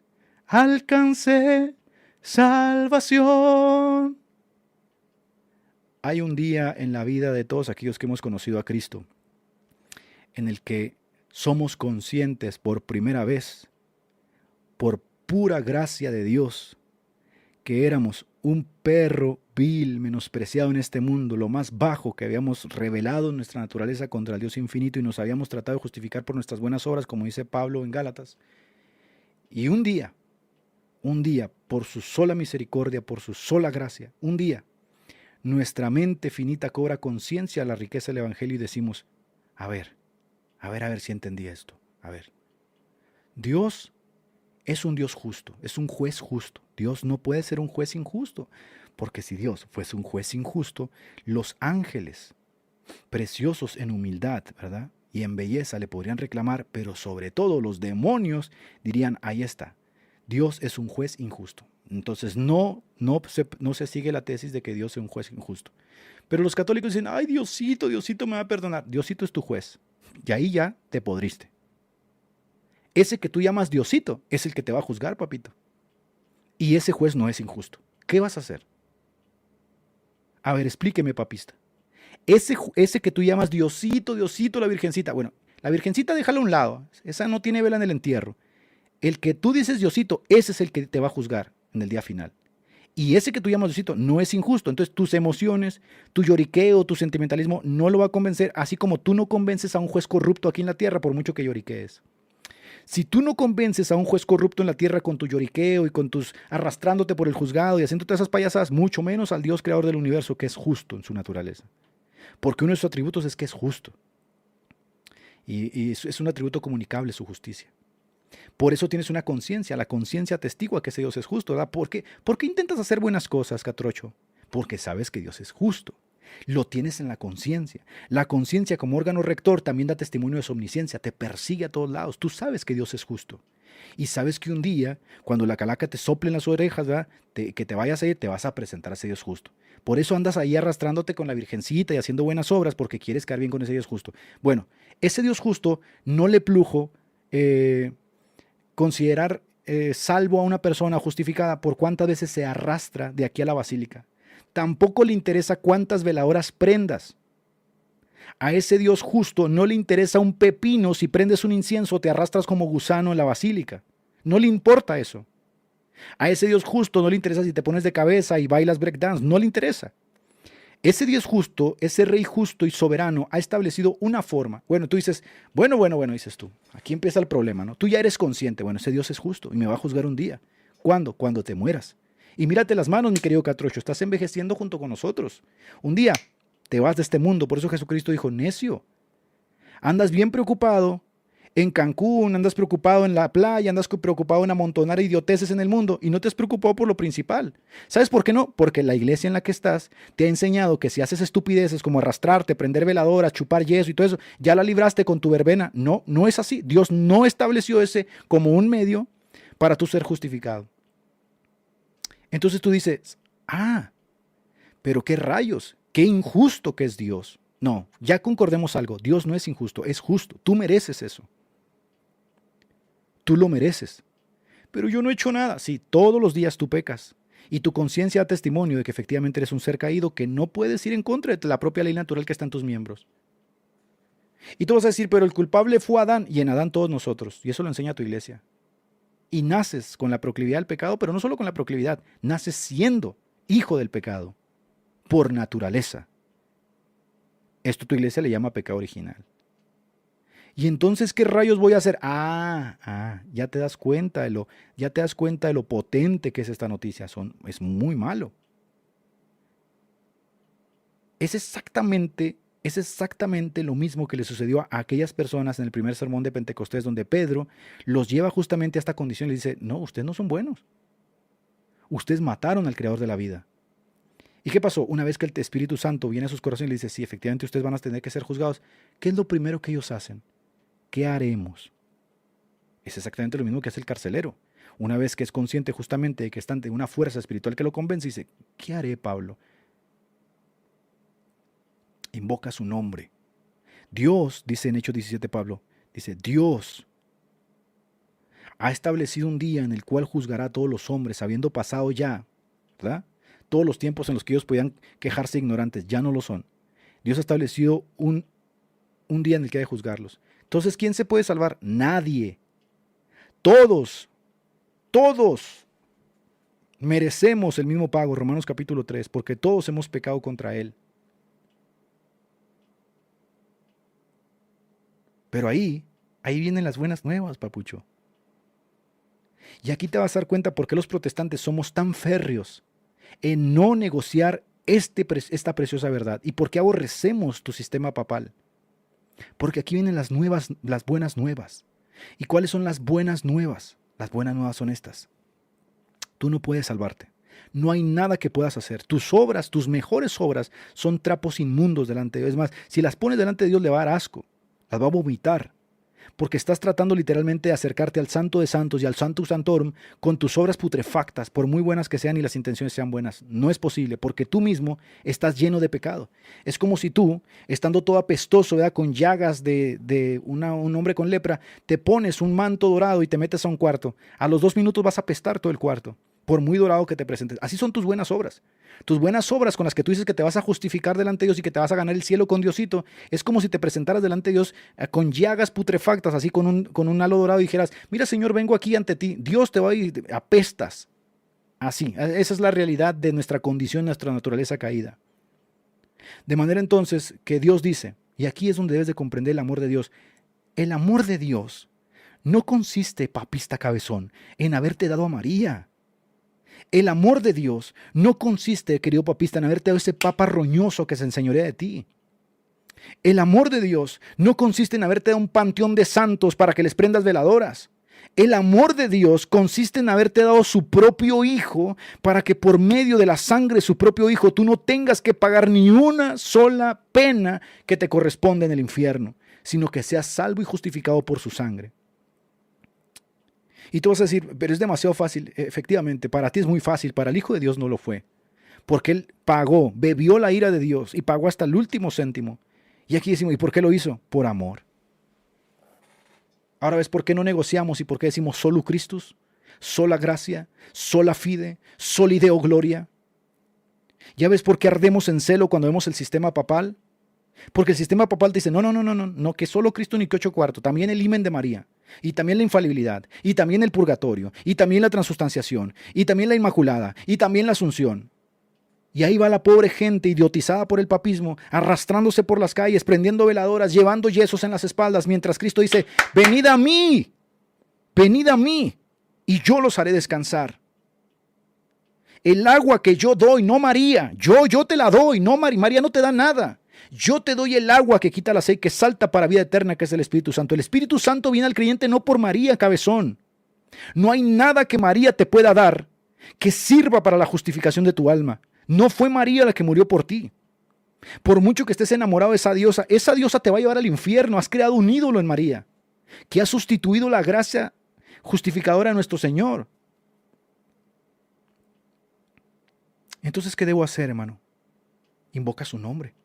alcancé salvación. Hay un día en la vida de todos aquellos que hemos conocido a Cristo en el que somos conscientes por primera vez, por pura gracia de Dios, que éramos un perro vil, menospreciado en este mundo, lo más bajo que habíamos revelado en nuestra naturaleza contra el Dios infinito y nos habíamos tratado de justificar por nuestras buenas obras, como dice Pablo en Gálatas. Y un día, por su sola misericordia, por su sola gracia, un día, nuestra mente finita cobra conciencia de la riqueza del Evangelio y decimos, a ver si entendí esto. A ver, Dios es un Dios justo, es un juez justo. Dios no puede ser un juez injusto, porque si Dios fuese un juez injusto, los ángeles, preciosos en humildad, ¿verdad?, y en belleza le podrían reclamar, pero sobre todo los demonios dirían, ahí está, Dios es un juez injusto. Entonces no se sigue la tesis de que Dios es un juez injusto. Pero los católicos dicen, ay, Diosito me va a perdonar. Diosito es tu juez. Y ahí ya te podriste. Ese que tú llamas Diosito es el que te va a juzgar, papito. Y ese juez no es injusto. ¿Qué vas a hacer? A ver, explíqueme, papista. Ese que tú llamas Diosito, la Virgencita. Bueno, la Virgencita déjala a un lado. Esa no tiene vela en el entierro. El que tú dices Diosito, ese es el que te va a juzgar en el día final. Y ese que tú llamas Diosito no es injusto. Entonces tus emociones, tu lloriqueo, tu sentimentalismo no lo va a convencer, así como tú no convences a un juez corrupto aquí en la tierra por mucho que lloriquees. Si tú no convences a un juez corrupto en la tierra con tu lloriqueo y con tus arrastrándote por el juzgado y haciendo todas esas payasadas, mucho menos al Dios creador del universo, que es justo en su naturaleza. Porque uno de sus atributos es que es justo. Y es un atributo comunicable su justicia. Por eso tienes una conciencia. La conciencia atestigua que ese Dios es justo, ¿verdad? ¿Por qué intentas hacer buenas cosas, Catrocho? Porque sabes que Dios es justo. Lo tienes en la conciencia. La conciencia como órgano rector también da testimonio de su omnisciencia. Te persigue a todos lados. Tú sabes que Dios es justo. Y sabes que un día, cuando la calaca te sople en las orejas, ¿verdad?, que te vayas a ir, te vas a presentar a ese Dios justo. Por eso andas ahí arrastrándote con la Virgencita y haciendo buenas obras porque quieres quedar bien con ese Dios justo. Bueno, ese Dios justo no le plujo considerar salvo a una persona justificada por cuántas veces se arrastra de aquí a la basílica. Tampoco le interesa cuántas veladoras prendas. A ese Dios justo no le interesa un pepino si prendes un incienso o te arrastras como gusano en la basílica. No le importa eso. A ese Dios justo no le interesa si te pones de cabeza y bailas breakdance. No le interesa. Ese Dios justo, ese Rey justo y soberano ha establecido una forma. Bueno, tú dices, bueno, dices tú. Aquí empieza el problema, ¿no? Tú ya eres consciente. Bueno, ese Dios es justo y me va a juzgar un día. ¿Cuándo? Cuando te mueras. Y mírate las manos, mi querido Catrocho. Estás envejeciendo junto con nosotros. Un día te vas de este mundo. Por eso Jesucristo dijo, necio. Andas bien preocupado en Cancún, andas preocupado en la playa, andas preocupado en amontonar idioteces en el mundo y no te has preocupado por lo principal. ¿Sabes por qué no? Porque la iglesia en la que estás te ha enseñado que si haces estupideces como arrastrarte, prender veladoras, chupar yeso y todo eso, ya la libraste con tu verbena. No, no es así. Dios no estableció ese como un medio para tú ser justificado. Entonces tú dices, pero qué rayos, qué injusto que es Dios. No, ya concordemos algo, Dios no es injusto, es justo, tú mereces eso. Tú lo mereces. Pero yo no he hecho nada. Sí, todos los días tú pecas. Y tu conciencia da testimonio de que efectivamente eres un ser caído que no puedes ir en contra de la propia ley natural que está en tus miembros. Y tú vas a decir, pero el culpable fue Adán, y en Adán todos nosotros. Y eso lo enseña tu iglesia. Y naces con la proclividad del pecado, pero no solo con la proclividad, naces siendo hijo del pecado, por naturaleza. Esto tu iglesia le llama pecado original. Y entonces, ¿qué rayos voy a hacer? Ya te das cuenta de lo potente que es esta noticia. Es muy malo. Es exactamente lo mismo que le sucedió a aquellas personas en el primer sermón de Pentecostés, donde Pedro los lleva justamente a esta condición y les dice, no, ustedes no son buenos. Ustedes mataron al creador de la vida. ¿Y qué pasó? Una vez que el Espíritu Santo viene a sus corazones y les dice, sí, efectivamente ustedes van a tener que ser juzgados, ¿qué es lo primero que ellos hacen? ¿Qué haremos? Es exactamente lo mismo que hace el carcelero. Una vez que es consciente justamente de que está ante una fuerza espiritual que lo convence, dice, ¿qué haré, Pablo? Invoca su nombre. Dios, dice en Hechos 17 Pablo, dice, Dios ha establecido un día en el cual juzgará a todos los hombres, habiendo pasado ya, ¿verdad?, todos los tiempos en los que ellos podían quejarse ignorantes, ya no lo son. Dios ha establecido un día en el que ha de juzgarlos. Entonces, ¿quién se puede salvar? Nadie. Todos Merecemos el mismo pago, Romanos capítulo 3, porque todos hemos pecado contra Él. Pero ahí vienen las buenas nuevas, papucho. Y aquí te vas a dar cuenta por qué los protestantes somos tan férreos en no negociar esta preciosa verdad y por qué aborrecemos tu sistema papal. Porque aquí vienen las buenas nuevas. ¿Y cuáles son las buenas nuevas? Las buenas nuevas son estas. Tú no puedes salvarte. No hay nada que puedas hacer. Tus obras, tus mejores obras, son trapos inmundos delante de Dios. Es más, si las pones delante de Dios, le va a dar asco. Las va a vomitar. Porque estás tratando literalmente de acercarte al Santo de Santos y al Sanctus Sanctorum con tus obras putrefactas, por muy buenas que sean y las intenciones sean buenas. No es posible, porque tú mismo estás lleno de pecado. Es como si tú, estando todo apestoso, ¿verdad?, con llagas de un hombre con lepra, te pones un manto dorado y te metes a un cuarto. A los 2 minutos vas a apestar todo el cuarto, por muy dorado que te presentes. Así son tus buenas obras. Tus buenas obras con las que tú dices que te vas a justificar delante de Dios y que te vas a ganar el cielo con Diosito, es como si te presentaras delante de Dios con llagas putrefactas, así con un halo dorado y dijeras, mira Señor, vengo aquí ante ti. Dios te va a ir, apestas. Así, esa es la realidad de nuestra condición, nuestra naturaleza caída. De manera entonces que Dios dice, y aquí es donde debes de comprender el amor de Dios. El amor de Dios no consiste, papista cabezón, en haberte dado a María. El amor de Dios no consiste, querido papista, en haberte dado ese papa roñoso que se enseñorea de ti. El amor de Dios no consiste en haberte dado un panteón de santos para que les prendas veladoras. El amor de Dios consiste en haberte dado su propio Hijo para que por medio de la sangre de su propio Hijo tú no tengas que pagar ni una sola pena que te corresponde en el infierno, sino que seas salvo y justificado por su sangre. Y tú vas a decir, pero es demasiado fácil. Efectivamente, para ti es muy fácil, para el Hijo de Dios no lo fue. Porque Él pagó, bebió la ira de Dios y pagó hasta el último céntimo. Y aquí decimos, ¿y por qué lo hizo? Por amor. Ahora ves por qué no negociamos y por qué decimos solo Christus, sola gracia, sola fide, soli Deo gloria. ¿Ya ves por qué ardemos en celo cuando vemos el sistema papal? Porque el sistema papal te dice, no, que solo Cristo ni que 8 cuartos, también el himen de María, y también la infalibilidad, y también el purgatorio, y también la transustanciación, y también la Inmaculada, y también la Asunción. Y ahí va la pobre gente idiotizada por el papismo, arrastrándose por las calles, prendiendo veladoras, llevando yesos en las espaldas, mientras Cristo dice, venid a mí, y yo los haré descansar. El agua que yo doy, no María, yo te la doy, no María no te da nada. Yo te doy el agua que quita la sed, que salta para vida eterna, que es el Espíritu Santo. El Espíritu Santo viene al creyente no por María, cabezón. No hay nada que María te pueda dar que sirva para la justificación de tu alma. No fue María la que murió por ti. Por mucho que estés enamorado de esa diosa te va a llevar al infierno. Has creado un ídolo en María, que ha sustituido la gracia justificadora de nuestro Señor. Entonces, ¿qué debo hacer, hermano? Invoca su nombre.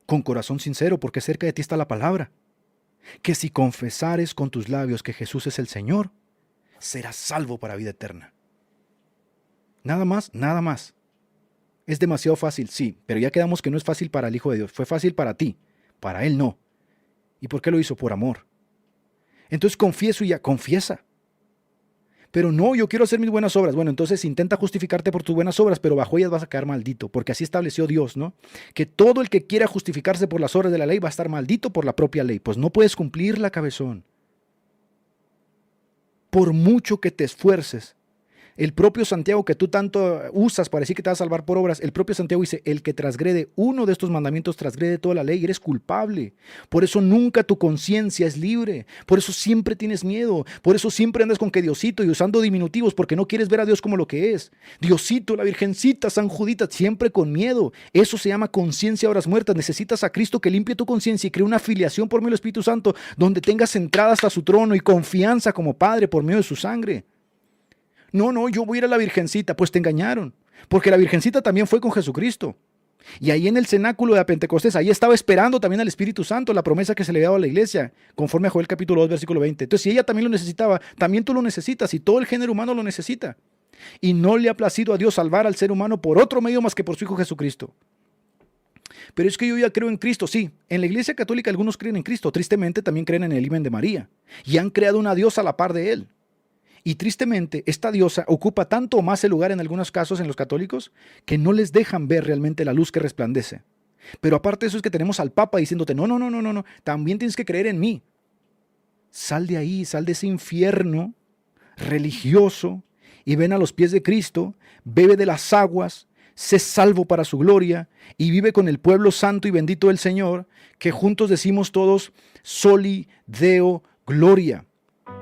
Con corazón sincero, porque cerca de ti está la palabra. Que si confesares con tus labios que Jesús es el Señor, serás salvo para vida eterna. Nada más, nada más. Es demasiado fácil, sí, pero ya quedamos que no es fácil para el Hijo de Dios. Fue fácil para ti, para Él no. ¿Y por qué lo hizo? Por amor. Entonces confieso y ya, confiesa. Pero no, yo quiero hacer mis buenas obras. Bueno, entonces intenta justificarte por tus buenas obras, pero bajo ellas vas a quedar maldito, porque así estableció Dios, ¿no? Que todo el que quiera justificarse por las obras de la ley va a estar maldito por la propia ley. Pues no puedes cumplirla, cabezón. Por mucho que te esfuerces, el propio Santiago que tú tanto usas para decir que te vas a salvar por obras, el propio Santiago dice, el que transgrede uno de estos mandamientos transgrede toda la ley, eres culpable. Por eso nunca tu conciencia es libre, por eso siempre tienes miedo, por eso siempre andas con que Diosito y usando diminutivos porque no quieres ver a Dios como lo que es. Diosito, la Virgencita, San Judita, siempre con miedo. Eso se llama conciencia a horas muertas. Necesitas a Cristo que limpie tu conciencia y cree una filiación por medio del Espíritu Santo donde tengas entrada hasta su trono y confianza como Padre por medio de su sangre. No, yo voy a ir a la Virgencita. Pues te engañaron, porque la Virgencita también fue con Jesucristo. Y ahí en el cenáculo de Pentecostés, ahí estaba esperando también al Espíritu Santo, la promesa que se le había dado a la iglesia, conforme a Joel capítulo 2, versículo 20. Entonces, si ella también lo necesitaba, también tú lo necesitas, y todo el género humano lo necesita. Y no le ha placido a Dios salvar al ser humano por otro medio más que por su Hijo Jesucristo. Pero es que yo ya creo en Cristo, sí. En la Iglesia Católica algunos creen en Cristo, tristemente también creen en el himen de María. Y han creado una diosa a la par de Él. Y tristemente, esta diosa ocupa tanto o más el lugar en algunos casos en los católicos que no les dejan ver realmente la luz que resplandece. Pero aparte de eso es que tenemos al Papa diciéndote, no, no, no, no, no, no, también tienes que creer en mí. Sal de ahí, sal de ese infierno religioso y ven a los pies de Cristo, bebe de las aguas, sé salvo para su gloria y vive con el pueblo santo y bendito del Señor, que juntos decimos todos, Soli Deo Gloria.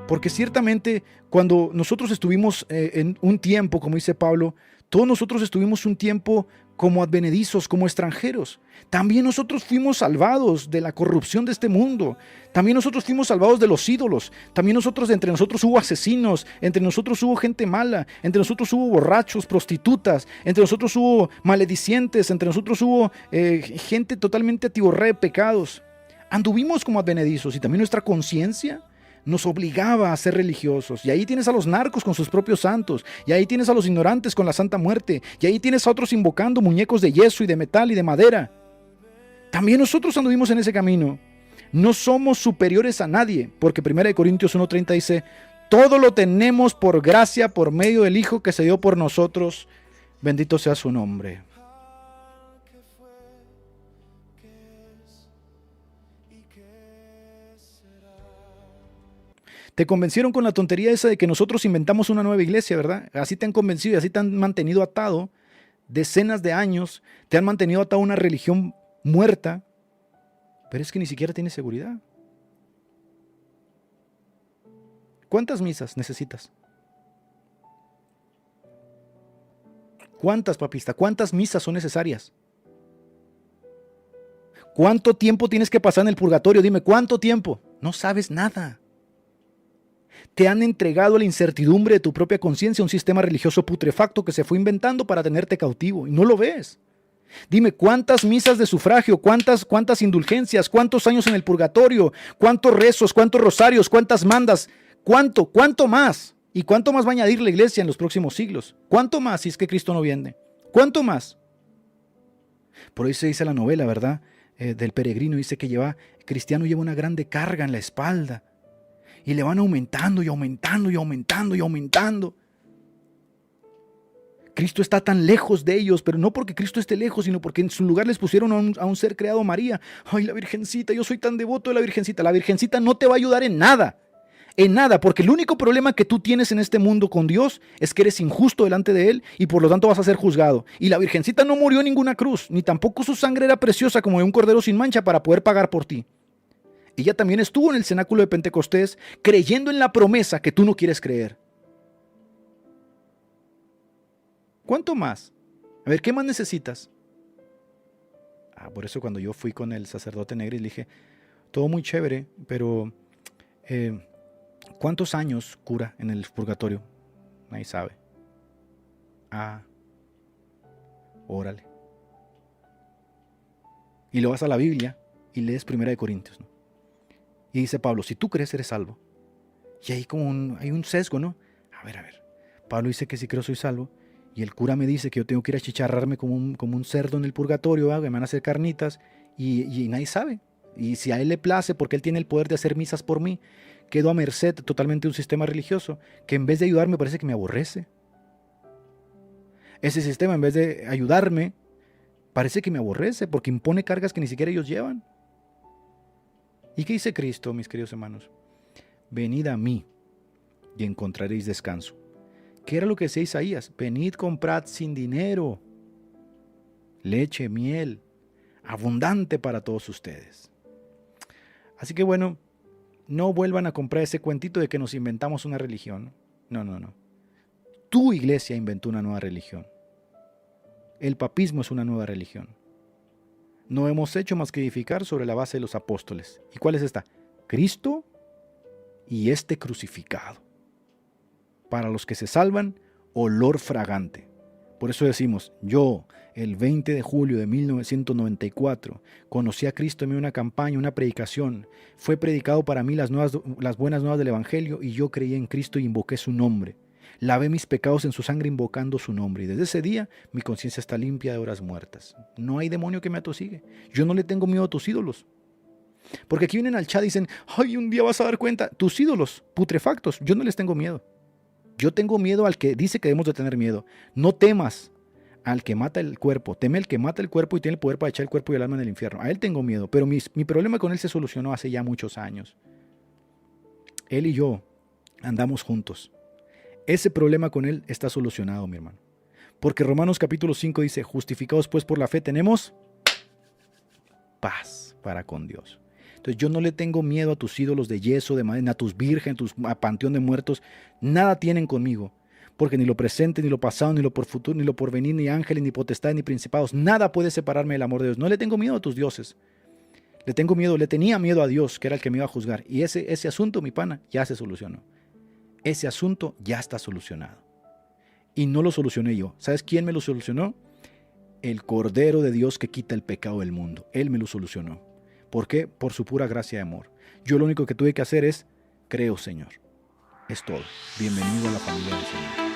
Porque ciertamente cuando nosotros estuvimos en un tiempo, como dice Pablo, todos nosotros estuvimos un tiempo como advenedizos, como extranjeros. También nosotros fuimos salvados de la corrupción de este mundo. También nosotros fuimos salvados de los ídolos. También entre nosotros hubo asesinos, entre nosotros hubo gente mala, entre nosotros hubo borrachos, prostitutas, entre nosotros hubo maledicientes, entre nosotros hubo gente totalmente atiborrada de pecados. Anduvimos como advenedizos y también nuestra conciencia nos obligaba a ser religiosos. Y ahí tienes a los narcos con sus propios santos. Y ahí tienes a los ignorantes con la Santa Muerte. Y ahí tienes a otros invocando muñecos de yeso y de metal y de madera. También nosotros anduvimos en ese camino. No somos superiores a nadie, porque 1 Corintios 1:30 dice, todo lo tenemos por gracia, por medio del Hijo que se dio por nosotros. Bendito sea su nombre. Te convencieron con la tontería esa de que nosotros inventamos una nueva iglesia, ¿verdad? Así te han convencido y así te han mantenido atado decenas de años, te han mantenido atado a una religión muerta, pero es que ni siquiera tienes seguridad. ¿Cuántas misas necesitas? ¿Cuántas, papista? ¿Cuántas misas son necesarias? ¿Cuánto tiempo tienes que pasar en el purgatorio? Dime, ¿cuánto tiempo? No sabes nada. Te han entregado a la incertidumbre de tu propia conciencia un sistema religioso putrefacto que se fue inventando para tenerte cautivo y no lo ves. Dime, ¿cuántas misas de sufragio? ¿Cuántas indulgencias? ¿Cuántos años en el purgatorio? ¿Cuántos rezos? ¿Cuántos rosarios? ¿Cuántas mandas? ¿Cuánto más? ¿Y cuánto más va a añadir la iglesia en los próximos siglos? ¿Cuánto más si es que Cristo no viene? ¿Cuánto más? Por ahí se dice la novela, ¿verdad? Del peregrino, dice que cristiano lleva una grande carga en la espalda. Y le van aumentando y aumentando y aumentando y aumentando. Cristo está tan lejos de ellos, pero no porque Cristo esté lejos, sino porque en su lugar les pusieron a un ser creado, María. Ay, la Virgencita, yo soy tan devoto de la Virgencita. La Virgencita no te va a ayudar en nada, porque el único problema que tú tienes en este mundo con Dios es que eres injusto delante de Él y por lo tanto vas a ser juzgado. Y la Virgencita no murió en ninguna cruz, ni tampoco su sangre era preciosa como de un cordero sin mancha para poder pagar por ti. Ella también estuvo en el cenáculo de Pentecostés creyendo en la promesa que tú no quieres creer. ¿Cuánto más? A ver, ¿qué más necesitas? Por eso cuando yo fui con el sacerdote Negri le dije, todo muy chévere, pero ¿cuántos años cura en el purgatorio? Nadie sabe. Órale. Y lo vas a la Biblia y lees 1 Corintios, ¿no? Y dice Pablo, si tú crees, eres salvo. Y ahí hay un sesgo, ¿no? A ver. Pablo dice que si creo soy salvo. Y el cura me dice que yo tengo que ir a chicharrarme como un cerdo en el purgatorio, que me van a hacer carnitas. Y nadie sabe. Y si a él le place, porque él tiene el poder de hacer misas por mí, quedo a merced totalmente de un sistema religioso que en vez de ayudarme parece que me aborrece. Ese sistema en vez de ayudarme parece que me aborrece porque impone cargas que ni siquiera ellos llevan. ¿Y qué dice Cristo, mis queridos hermanos? Venid a mí y encontraréis descanso. ¿Qué era lo que decía Isaías? Venid, comprad sin dinero leche, miel, abundante para todos ustedes. Así que bueno, no vuelvan a comprar ese cuentito de que nos inventamos una religión. No. Tu iglesia inventó una nueva religión. El papismo es una nueva religión. No hemos hecho más que edificar sobre la base de los apóstoles. ¿Y cuál es esta? Cristo y este crucificado. Para los que se salvan, olor fragante. Por eso decimos, yo, el 20 de julio de 1994, conocí a Cristo en una campaña, una predicación. Fue predicado para mí las buenas nuevas del Evangelio y yo creí en Cristo y invoqué su nombre. Lavé mis pecados en su sangre invocando su nombre. Y desde ese día mi conciencia está limpia de horas muertas. No hay demonio que me atosigue. Yo no le tengo miedo a tus ídolos. Porque aquí vienen al chat y dicen, ay, un día vas a dar cuenta. Tus ídolos putrefactos, yo no les tengo miedo. Yo tengo miedo al que dice que debemos de tener miedo. No temas al que mata el cuerpo. Teme al que mata el cuerpo y tiene el poder para echar el cuerpo y el alma en el infierno. A él tengo miedo, pero mi problema con él se solucionó hace ya muchos años. Él y yo andamos juntos. Ese problema con él está solucionado, mi hermano. Porque Romanos capítulo 5 dice, justificados pues por la fe tenemos paz para con Dios. Entonces yo no le tengo miedo a tus ídolos de yeso, de madera, a tus vírgenes, a panteón de muertos. Nada tienen conmigo. Porque ni lo presente, ni lo pasado, ni lo por futuro, ni lo porvenir, ni ángeles, ni potestades, ni principados, nada puede separarme del amor de Dios. No le tengo miedo a tus dioses. Le tenía miedo a Dios, que era el que me iba a juzgar. Y ese asunto, mi pana, ya se solucionó. Ese asunto ya está solucionado. Y no lo solucioné yo. ¿Sabes quién me lo solucionó? El Cordero de Dios que quita el pecado del mundo. Él me lo solucionó. ¿Por qué? Por su pura gracia y amor. Yo lo único que tuve que hacer es, creo, Señor. Es todo. Bienvenido a la familia del Señor.